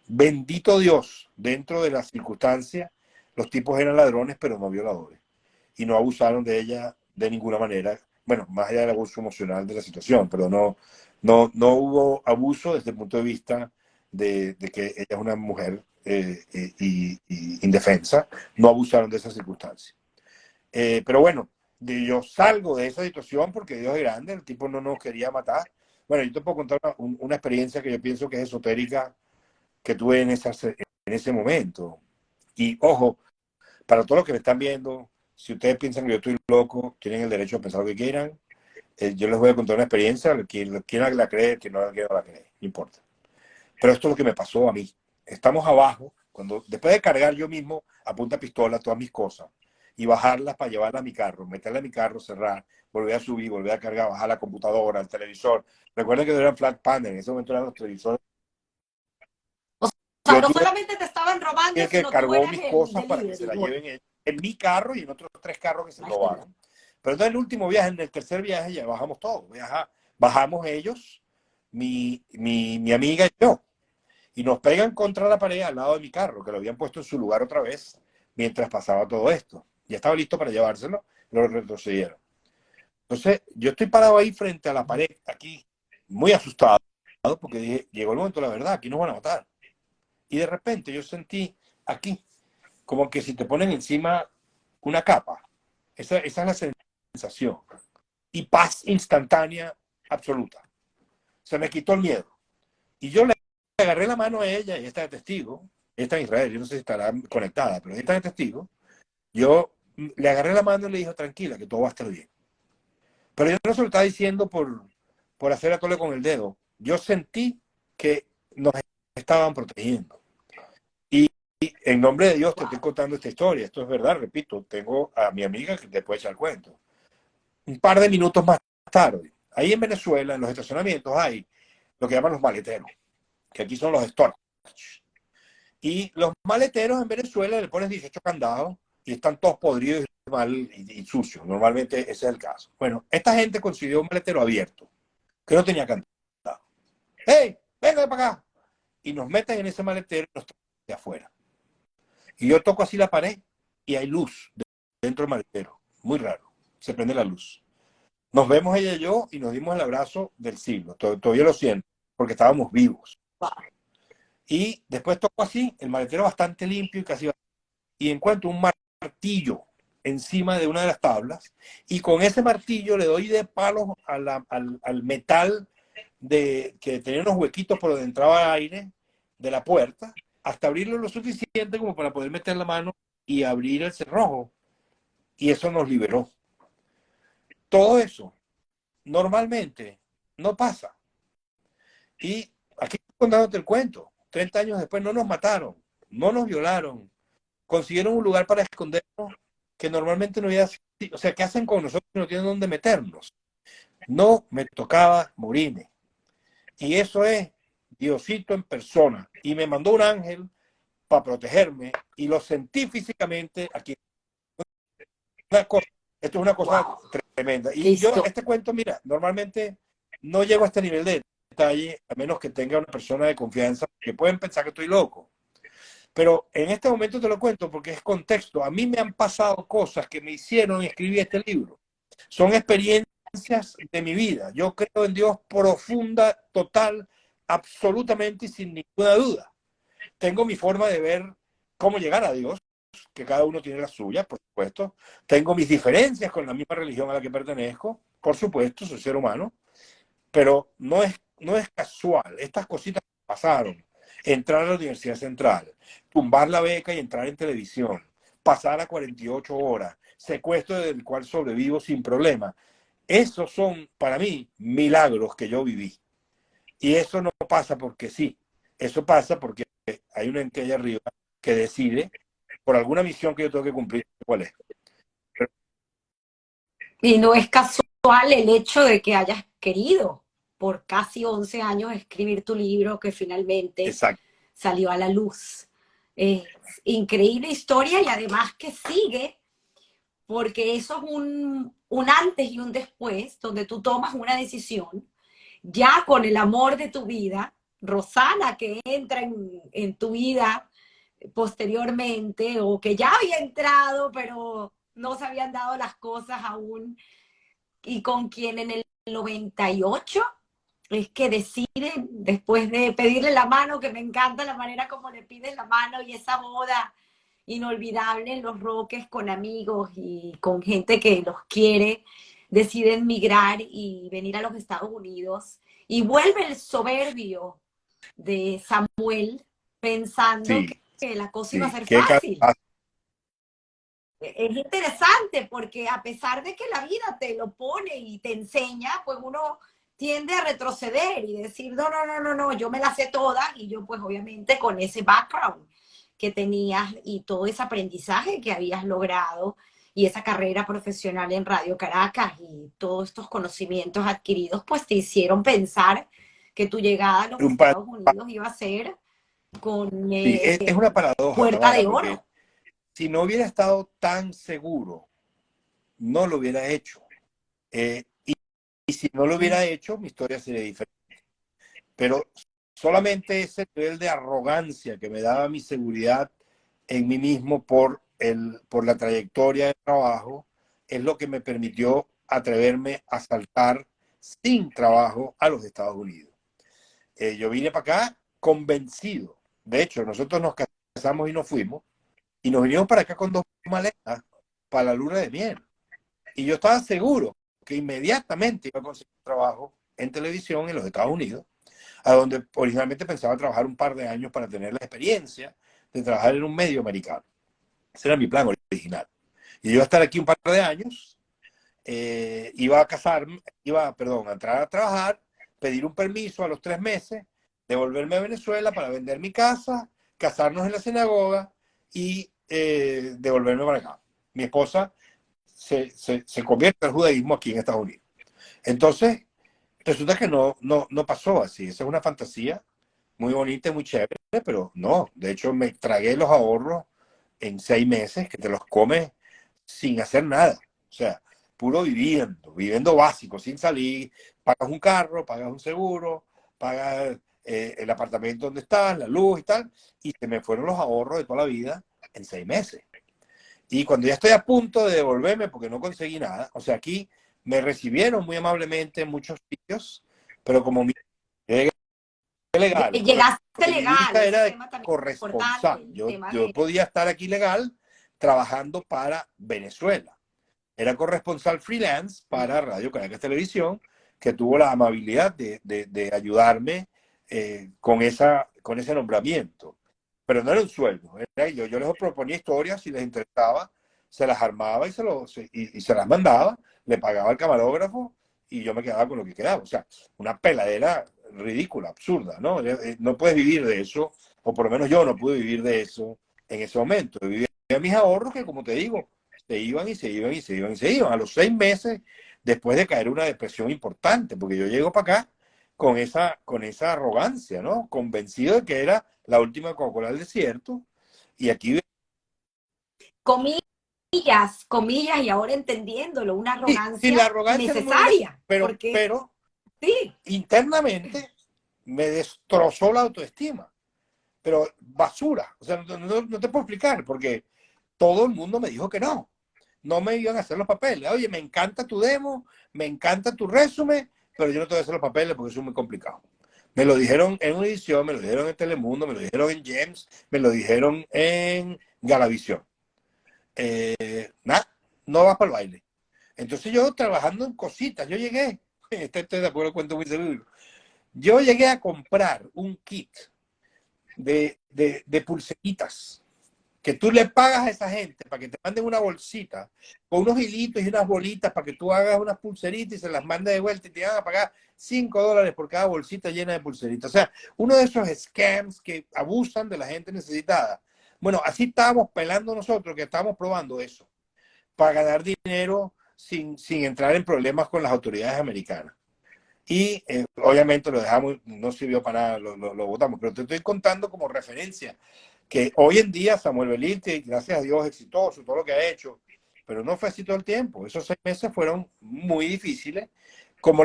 Bendito Dios, dentro de las circunstancias, los tipos eran ladrones, pero no violadores. Y no abusaron de ella de ninguna manera. Bueno, más allá del abuso emocional de la situación, pero no hubo abuso desde el punto de vista de que ella es una mujer y indefensa. No abusaron de esas circunstancias. Pero bueno, yo salgo de esa situación porque Dios es grande, el tipo no nos quería matar. Bueno, yo te puedo contar una experiencia que yo pienso que es esotérica que tuve en ese momento. Y ojo, para todos los que me están viendo, si ustedes piensan que yo estoy loco, tienen el derecho a pensar lo que quieran. Yo les voy a contar una experiencia, quien la cree, quien no la cree, no importa. Pero esto es lo que me pasó a mí. Estamos abajo, después de cargar yo mismo a punta pistola todas mis cosas y bajarlas para llevarlas a mi carro, meterla a mi carro, cerrar, volver a subir, volver a cargar, bajar la computadora, el televisor. Recuerden que eran flat panel, en ese momento eran los televisores. O sea, Yo no tuve solamente te estaban robando, el que sino tú cargó eras mis el cosas para que se delivery las boy. lleven ellos, en mi carro y en otros 3 carros que se Imagínate. robaron. Pero entonces en el último viaje, en el tercer viaje, ya bajamos todos. Bajamos ellos, mi amiga y yo, y nos pegan contra la pared al lado de mi carro, que lo habían puesto en su lugar otra vez mientras pasaba todo esto. Ya estaba listo para llevárselo, lo retrocedieron. Entonces yo estoy parado ahí frente a la pared, aquí, muy asustado, porque dije, llegó el momento de la verdad, aquí nos van a matar. Y de repente yo sentí aquí, como que si te ponen encima una capa. Esa es la sensación. Y paz instantánea absoluta. Se me quitó el miedo. Y yo le agarré la mano a ella, y está de testigo, está en Israel, yo no sé si estará conectada, pero está de testigo. Yo le agarré la mano y le dije, tranquila, que todo va a estar bien. Pero yo no se lo estaba diciendo por hacer atole con el dedo. Yo sentí que nos estaban protegiendo. Y en nombre de Dios te estoy Wow. contando esta historia. Esto es verdad, repito. Tengo a mi amiga que te puede echar el cuento. Un par de minutos más tarde, ahí en Venezuela, en los estacionamientos, hay lo que llaman los maleteros, que aquí son los storage. Y los maleteros en Venezuela le pones 18 candados y están todos podridos y mal y sucios. Normalmente ese es el caso. Bueno, esta gente consiguió un maletero abierto, que no tenía candado. ¡Hey! ¡Venga para acá! Y nos meten en ese maletero y nos traen de afuera. Y yo toco así la pared y hay luz dentro del maletero. Muy raro. Se prende la luz. Nos vemos ella y yo y nos dimos el abrazo del siglo. Todavía lo siento, porque estábamos vivos. Y después toco así, el maletero bastante limpio y casi vacío, y encuentro un martillo encima de una de las tablas, y con ese martillo le doy de palos al metal que tenía unos huequitos por donde entraba aire de la puerta, hasta abrirlo lo suficiente como para poder meter la mano y abrir el cerrojo. Y eso nos liberó. Todo eso normalmente no pasa. Y aquí estoy contándote el cuento. 30 años después no nos mataron, no nos violaron, consiguieron un lugar para escondernos que normalmente no había. O sea, ¿qué hacen con nosotros si no tienen dónde meternos? No me tocaba morirme. Y eso es Diosito en persona. Y me mandó un ángel para protegerme y lo sentí físicamente aquí. Esto es una cosa Wow, tremenda. qué Y yo, historia. este cuento, mira, normalmente no llego a este nivel de detalle, a menos que tenga una persona de confianza, que pueden pensar que estoy loco. Pero en este momento te lo cuento porque es contexto. A mí me han pasado cosas que me hicieron escribir este libro. Son experiencias de mi vida. Yo creo en Dios profunda, total, absolutamente y sin ninguna duda. Tengo mi forma de ver cómo llegar a Dios, que cada uno tiene la suya, por supuesto. Tengo mis diferencias con la misma religión a la que pertenezco, por supuesto, soy ser humano, pero no es casual. Estas cositas pasaron. Entrar a la Universidad Central, tumbar la beca y entrar en televisión, pasar a 48 horas, secuestro del cual sobrevivo sin problema. Esos son, para mí, milagros que yo viví. Y eso no pasa porque sí. Eso pasa porque hay una ente allá arriba que decide, por alguna misión que yo tengo que cumplir, cuál es. Y no es casual el hecho de que hayas querido por casi 11 años escribir tu libro que finalmente Exacto. salió a la luz. Es increíble historia y además que sigue, porque eso es un antes y un después, donde tú tomas una decisión, ya con el amor de tu vida, Rosana, que entra en tu vida posteriormente, o que ya había entrado, pero no se habían dado las cosas aún, y con quien en el 98 es que deciden, después de pedirle la mano, que me encanta la manera como le piden la mano, y esa boda inolvidable en Los Roques con amigos y con gente que los quiere, deciden migrar y venir a los Estados Unidos. Y vuelve el soberbio de Samuel pensando Sí, que la cosa iba a sí. ser Qué fácil. Es interesante porque a pesar de que la vida te lo pone y te enseña, pues uno tiende a retroceder y decir, no, no, no, no, no, yo me las sé todas, y yo pues obviamente con ese background que tenías y todo ese aprendizaje que habías logrado y esa carrera profesional en Radio Caracas y todos estos conocimientos adquiridos, pues te hicieron pensar que tu llegada a los un par- Estados Unidos iba a ser con sí, es una paradoja, puerta Tamara, de porque oro. si no hubiera estado tan seguro, no lo hubiera hecho. Y si no lo hubiera hecho, mi historia sería diferente. Pero solamente ese nivel de arrogancia que me daba mi seguridad en mí mismo por la trayectoria de trabajo es lo que me permitió atreverme a saltar sin trabajo a los Estados Unidos. Yo vine para acá convencido. De hecho, nosotros nos casamos y nos fuimos y nos vinimos para acá con 2 maletas para la luna de miel. Y yo estaba seguro que inmediatamente iba a conseguir trabajo en televisión en los Estados Unidos, a donde originalmente pensaba trabajar un par de años para tener la experiencia de trabajar en un medio americano. Ese era mi plan original. Y yo iba a estar aquí un par de años, iba a casarme, perdón, a entrar a trabajar, pedir un permiso a los 3 meses, devolverme a Venezuela para vender mi casa, casarnos en la sinagoga y devolverme para acá. Mi esposa se convierte al judaísmo aquí en Estados Unidos. Entonces, resulta que no pasó así. Esa es una fantasía muy bonita y muy chévere, pero no, de hecho me tragué los ahorros en 6 meses, que te los comes sin hacer nada. O sea, puro viviendo básico, sin salir, pagas un carro, pagas un seguro, pagas el apartamento donde estás, la luz y tal, y se me fueron los ahorros de toda la vida en 6 meses. Y cuando ya estoy a punto de devolverme porque no conseguí nada, o sea, aquí me recibieron muy amablemente en muchos sitios, pero como mi legal, Llegaste porque mi visa legal, ese era de tema también es importante, corresponsal. el Yo, tema yo de... podía estar aquí legal trabajando para Venezuela. Era corresponsal freelance para Radio Caracas Televisión, que tuvo la amabilidad de ayudarme con ese nombramiento. Pero no era un sueldo. Yo les proponía historias, si les interesaba, se las armaba y se las mandaba, le pagaba al camarógrafo y yo me quedaba con lo que quedaba. O sea, una peladera ridícula, absurda, ¿no? No puedes vivir de eso, o por lo menos yo no pude vivir de eso en ese momento. Vivía mis ahorros que, como te digo, se iban y se iban y se iban y se iban. A los 6 meses, después de caer una depresión importante, porque yo llego para acá con esa arrogancia, ¿no? Convencido de que era la última Coca-Cola del desierto, y aquí... Comillas, comillas, y ahora entendiéndolo, una Sí, la arrogancia arrogancia no me hubiera... necesaria, porque Pero sí, internamente me destrozó la autoestima. Pero basura, o sea, no te puedo explicar, porque todo el mundo me dijo que no me iban a hacer los papeles. Oye, me encanta tu demo, me encanta tu resumen, pero yo no te voy a hacer los papeles porque eso es muy complicado. Me lo dijeron en una edición, me lo dijeron en Telemundo, me lo dijeron en Gems, me lo dijeron en Galavisión. Nada, no vas para el baile. Entonces yo trabajando en cositas, yo llegué, estoy de acuerdo, cuento muy seguro, yo llegué a comprar un kit de pulseritas que tú le pagas a esa gente para que te manden una bolsita con unos hilitos y unas bolitas para que tú hagas unas pulseritas y se las mandes de vuelta y te van a pagar $5 por cada bolsita llena de pulseritas. O sea, uno de esos scams que abusan de la gente necesitada. Bueno, así estábamos pelando nosotros, que estábamos probando eso, para ganar dinero sin entrar en problemas con las autoridades americanas. Y obviamente lo dejamos, no sirvió para nada, lo votamos, pero te estoy contando como referencia que hoy en día Samuel Belite, gracias a Dios, exitoso, todo lo que ha hecho, pero no fue así todo el tiempo. Esos 6 meses fueron muy difíciles, como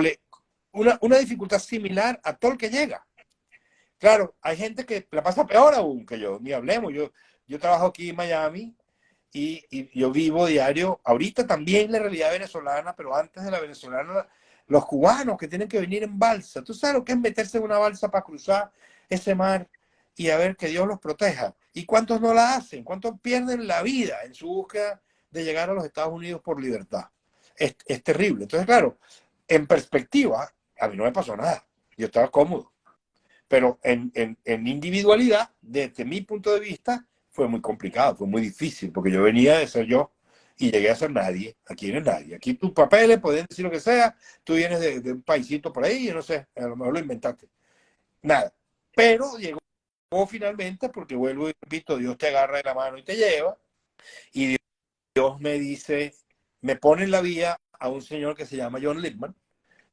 una dificultad similar a todo el que llega. Claro, hay gente que la pasa peor aún que yo, ni hablemos. Yo trabajo aquí en Miami y yo vivo diario, ahorita también la realidad venezolana, pero antes de la venezolana, los cubanos que tienen que venir en balsa. ¿Tú sabes lo que es meterse en una balsa para cruzar ese mar y a ver que Dios los proteja? ¿Y cuántos no la hacen? ¿Cuántos pierden la vida en su búsqueda de llegar a los Estados Unidos por libertad? Es terrible. Entonces, claro, en perspectiva, a mí no me pasó nada. Yo estaba cómodo. Pero en individualidad, desde mi punto de vista, fue muy complicado, fue muy difícil, porque yo venía de ser yo y llegué a ser nadie. Aquí no es nadie. Aquí tus papeles pueden decir lo que sea, tú vienes de un paisito por ahí, yo no sé, a lo mejor lo inventaste. Nada. Pero llegó finalmente, porque vuelvo y repito, Dios te agarra de la mano y te lleva, y Dios me dice, me pone en la vía a un señor que se llama John Lippman,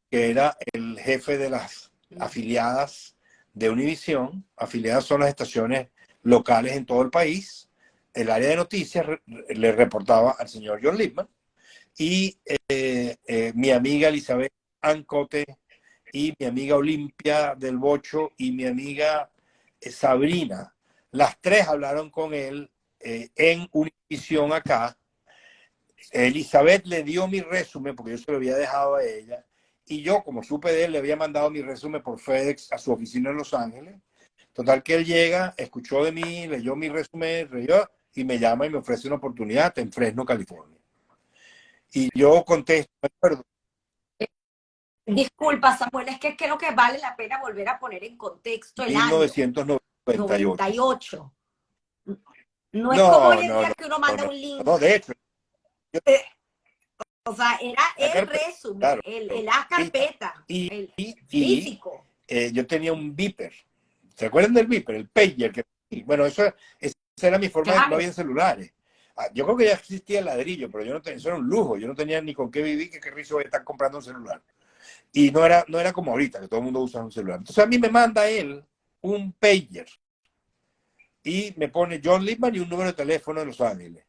que era el jefe de las afiliadas de Univisión. Afiliadas son las estaciones locales en todo el país. El área de noticias le reportaba al señor John Lippman, y mi amiga Elizabeth Ancote y mi amiga Olimpia del Bocho y mi amiga Sabrina, las tres hablaron con él en Univisión acá. Elizabeth le dio mi resumen porque yo se lo había dejado a ella, y yo, como supe de él, le había mandado mi resumen por FedEx a su oficina en Los Ángeles. Total que él llega, escuchó de mí, leyó mi resumen, leyó, y me llama y me ofrece una oportunidad en Fresno, California. Y yo contesto, perdón, disculpa, Samuel, es que creo que vale la pena volver a poner en contexto el año 1998. 98. No es como No, hoy en no, día no, que uno no, manda no, un link. no, de hecho, yo, O sea, era la el carpeta, resumen, claro, la ahorita. carpeta, Y, el y físico. yo tenía un beeper. ¿Se acuerdan del beeper? El pager. Bueno, esa era mi forma no Claro. había celulares. Yo creo que ya existía el ladrillo, pero yo no tenía, eso era un lujo. Yo no tenía ni con qué vivir, que qué rizo voy a estar comprando un celular. Y no era como ahorita, que todo el mundo usa un celular. Entonces a mí me manda él un pager y me pone John Lipman y un número de teléfono en Los Ángeles.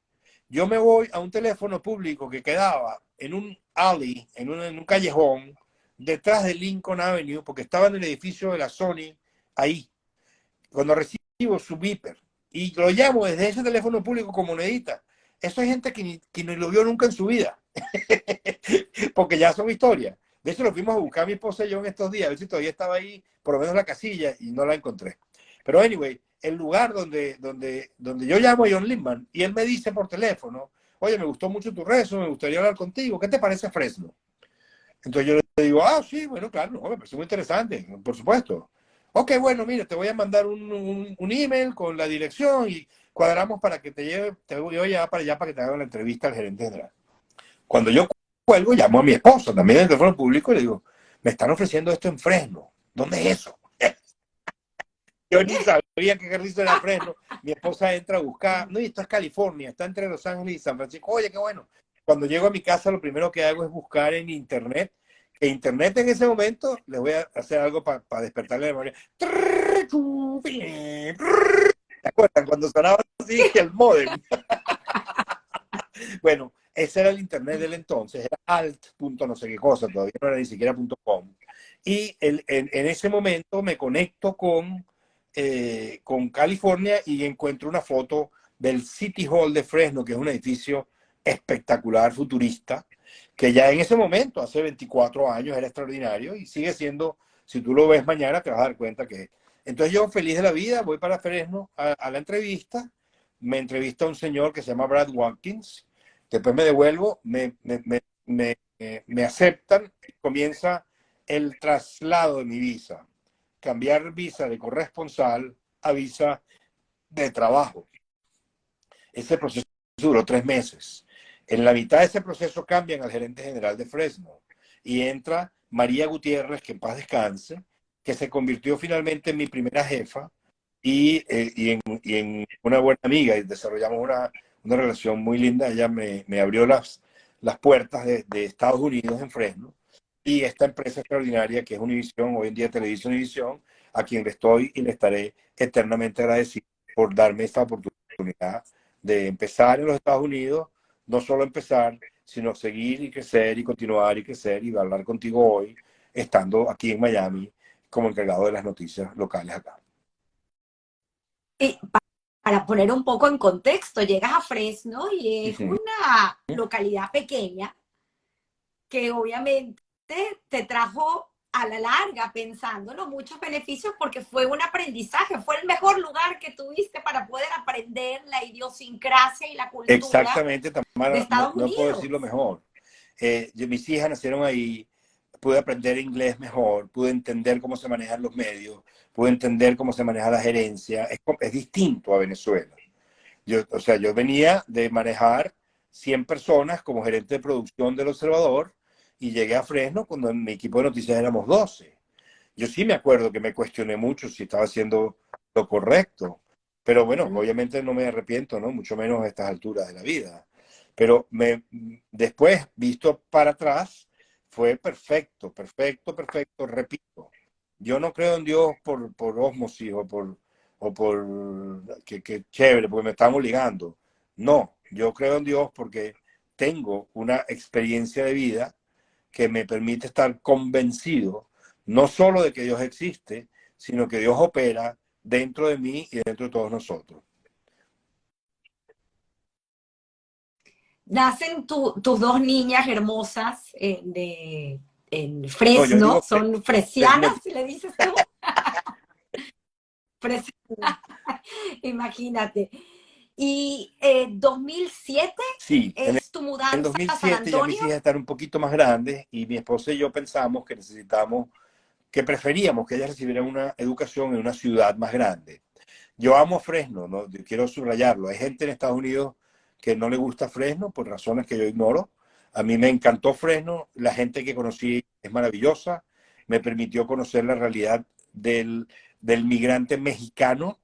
Yo me voy a un teléfono público que quedaba en un alley, en un callejón, detrás de Lincoln Avenue, porque estaba en el edificio de la Sony, ahí. Cuando recibo su beeper, y lo llamo desde ese teléfono público con monedita. Eso hay gente que ni lo vio nunca en su vida, porque ya son historias. De hecho, lo fuimos a buscar mi esposa y yo en estos días, a ver si todavía estaba ahí, por lo menos la casilla, y no la encontré. Pero anyway, el lugar donde yo llamo a John Lindman y él me dice por teléfono, oye, me gustó mucho tu rezo, me gustaría hablar contigo, ¿qué te parece Fresno? Entonces yo le digo, ah, sí, bueno, claro, no, me parece muy interesante, por supuesto. Ok, bueno, mire, te voy a mandar un email con la dirección y cuadramos para que te voy a llevar para allá para que te hagan la entrevista al gerente general. Cuando yo cuelgo, llamo a mi esposa, también en el teléfono público, y le digo, me están ofreciendo esto en Fresno. ¿Dónde es eso? Yo ni sabía que Carrizo era Fresno. Mi esposa entra a buscar, no, y esto es California, está entre Los Ángeles y San Francisco. Oye, qué bueno. Cuando llego a mi casa, lo primero que hago es buscar en internet. Que internet en ese momento, les voy a hacer algo para despertarle la memoria. ¿Te acuerdan? Cuando sonaba así el modem. Bueno, ese era el internet del entonces, era alt. No sé qué cosa, todavía no era ni siquiera .com. Y en ese momento me conecto con California y encuentro una foto del City Hall de Fresno, que es un edificio espectacular, futurista, que ya en ese momento, hace 24 años, era extraordinario y sigue siendo, si tú lo ves mañana, te vas a dar cuenta que... Entonces yo, feliz de la vida, voy para Fresno a la entrevista, me entrevista un señor que se llama Brad Watkins, después me devuelvo, me aceptan, comienza el traslado de mi visa, cambiar visa de corresponsal a visa de trabajo. Ese proceso duró 3 meses. En la mitad de ese proceso cambian al gerente general de Fresno y entra María Gutiérrez, que en paz descanse, que se convirtió finalmente en mi primera jefa y en una buena amiga, y desarrollamos una relación muy linda. Ella me abrió las puertas de Estados Unidos en Fresno, y esta empresa extraordinaria que es Univision, hoy en día Televisa Univision, a quien le estoy y le estaré eternamente agradecido por darme esta oportunidad de empezar en los Estados Unidos, no solo empezar, sino seguir y crecer y continuar y crecer y hablar contigo hoy, estando aquí en Miami como encargado de las noticias locales acá. Y para poner un poco en contexto, llegas a Fresno y es una localidad pequeña que obviamente te trajo a la larga, pensándolo, muchos beneficios porque fue un aprendizaje, fue el mejor lugar que tuviste para poder aprender la idiosincrasia y la cultura Exactamente, de Tamara, Estados no puedo Unidos. decirlo mejor. Mis hijas nacieron ahí, pude aprender inglés mejor, pude entender cómo se manejan los medios, pude entender cómo se maneja la gerencia. Es distinto a Venezuela. O sea, yo venía de manejar 100 personas como gerente de producción del Observador y llegué a Fresno cuando en mi equipo de noticias éramos 12. Yo sí me acuerdo que me cuestioné mucho si estaba haciendo lo correcto, pero bueno, obviamente no me arrepiento, ¿no? Mucho menos a estas alturas de la vida. Pero después, visto para atrás, fue perfecto, perfecto, perfecto. Repito, yo no creo en Dios por ósmosis o por que chévere, porque me están obligando. No, yo creo en Dios porque tengo una experiencia de vida que me permite estar convencido no solo de que Dios existe, sino que Dios opera dentro de mí y dentro de todos nosotros. Nacen tus dos niñas hermosas en No, yo Fresno, digo son Fresno. fresianas, le dices tú. Imagínate. Y 2007 Sí, en es tu el mudanza a San 2007 ya mis Antonio. hijas están un poquito más grandes y mi esposa y yo pensamos que necesitamos, que preferíamos que ellas recibieran una educación en una ciudad más grande. Yo amo Fresno, ¿no? Yo quiero subrayarlo. Hay gente en Estados Unidos que no le gusta Fresno por razones que yo ignoro. A mí me encantó Fresno, la gente que conocí es maravillosa, me permitió conocer la realidad del migrante mexicano,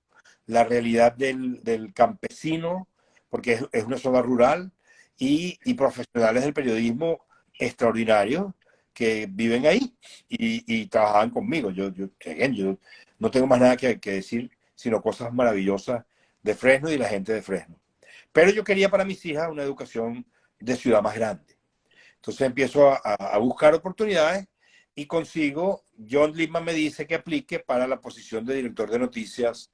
la realidad del campesino, porque es una zona rural, y profesionales del periodismo extraordinarios que viven ahí y trabajaban conmigo. Again, yo no tengo más nada que decir, sino cosas maravillosas de Fresno y de la gente de Fresno. Pero yo quería para mis hijas una educación de ciudad más grande. Entonces empiezo a buscar oportunidades y consigo, John Lipman me dice que aplique para la posición de director de noticias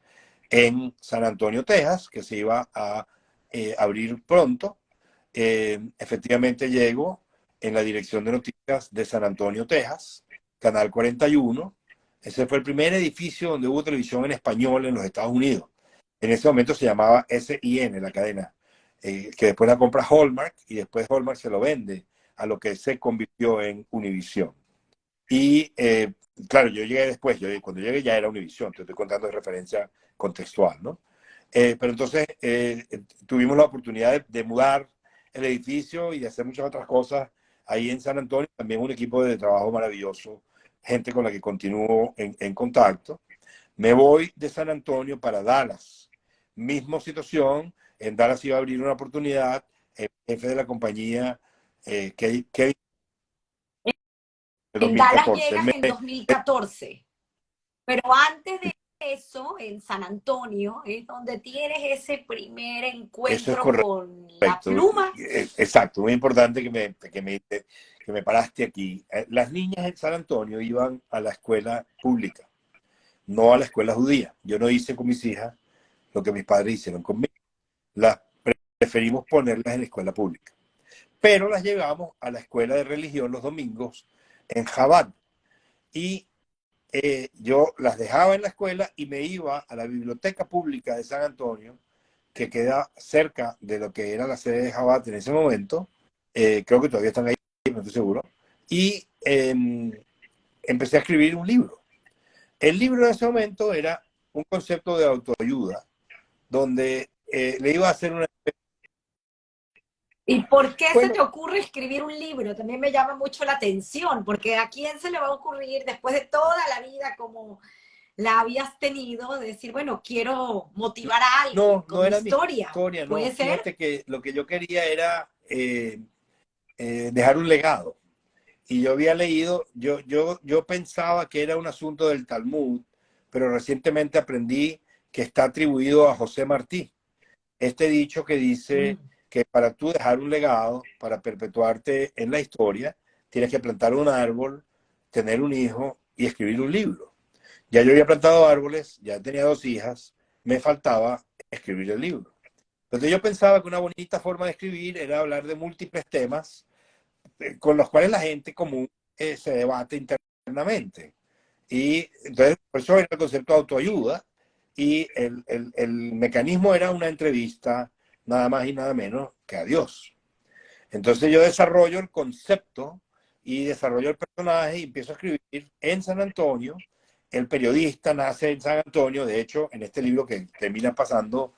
en San Antonio, Texas, que se iba a abrir pronto. Efectivamente llego en la dirección de noticias de San Antonio, Texas, Canal 41. Ese fue el primer edificio donde hubo televisión en español en los Estados Unidos. En ese momento se llamaba SIN, la cadena, que después la compra Hallmark y después Hallmark se lo vende a lo que se convirtió en Univision. Y claro, yo llegué después, cuando llegué ya era Univision, te estoy contando de referencia contextual, ¿no? Pero entonces tuvimos la oportunidad de mudar el edificio y de hacer muchas otras cosas ahí en San Antonio, también un equipo de trabajo maravilloso, gente con la que continúo en contacto. Me voy de San Antonio para Dallas, misma situación, en Dallas iba a abrir una oportunidad, el jefe de la compañía, Kevin, de En Dallas 2014. llegas en 2014, pero antes de eso, en San Antonio, es donde tienes ese primer Eso es encuentro correcto. con la pluma. Exacto, muy importante que me paraste aquí. Las niñas en San Antonio iban a la escuela pública, no a la escuela judía. Yo no hice con mis hijas lo que mis padres hicieron conmigo. Las preferimos ponerlas en la escuela pública. Pero las llevamos a la escuela de religión los domingos en Chabad. Y yo las dejaba en la escuela y me iba a la biblioteca pública de San Antonio, que queda cerca de lo que era la sede de Chabad en ese momento. Creo que todavía están ahí, no estoy seguro. Y empecé a escribir un libro. El libro en ese momento era un concepto de autoayuda, donde le iba a hacer una... ¿Y por qué se Bueno, te ocurre escribir un libro? También me llama mucho la atención, porque ¿a quién se le va a ocurrir después de toda la vida como la habías tenido, de decir, bueno, quiero motivar a alguien no, con no mi era mi historia? historia, no. ¿Puede ser? Fíjate que lo que yo quería era dejar un legado. Y yo había leído, yo pensaba que era un asunto del Talmud, pero recientemente aprendí que está atribuido a José Martí. Este dicho que dice que para tú dejar un legado, para perpetuarte en la historia, tienes que plantar un árbol, tener un hijo y escribir un libro. Ya yo había plantado árboles, ya tenía 2 hijas, me faltaba escribir el libro. Entonces yo pensaba que una bonita forma de escribir era hablar de múltiples temas con los cuales la gente común se debate internamente. Y entonces, por eso era el concepto de autoayuda y el mecanismo era una entrevista nada más y nada menos que a Dios. Entonces yo desarrollo el concepto y desarrollo el personaje y empiezo a escribir en San Antonio. El periodista nace en San Antonio, de hecho, en este libro que termina pasando,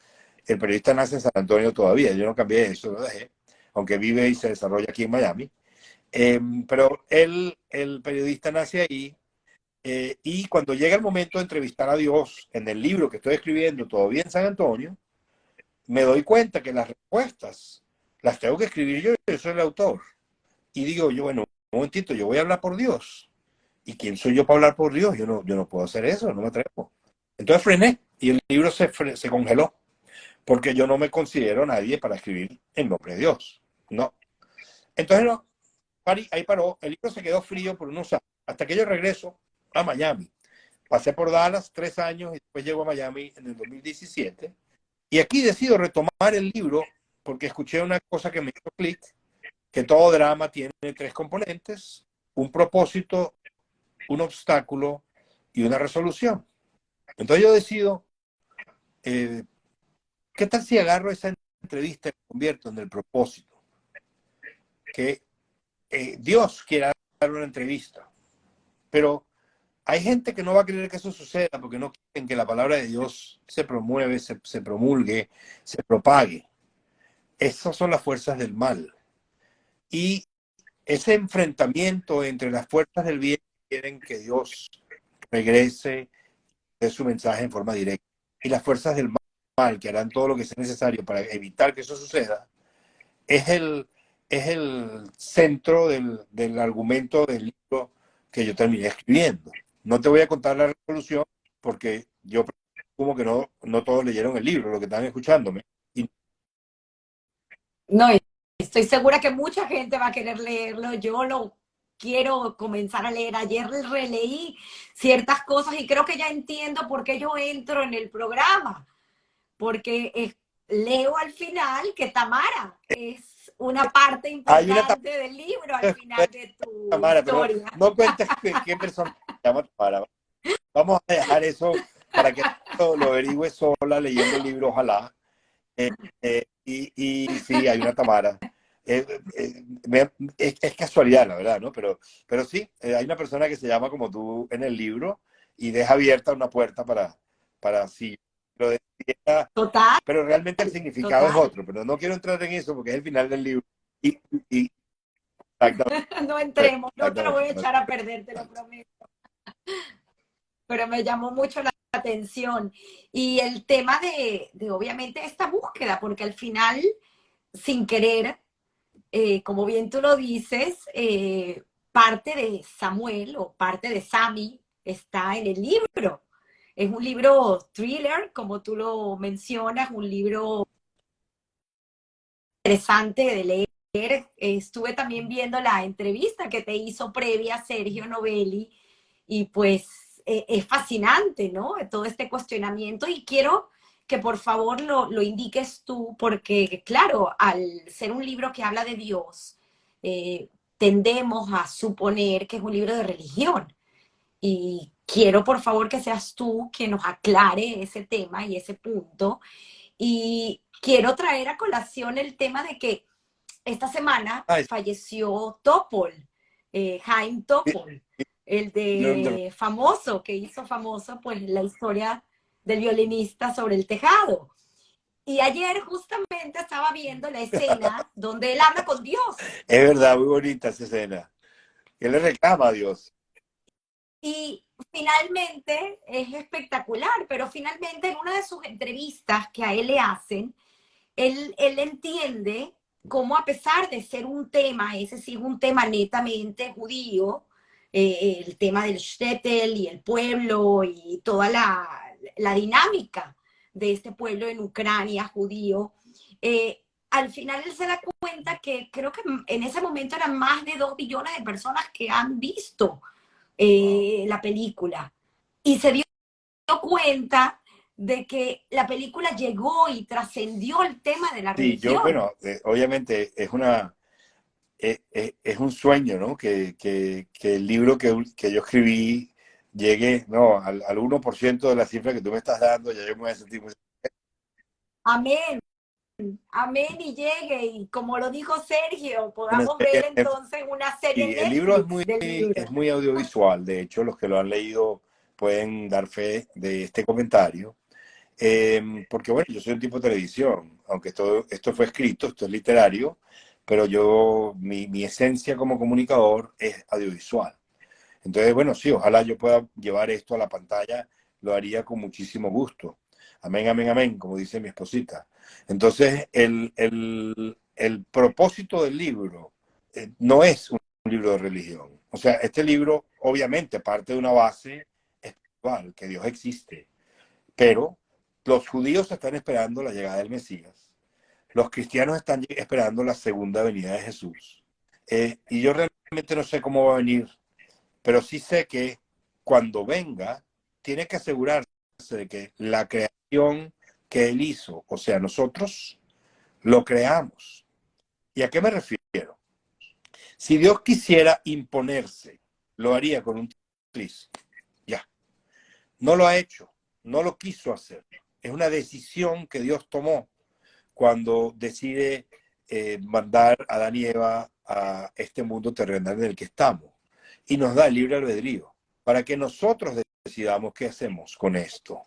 el periodista nace en San Antonio todavía, yo no cambié eso, lo dejé, aunque vive y se desarrolla aquí en Miami. Pero el periodista nace ahí y cuando llega el momento de entrevistar a Dios en el libro que estoy escribiendo todavía en San Antonio, me doy cuenta que las respuestas las tengo que escribir yo soy el autor. Y digo yo, bueno, un momentito, yo voy a hablar por Dios. ¿Y quién soy yo para hablar por Dios? Yo no puedo hacer eso, no me atrevo. Entonces frené y el libro se congeló, porque yo no me considero nadie para escribir en nombre de Dios. No. Entonces no, ahí paró, el libro se quedó frío por unos años, hasta que yo regreso a Miami. Pasé por Dallas 3 años y después llego a Miami en el 2017. Y aquí decido retomar el libro porque escuché una cosa que me hizo clic, que todo drama tiene 3 componentes: un propósito, un obstáculo y una resolución. Entonces yo decido, ¿qué tal si agarro esa entrevista y la convierto en el propósito? Que Dios quiera dar una entrevista, pero hay gente que no va a querer que eso suceda porque no quieren que la palabra de Dios se promueve, se promulgue, se propague. Esas son las fuerzas del mal. Y ese enfrentamiento entre las fuerzas del bien que quieren que Dios regrese de su mensaje en forma directa y las fuerzas del mal que harán todo lo que sea necesario para evitar que eso suceda, es es el centro del argumento del libro que yo terminé escribiendo. No te voy a contar la resolución porque yo como que no todos leyeron el libro, lo que están escuchándome. Y No, estoy segura que mucha gente va a querer leerlo. Yo lo quiero comenzar a leer. Ayer releí ciertas cosas y creo que ya entiendo por qué yo entro en el programa. Porque leo al final que Tamara es una parte hay una importante del libro al final de tu Tamara, pero historia. no cuentes qué persona se llama Tamara. Vamos a dejar eso para que lo averigüe sola leyendo el libro, ojalá. Y sí, hay una Tamara. Es casualidad, la verdad, ¿no? Pero sí, hay una persona que se llama como tú en el libro y deja abierta una puerta para sí, lo decidiera, Total, pero realmente el significado es total. otro, pero no quiero entrar en eso porque es el final del libro. Y exactamente, No entremos, no te lo voy exactamente. a echar a perder, te lo prometo. Pero me llamó mucho la atención. Y el tema de obviamente esta búsqueda, porque al final, sin querer, como bien tú lo dices, parte de Samuel o parte de Sammy está en el libro. Es un libro thriller, como tú lo mencionas, un libro interesante de leer. Estuve también viendo la entrevista que te hizo previa Sergio Novelli y pues es fascinante, ¿no? Todo este cuestionamiento y quiero que por favor lo indiques tú porque, claro, al ser un libro que habla de Dios, tendemos a suponer que es un libro de religión y quiero por favor que seas tú quien nos aclare ese tema y ese punto y quiero traer a colación el tema de que esta semana Ay, falleció Topol, Jaime sí, Topol, el lo inter- de famoso, que hizo famoso pues la historia del violinista sobre el tejado. Y ayer justamente estaba viendo la escena donde él habla con Dios. es verdad, muy bonita esa escena. ¿Qué le reclama a Dios? Y finalmente es espectacular, pero finalmente en una de sus entrevistas que a él le hacen, él entiende cómo a pesar de ser un tema, ese sí es un tema netamente judío, el tema del shtetl y el pueblo y toda la dinámica de este pueblo en Ucrania judío, al final él se da cuenta que creo que en ese momento eran más de 2 billones de personas que han visto la película y se dio cuenta de que la película llegó y trascendió el tema de la Sí, religión. bueno, obviamente es un sueño, ¿no? Que el libro que yo escribí llegue, no, al 1% de la cifra que tú me estás dando, ya yo me voy a sentir muy... Amén, amén y llegue. Y como lo dijo Sergio, Una podamos ver serie entonces una serie sí, en el libro Netflix del es libro. muy audiovisual, de hecho, los que lo han leído pueden dar fe de este comentario. Porque bueno, yo soy un tipo de televisión, aunque esto fue escrito, esto es literario, pero mi esencia como comunicador es audiovisual. Entonces, bueno, sí, ojalá yo pueda llevar esto a la pantalla, lo haría con muchísimo gusto. Amén, amén, amén, como dice mi esposita. Entonces, el propósito del libro no es un libro de religión. O sea, este libro obviamente parte de una base espiritual, que Dios existe, pero los judíos están esperando la llegada del Mesías. Los cristianos están esperando la segunda venida de Jesús. Y yo realmente no sé cómo va a venir, pero sí sé que cuando venga, tiene que asegurarse de que la creación que Él hizo, o sea, nosotros, lo creamos. ¿Y a qué me refiero? Si Dios quisiera imponerse, lo haría con un tris. Ya. No lo ha hecho, no lo quiso hacer. Es una decisión que Dios tomó cuando decide mandar a Adán y Eva a este mundo terrenal en el que estamos. Y nos da el libre albedrío para que nosotros decidamos qué hacemos con esto.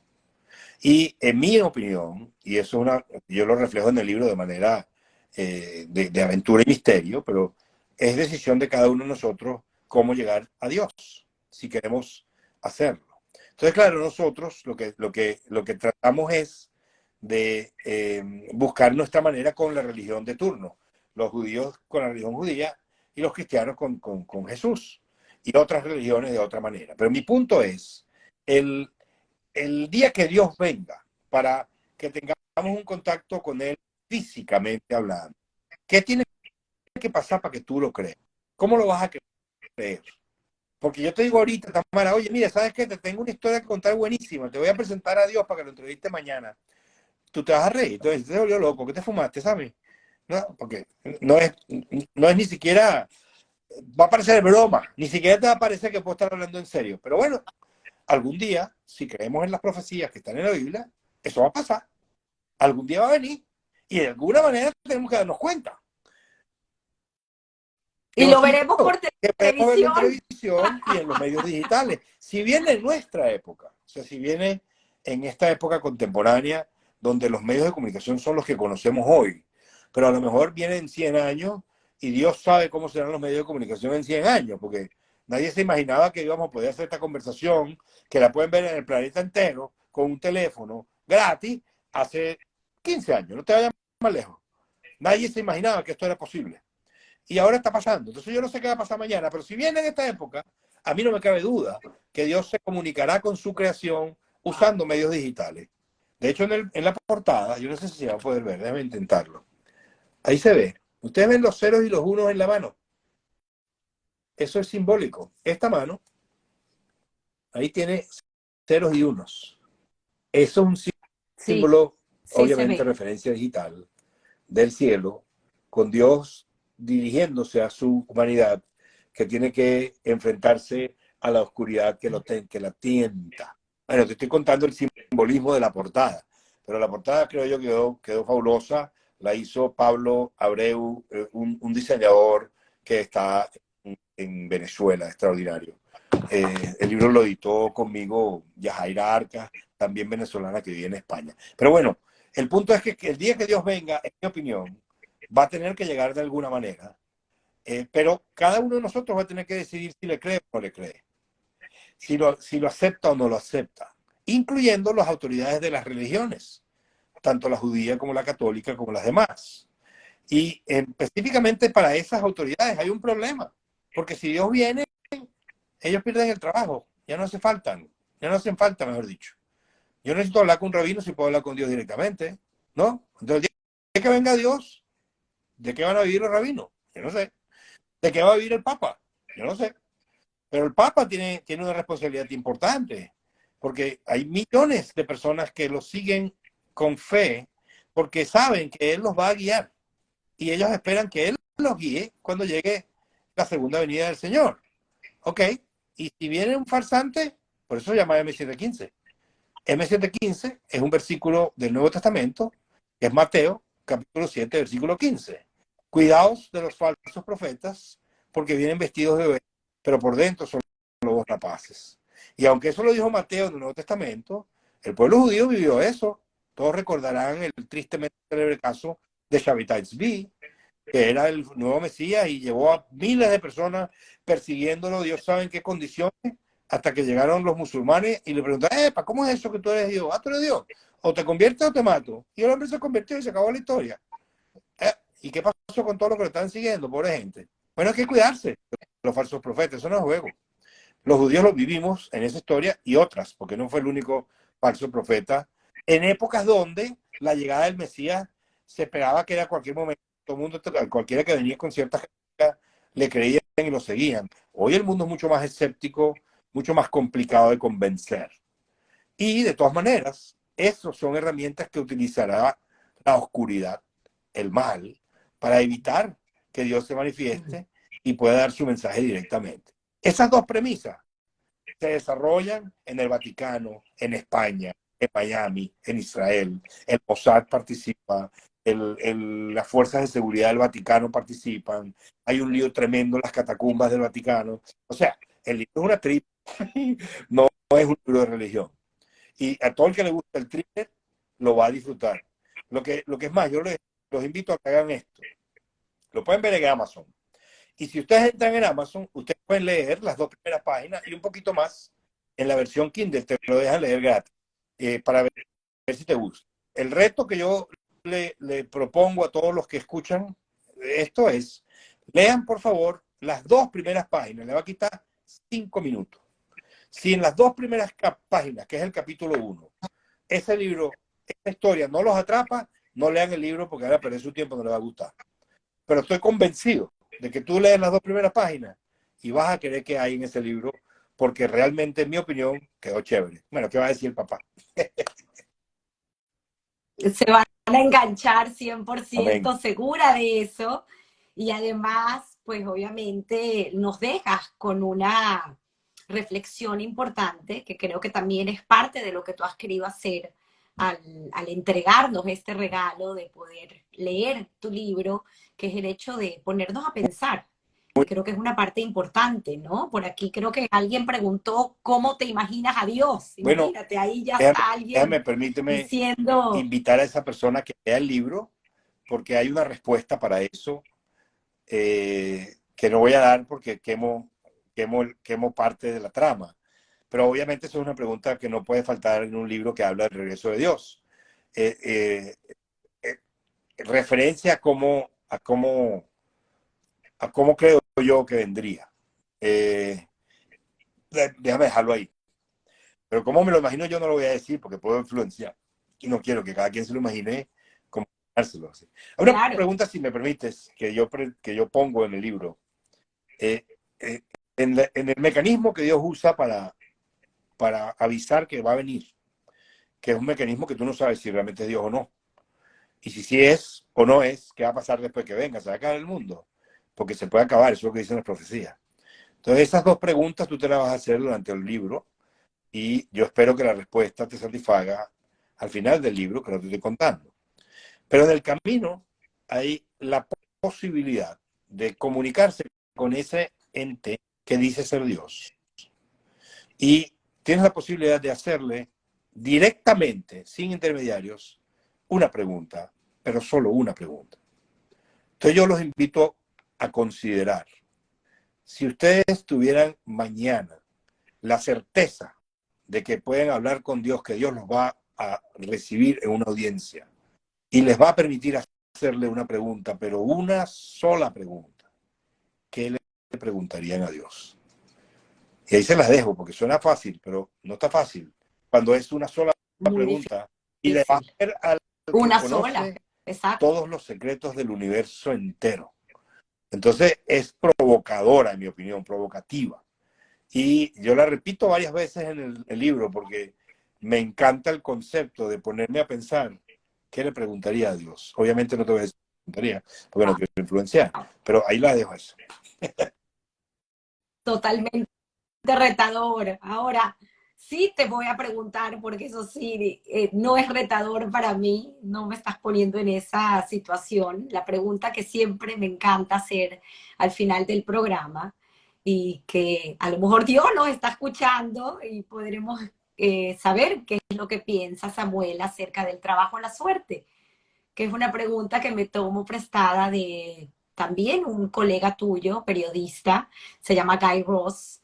Y en mi opinión, y eso es yo lo reflejo en el libro de manera de aventura y misterio, pero es decisión de cada uno de nosotros cómo llegar a Dios, si queremos hacerlo. Entonces, claro, nosotros lo que tratamos es de buscar nuestra manera con la religión de turno. los judíos con la religión judía y los cristianos con Jesús y otras religiones de otra manera. Pero mi punto es, el, el día que Dios venga para que tengamos un contacto con Él físicamente hablando, ¿qué tiene que pasar para que tú lo creas? ¿Cómo lo vas a creer? Porque yo te digo ahorita, Tamara, oye, mira, ¿sabes qué? Te tengo una historia que contar buenísima. Te voy a presentar a Dios para que lo entreviste mañana. Tú te vas a reír. Entonces, te volvió loco. ¿Qué te fumaste, sabes? No, porque no es ni siquiera, va a parecer broma. Ni siquiera te va a parecer que puedo estar hablando en serio. Pero bueno, algún día, si creemos en las profecías que están en la Biblia, eso va a pasar. Algún día va a venir. Y de alguna manera tenemos que darnos cuenta. Y lo veremos por Que podemos verlo en televisión. televisión y en los medios digitales. Si viene en nuestra época, o sea, si viene en esta época contemporánea, donde los medios de comunicación son los que conocemos hoy, pero a lo mejor viene en 100 años y Dios sabe cómo serán los medios de comunicación en 100 años, porque nadie se imaginaba que íbamos a poder hacer esta conversación, que la pueden ver en el planeta entero, con un teléfono gratis, hace 15 años, no te vayas más lejos. Nadie se imaginaba que esto era posible. Y ahora está pasando. Entonces yo no sé qué va a pasar mañana, pero si viene en esta época, a mí no me cabe duda que Dios se comunicará con su creación usando medios digitales. De hecho, en la portada, yo no sé si se va a poder ver, déjame intentarlo. Ahí se ve. Ustedes ven los ceros y los unos en la mano. Eso es simbólico. Esta mano, ahí tiene ceros y unos. Eso es un Sí, símbolo, sí se obviamente, ve. referencia digital del cielo, con Dios dirigiéndose a su humanidad, que tiene que enfrentarse a la oscuridad que la tienta. Bueno, te estoy contando el simbolismo de la portada, pero la portada creo yo quedó fabulosa. La hizo Pablo Abreu, un diseñador que está en Venezuela, extraordinario. El libro lo editó conmigo Yajaira Arcas, también venezolana que vive en España. Pero bueno, el punto es que el día que Dios venga, en mi opinión, va a tener que llegar de alguna manera. Pero cada uno de nosotros va a tener que decidir si le cree o no le cree, si lo acepta o no lo acepta, incluyendo las autoridades de las religiones, tanto la judía como la católica como las demás. Y específicamente para esas autoridades hay un problema, porque si Dios viene, ellos pierden el trabajo, ya no hacen falta, mejor dicho. Yo necesito hablar con un rabino si puedo hablar con Dios directamente, ¿no? Entonces, el día que venga Dios, ¿de qué van a vivir los rabinos? Yo no sé. ¿De qué va a vivir el Papa? Yo no sé. Pero el Papa tiene una responsabilidad importante, porque hay millones de personas que lo siguen con fe, porque saben que Él los va a guiar. Y ellos esperan que Él los guíe cuando llegue la segunda venida del Señor. ¿Ok? Y si viene un farsante, por eso se llama M715. M715 es un versículo del Nuevo Testamento, que es Mateo, capítulo 7, versículo 15. Cuidaos de los falsos profetas, porque vienen vestidos de ovejas, pero por dentro son lobos rapaces. Y aunque eso lo dijo Mateo en el Nuevo Testamento, el pueblo judío vivió eso. Todos recordarán el tristemente célebre caso de Shabbatai Tzvi, que era el nuevo Mesías y llevó a miles de personas persiguiéndolo, Dios sabe en qué condiciones, hasta que llegaron los musulmanes y le preguntaron, ¿cómo es eso que tú eres Dios? ¿Tú eres Dios? O te conviertes o te mato. Y el hombre se convirtió y se acabó la historia. ¿Y qué pasó con todos los que lo están siguiendo, pobre gente? Bueno, hay que cuidarse de los falsos profetas, eso no es juego. Los judíos lo vivimos en esa historia y otras, porque no fue el único falso profeta, en épocas donde la llegada del Mesías se esperaba que era a cualquier momento, todo el mundo, cualquiera que venía con cierta gente, le creían y lo seguían. Hoy el mundo es mucho más escéptico, mucho más complicado de convencer. Y de todas maneras, esas son herramientas que utilizará la oscuridad, el mal, para evitar que Dios se manifieste y pueda dar su mensaje directamente. Esas dos premisas se desarrollan en el Vaticano, en España, en Miami, en Israel. El Mossad participa, las fuerzas de seguridad del Vaticano participan. Hay un lío tremendo en las catacumbas del Vaticano. O sea, el libro es una tripa, no es un libro de religión. Y a todo el que le gusta el thriller lo va a disfrutar. Lo que es más, yo los invito a que hagan esto. Lo pueden ver en Amazon. Y si ustedes entran en Amazon, ustedes pueden leer las dos primeras páginas y un poquito más en la versión Kindle, te lo dejan leer gratis, para ver si te gusta. El reto que yo le propongo a todos los que escuchan esto es, lean por favor las 2 primeras páginas, le va a quitar 5 minutos. Si en las 2 primeras páginas, que es el capítulo 1, ese libro, esta historia no los atrapa, no lean el libro porque van a perder su tiempo, no les va a gustar. Pero estoy convencido de que tú lees las 2 primeras páginas y vas a querer que hay en ese libro, porque realmente, en mi opinión, quedó chévere. Bueno, ¿qué va a decir el papá? Se van a enganchar Amén. 100% segura de eso. Y además, pues obviamente nos dejas con una reflexión importante, que creo que también es parte de lo que tú has querido hacer al entregarnos este regalo de poder leer tu libro, que es el hecho de ponernos a pensar. Y creo que es una parte importante, ¿no? Por aquí creo que alguien preguntó cómo te imaginas a Dios. Bueno, Imagínate, ahí ya déjame, está alguien permíteme diciendo, invitar a esa persona que lea el libro, porque hay una respuesta para eso, que no voy a dar porque quemo parte de la trama. Pero obviamente eso es una pregunta que no puede faltar en un libro que habla del regreso de Dios. Eh, eh, eh, Referencia a cómo creo yo que vendría. Eh, Déjame dejarlo ahí. Pero cómo me lo imagino yo no lo voy a decir porque puedo influenciar. Y no quiero que cada quien se lo imagine como dárselo así. Una claro, pregunta, si me permites, que yo pongo en el libro. Eh, eh, en el mecanismo que Dios usa para avisar que va a venir, que es un mecanismo que tú no sabes si realmente es Dios o no. Y si sí es o no es, ¿qué va a pasar después que venga? ¿Se va a acabar el mundo? Porque se puede acabar, eso es lo que dicen las profecías. Entonces, esas 2 preguntas tú te las vas a hacer durante el libro y yo espero que la respuesta te satisfaga al final del libro, que no te estoy contando. Pero en el camino hay la posibilidad de comunicarse con ese ente que dice ser Dios. Y tienes la posibilidad de hacerle directamente, sin intermediarios, una pregunta, pero solo una pregunta. Entonces yo los invito a considerar, si ustedes tuvieran mañana la certeza de que pueden hablar con Dios, que Dios los va a recibir en una audiencia y les va a permitir hacerle una pregunta, pero una sola pregunta, ¿qué le preguntarían a Dios? Y ahí se las dejo, porque suena fácil, pero no está fácil. Cuando es una sola muy pregunta y le va a difícil. hacer al que Una sola, conoce exacto. todos los secretos del universo entero. Entonces es provocadora, en mi opinión, provocativa. Y yo la repito varias veces en el libro porque me encanta el concepto de ponerme a pensar qué le preguntaría a Dios. Obviamente no te voy a decir qué le preguntaría, porque no Wow, quiero influenciar, pero ahí la dejo eso. totalmente retador. Ahora, sí te voy a preguntar, porque eso sí, no es retador para mí, no me estás poniendo en esa situación. La pregunta que siempre me encanta hacer al final del programa y que a lo mejor Dios nos está escuchando y podremos saber qué es lo que piensa Samuel acerca del trabajo en la suerte, que es una pregunta que me tomo prestada de también un colega tuyo, periodista, se llama Guy Ross,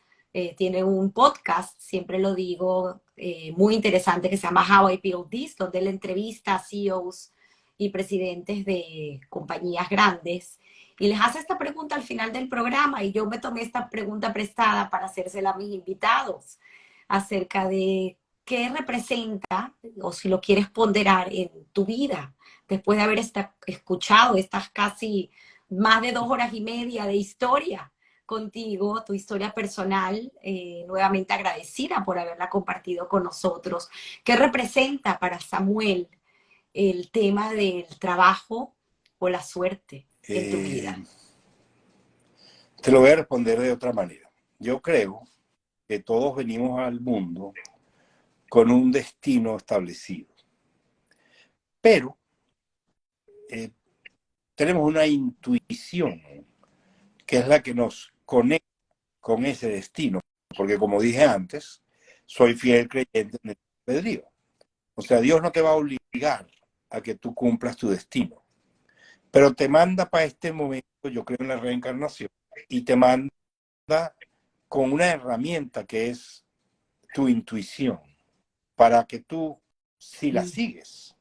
tiene un podcast, siempre lo digo, muy interesante que se llama How I Built This, donde él entrevista a CEOs y presidentes de compañías grandes y les hace esta pregunta al final del programa y yo me tomé esta pregunta prestada para hacérsela a mis invitados acerca de qué representa o si lo quieres ponderar en tu vida después de haber escuchado estas casi más de 2 horas y media de historia contigo, tu historia personal, nuevamente agradecida por haberla compartido con nosotros. ¿Qué representa para Samuel el tema del trabajo o la suerte en tu Eh, vida? Te lo voy a responder de otra manera. Yo creo que todos venimos al mundo con un destino establecido, pero eh, tenemos una intuición que es la que nos conecta con ese destino, porque como dije antes, soy fiel creyente en el albedrío. O sea, Dios no te va a obligar a que tú cumplas tu destino, pero te manda para este momento, yo creo en la reencarnación, y te manda con una herramienta que es tu intuición, para que tú, si la sigues,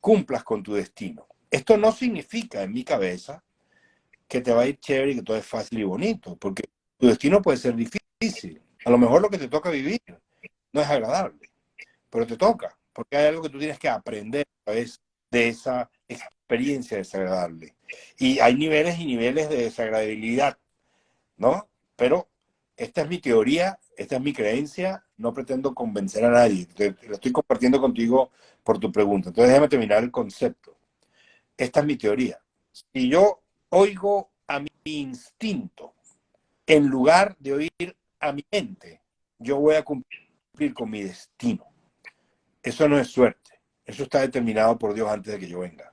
cumplas con tu destino. Esto no significa en mi cabeza que te va a ir chévere y que todo es fácil y bonito, porque tu destino puede ser difícil. A lo mejor lo que te toca vivir no es agradable, pero te toca, porque hay algo que tú tienes que aprender a través de esa experiencia desagradable. Y hay niveles y niveles de desagradabilidad, ¿no? Pero esta es mi teoría, esta es mi creencia, no pretendo convencer a nadie, lo estoy compartiendo contigo por tu pregunta. Entonces déjame terminar el concepto. Esta es mi teoría. Si yo oigo a mi instinto en lugar de oír a mi mente, yo voy a cumplir con mi destino. Eso no es suerte. Eso está determinado por Dios antes de que yo venga.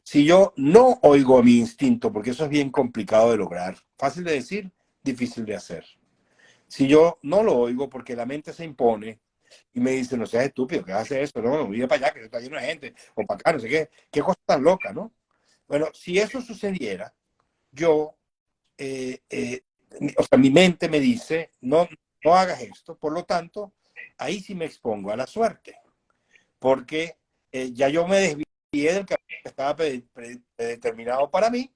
Si yo no oigo a mi instinto, porque eso es bien complicado de lograr, fácil de decir, difícil de hacer. Si yo no lo oigo porque la mente se impone y me dice, no seas estúpido, ¿qué hace eso? No, no, vive para allá, que está lleno de gente, o para acá, no sé qué cosa tan loca, ¿no? Bueno, si eso sucediera, yo, o sea, mi mente me dice, no, no hagas esto, por lo tanto, ahí sí me expongo a la suerte, porque ya yo me desvié del que estaba predeterminado para mí,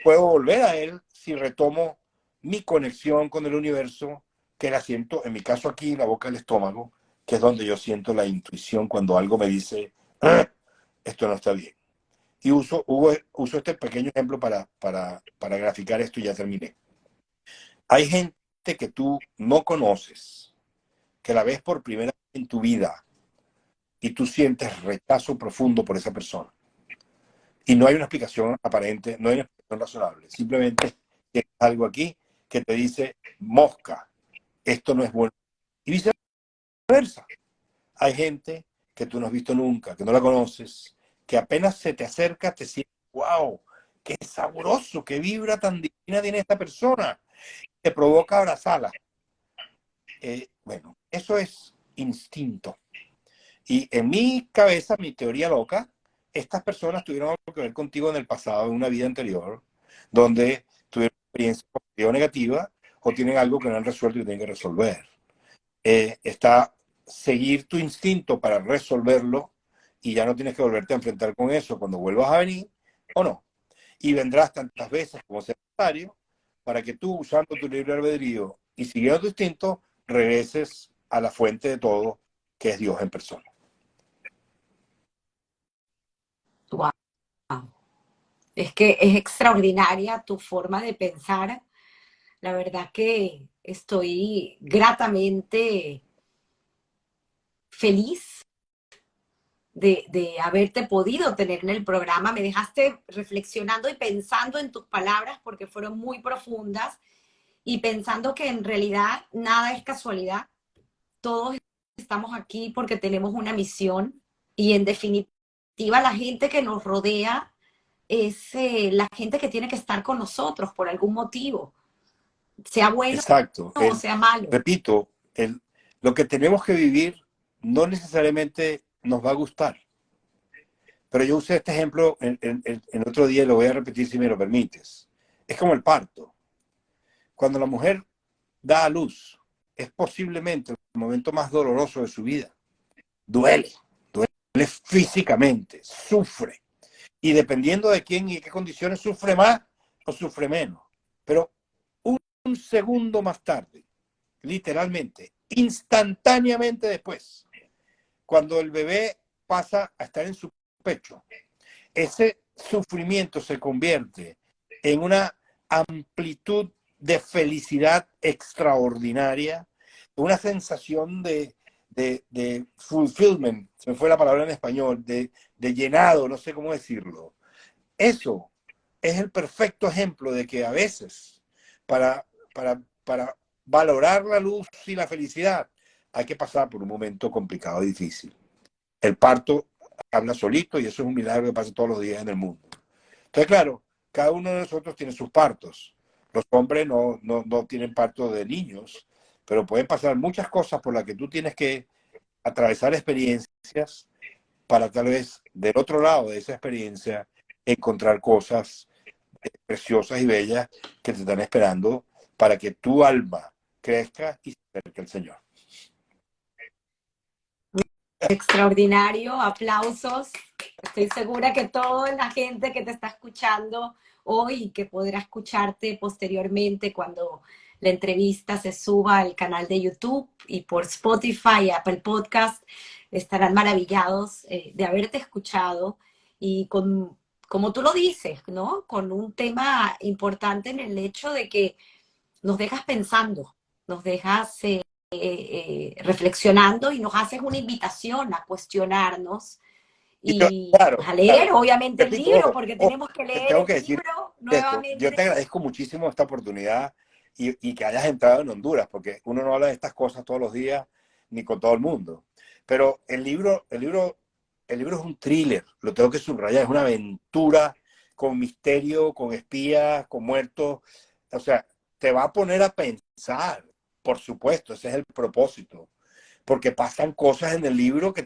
puedo volver a él si retomo mi conexión con el universo, que la siento, en mi caso aquí, la boca del estómago, que es donde yo siento la intuición cuando algo me dice, "Ah, esto no está bien". Y uso este pequeño ejemplo para graficar esto y ya terminé. Hay gente que tú no conoces, que la ves por primera vez en tu vida y tú sientes rechazo profundo por esa persona. Y no hay una explicación aparente, no hay una explicación razonable. Simplemente tienes algo aquí que te dice, mosca, esto no es bueno. Y viceversa. Hay gente que tú no has visto nunca, que no la conoces, que apenas se te acerca, te sientes, wow, qué sabroso, qué vibra tan divina tiene esta persona. Te provoca abrazarla. Bueno, eso es instinto. Y en mi cabeza, mi teoría loca, estas personas tuvieron algo que ver contigo en el pasado, en una vida anterior, donde tuvieron experiencia positiva o negativa, o tienen algo que no han resuelto y tienen que resolver. Está seguir tu instinto para resolverlo y ya no tienes que volverte a enfrentar con eso cuando vuelvas a venir, o no. Y vendrás tantas veces como sea necesario para que tú, usando tu libre albedrío y siguiendo tu instinto, regreses a la fuente de todo, que es Dios en persona. Wow. Es que es extraordinaria tu forma de pensar. La verdad que estoy gratamente feliz de haberte podido tener en el programa. Me dejaste reflexionando y pensando en tus palabras porque fueron muy profundas y pensando que en realidad nada es casualidad. Todos estamos aquí porque tenemos una misión y en definitiva la gente que nos rodea es la gente que tiene que estar con nosotros por algún motivo, sea bueno Exacto. o sea malo. Repito, lo que tenemos que vivir no necesariamente nos va a gustar. Pero yo usé este ejemplo en otro día y lo voy a repetir si me lo permites. Es como el parto. Cuando la mujer da a luz, es posiblemente el momento más doloroso de su vida. Duele, duele físicamente, sufre. Y dependiendo de quién y de qué condiciones, sufre más o sufre menos. Pero un segundo más tarde, literalmente, instantáneamente después, cuando el bebé pasa a estar en su pecho, ese sufrimiento se convierte en una amplitud de felicidad extraordinaria, una sensación de fulfillment, se me fue la palabra en español, de llenado, no sé cómo decirlo. Eso es el perfecto ejemplo de que a veces, para valorar la luz y la felicidad, hay que pasar por un momento complicado y difícil. El parto habla solito y eso es un milagro que pasa todos los días en el mundo. Entonces, claro, cada uno de nosotros tiene sus partos. Los hombres no tienen partos de niños, pero pueden pasar muchas cosas por las que tú tienes que atravesar experiencias para tal vez del otro lado de esa experiencia encontrar cosas preciosas y bellas que te están esperando para que tu alma crezca y se acerque al Señor. Extraordinario, aplausos. Estoy segura que toda la gente que te está escuchando hoy y que podrá escucharte posteriormente cuando la entrevista se suba al canal de YouTube y por Spotify y Apple Podcast. Estarán maravillados de haberte escuchado y con, como tú lo dices, ¿no? Con un tema importante en el hecho de que nos dejas pensando, nos dejas reflexionando y nos haces una invitación a cuestionarnos y Claro, pues, a leer, claro. obviamente, el Repito, libro, ojo, porque ojo, tenemos que leer tengo que el decir libro esto. Yo nuevamente. te agradezco muchísimo esta oportunidad y que hayas entrado en Honduras, porque uno no habla de estas cosas todos los días ni con todo el mundo. Pero el libro es un thriller, lo tengo que subrayar, es una aventura con misterio, con espías, con muertos. O sea, te va a poner a pensar, por supuesto, ese es el propósito. Porque pasan cosas en el libro que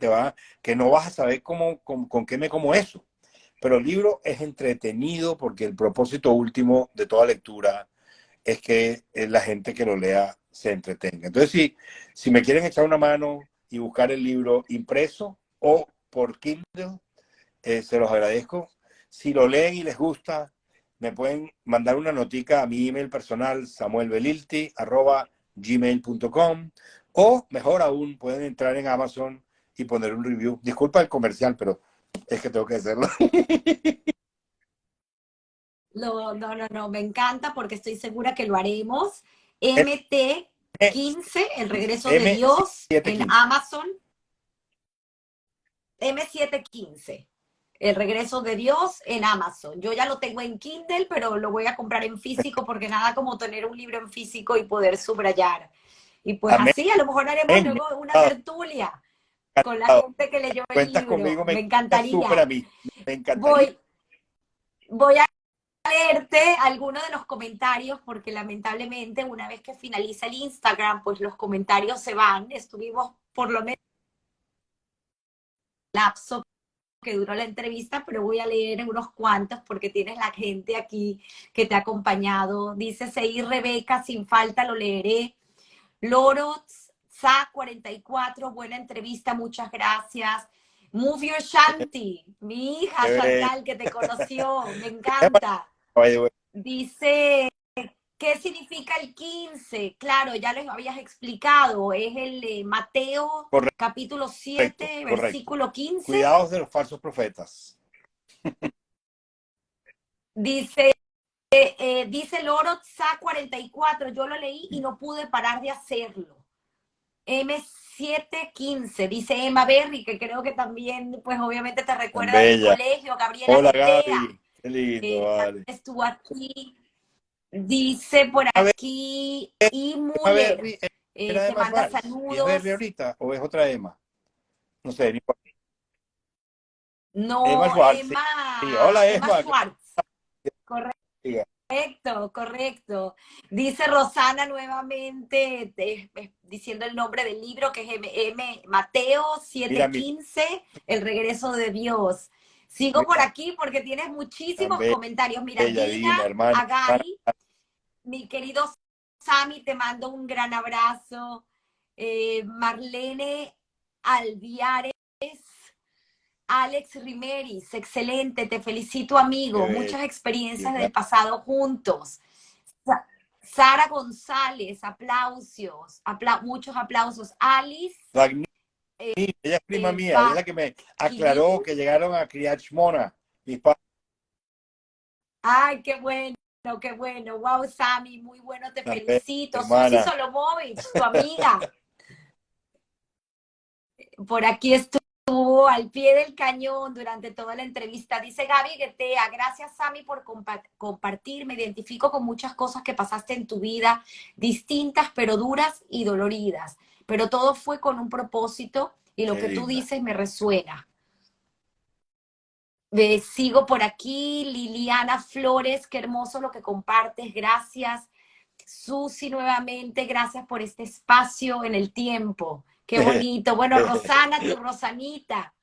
no vas a saber con qué me como eso. Pero el libro es entretenido porque el propósito último de toda lectura es que la gente que lo lea se entretenga. Entonces, si me quieren echar una mano y buscar el libro impreso o por Kindle, se los agradezco. Si lo leen y les gusta, me pueden mandar una notica a mi email personal, samuelbelilti@gmail.com, o mejor aún, pueden entrar en Amazon y poner un review. Disculpa el comercial, pero es que tengo que hacerlo. No, me encanta porque estoy segura que lo haremos. MT15, El regreso de Dios en M715. Amazon. M715, El regreso de Dios en Amazon. Yo ya lo tengo en Kindle, pero lo voy a comprar en físico porque nada como tener un libro en físico y poder subrayar. Y pues Amén. así, a lo mejor haremos luego una tertulia con la gente que leyó el Cuentas libro. conmigo, Me me cuentas súper encantaría. a mí. Me encantaría. Voy, voy a leerte algunos de los comentarios porque lamentablemente una vez que finaliza el Instagram, pues los comentarios se van. Estuvimos por lo menos lapso que duró la entrevista, pero voy a leer unos cuantos porque tienes la gente aquí que te ha acompañado. Dice Seir Rebeca, sin falta lo leeré. Loro Sa44, buena entrevista, muchas gracias. Move Your Shanti, mi hija Chantal que te conoció, me encanta. Dice, ¿qué significa el 15? Claro, ya les habías explicado, es el Mateo Correcto, capítulo 7, correcto. versículo 15. Cuidados de los falsos Dice, dice el Oro SA44, yo lo leí y no pude parar de hacerlo. M715, dice Emma Berry, que creo que también, pues obviamente te Tan recuerda del bella. colegio. Gabriela Hola Netea, Gaby, qué lindo, vale. estuvo aquí. Dice por A ver, aquí, y Emma Müller, Berry era te Emma manda Schwartz. ¿Y es Berry saludos. ahorita o es otra Emma? No sé, ni por- Emma No, Schwartz, sí. Sí, hola Emma Emma. Schwartz. Correcto, correcto. Dice Rosana nuevamente, diciendo el nombre del libro, que es Mateo Mira, mi 7:15, El regreso de Dios. Sigo por mira, aquí porque tienes tan muchísimos comentarios. Mira, bella, Gina, divina, hermana, hermana. Agari, mi querido Sami, te mando un gran abrazo. Marlene Alviares, Alex Rimeris, excelente, te felicito Qué amigo, bella, muchas experiencias del gracias. pasado juntos. Sara González, aplausos, muchos aplausos. Alice Magnífica, ella es prima mía, ella es la que me Bakiliu, aclaró que llegaron a Criar Shmona, mis padres. ay, qué bueno, wow, Sami, muy bueno, te Tan bella, felicito. Susi hermana. Solomovich, tu amiga, por aquí estuvo al pie del cañón durante toda la entrevista. Dice Gaby Guetea, gracias Sami por compartir. Me identifico con muchas cosas que pasaste en tu vida, distintas pero duras y doloridas. Pero todo fue con un propósito y lo Qué que tú linda. dices me resuena. Sigo por aquí, Liliana Flores, qué hermoso lo que compartes, gracias. Susi, nuevamente, gracias por este espacio en el tiempo. Qué bonito. Bueno, Rosana, tu Rosanita,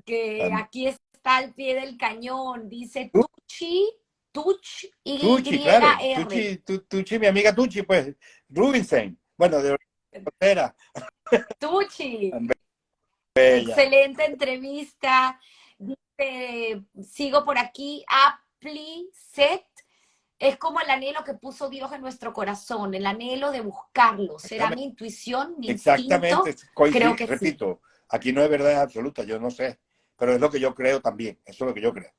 que aquí está al pie del cañón, dice Tuchi, Tuch Tucci, claro. YR. Tucci, mi amiga Tucci, pues. Rubinstein. Bueno, de Ortera. Tucci, Bella. excelente entrevista. Dice, sigo por aquí, Set es como el anhelo que puso Dios en nuestro corazón, el anhelo de buscarlo. ¿Será mi intuición, mi Exactamente, instinto? Creo que sí. repito, aquí no hay verdad absoluta, yo no sé, pero es lo que yo creo también, eso es lo que yo creo.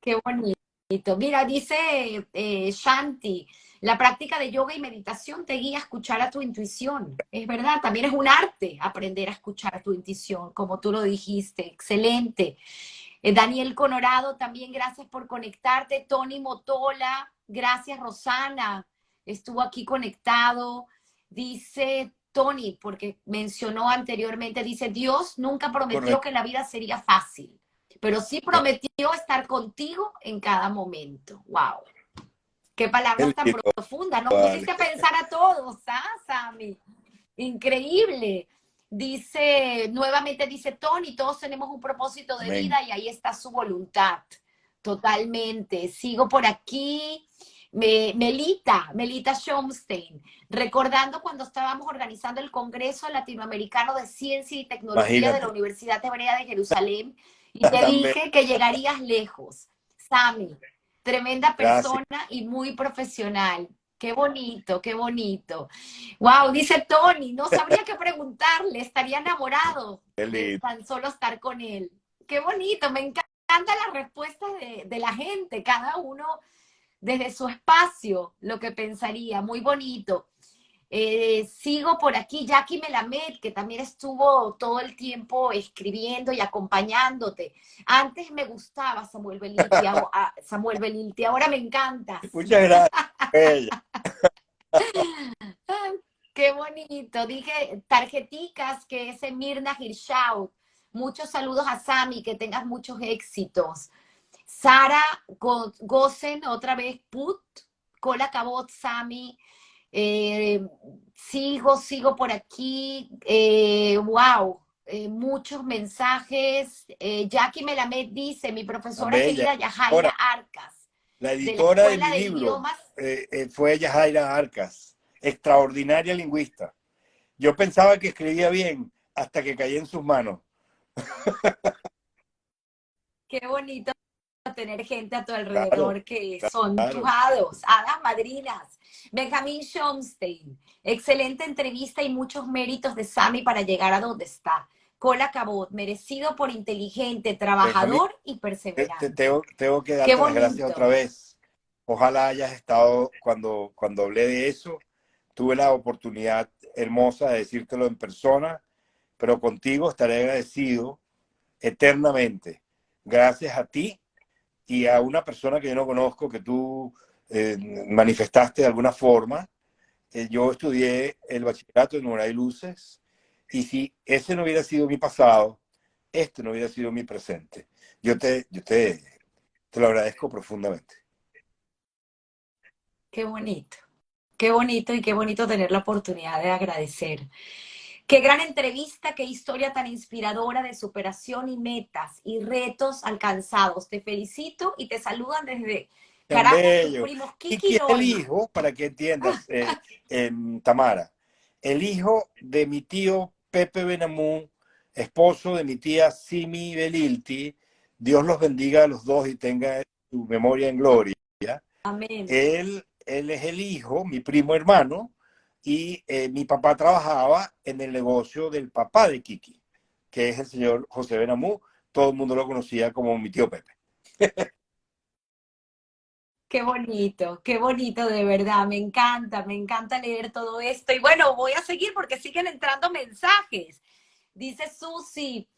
Qué bonito. Mira, dice Shanti, la práctica de yoga y meditación te guía a escuchar a tu intuición. Es verdad, también es un arte aprender a escuchar a tu intuición, como tú lo dijiste. Excelente. Daniel Conorado, también gracias por conectarte. Tony Motola, gracias Rosana, estuvo aquí conectado. Dice Tony, porque mencionó anteriormente, dice, Dios nunca prometió Correcto. que la vida sería fácil, pero sí prometió estar contigo en cada momento. ¡Wow! Qué Qué palabras tan lindo, profundas. Nos vale. pusiste a pensar a todos, ¿ah, Sammy? Increíble. Dice, nuevamente dice Tony, todos tenemos un propósito de Amén. vida y ahí está su voluntad. Totalmente. Sigo por aquí. Melita Schomstein, recordando cuando estábamos organizando el Congreso Latinoamericano de Ciencia y Tecnología de la Imagínate, Universidad Hebrea de Jerusalén, y te también, dije que llegarías lejos. Sammy, tremenda gracias, persona y muy profesional. Qué bonito, qué bonito. Wow, dice Tony, no sabría qué preguntarle, estaría enamorado qué de lindo. tan solo estar con él. Qué bonito, me encantan las respuestas de la gente, cada uno desde su espacio, lo que pensaría, muy bonito. Sigo por aquí, Jackie Melamed, que también estuvo todo el tiempo escribiendo y acompañándote. Antes me gustaba Samuel Belilti, ahora me encantas. Muchas gracias, bella. Qué bonito. Dije tarjeticas, que es Mirna Hirschaut. Muchos saludos a Sami, que tengas muchos éxitos. Sara Gosen, otra vez Put, Cola Cabot, Sami. Eh, sigo por aquí. Wow, muchos mensajes. Jackie Melamed dice, mi Tan profesora bella. querida Yajaira Ahora, Arcas, la de la editora de Escuela mi de libro Idiomas. fue Yajaira Arcas, extraordinaria lingüista. Yo pensaba que escribía bien hasta que caí en sus manos. Qué bonito tener gente a tu Claro, alrededor que son tus claro. hadas madrinas. Benjamín Schomstein, excelente entrevista y muchos méritos de Sami para llegar a donde está. Cola Cabot, merecido por inteligente, Benjamín, trabajador y perseverante. tengo que Qué darte las gracias otra bonito. vez. Ojalá hayas estado cuando hablé de eso. Tuve la oportunidad hermosa de decírtelo en persona, pero contigo estaré agradecido eternamente. Gracias a ti y a una persona que yo no conozco, que tú manifestaste de alguna forma. Yo estudié el bachillerato en Hora y Luces, y si ese no hubiera sido mi pasado, este no hubiera sido mi presente. Te lo agradezco profundamente. Qué bonito y qué bonito tener la oportunidad de agradecer. Qué gran entrevista, qué historia tan inspiradora de superación y metas y retos alcanzados. Te felicito y te saludan desde Tan Caracas tus bello. primos Kiki Kiki y es el Lorna. hijo, para que entiendas, Tamara, el hijo de mi tío Pepe Benamú, esposo de mi tía Simi Belilti. Dios los bendiga a los dos y tenga su memoria en gloria. Amén. Él es el hijo, mi primo hermano, y mi papá trabajaba en el negocio del papá de Kiki, que es el señor José Benamú. Todo el mundo lo conocía como mi tío Pepe. Qué bonito de verdad. Me encanta leer todo esto. Y bueno, voy a seguir porque siguen entrando mensajes. Dice Susi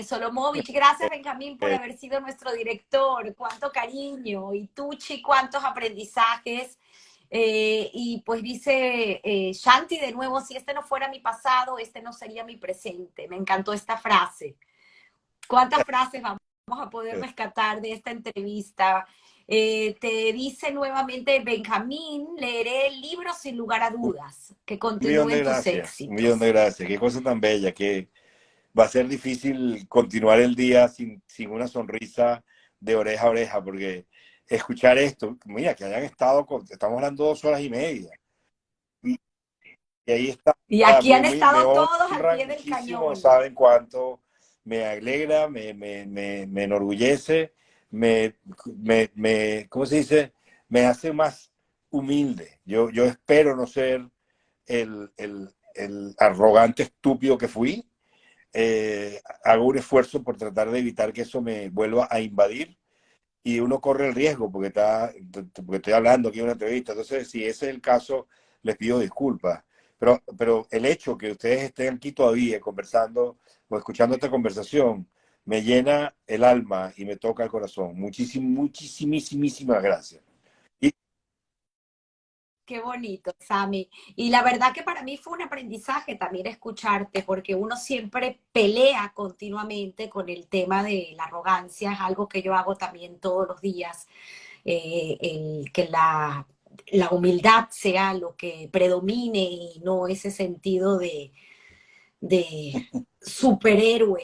Solomovich, gracias Benjamín por Eh, haber sido nuestro director, cuánto cariño, y Tucci, cuántos aprendizajes. Y pues dice Shanti de nuevo, si este no fuera mi pasado, este no sería mi presente. Me encantó esta frase. ¿Cuántas frases vamos a poder rescatar de esta entrevista? Te dice nuevamente Benjamín, leeré el libro sin lugar a dudas, que Un millón de continúen tus gracias, un millón de éxitos. gracias. Qué cosa tan bella, que va a ser difícil continuar el día sin una sonrisa de oreja a oreja, porque escuchar esto, mira, que hayan estado, estamos hablando 2 horas y media, y, y ahí está, Y aquí han me estado todos al honran pie del muchísimo, cañón. saben cuánto me alegra, me enorgullece, me, ¿cómo se dice? Me hace más humilde. Yo espero no ser el arrogante estúpido que fui. Hago un esfuerzo por tratar de evitar que eso me vuelva a invadir y uno corre el riesgo porque estoy hablando aquí en una entrevista. Entonces, si ese es el caso, les pido disculpas. Pero el hecho que ustedes estén aquí todavía conversando o escuchando esta conversación me llena el alma y me toca el corazón. Muchísimas gracias. Y Qué bonito, Sammy. Y la verdad que para mí fue un aprendizaje también escucharte, porque uno siempre pelea continuamente con el tema de la arrogancia, es algo que yo hago también todos los días, que la humildad sea lo que predomine y no ese sentido de superhéroe.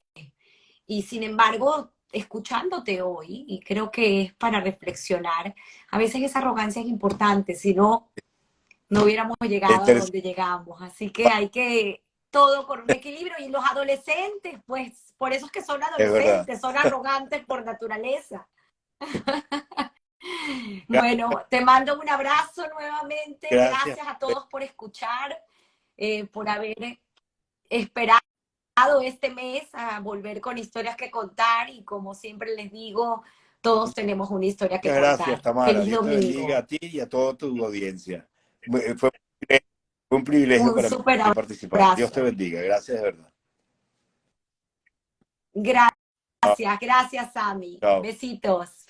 Y sin embargo, escuchándote hoy, y creo que es para reflexionar, a veces esa arrogancia es importante, si no no hubiéramos llegado a interesante, donde llegamos. Así que hay que todo con un equilibrio. Y los adolescentes, pues, por eso es que son es verdad. adolescentes, son arrogantes por naturaleza. Gracias, Bueno, te mando un abrazo nuevamente. gracias. Gracias a todos por escuchar, por haber esperado este mes a volver con historias que contar. Y como siempre les digo, todos tenemos una historia que Muchas gracias, contar. Tamara. Feliz Dios te bendiga domingo. a ti y a toda tu audiencia. Fue un privilegio Un para mí súper participar. Dios te abrazo. bendiga. Gracias de verdad. Gracias, gracias, Sammy. Chao. Besitos.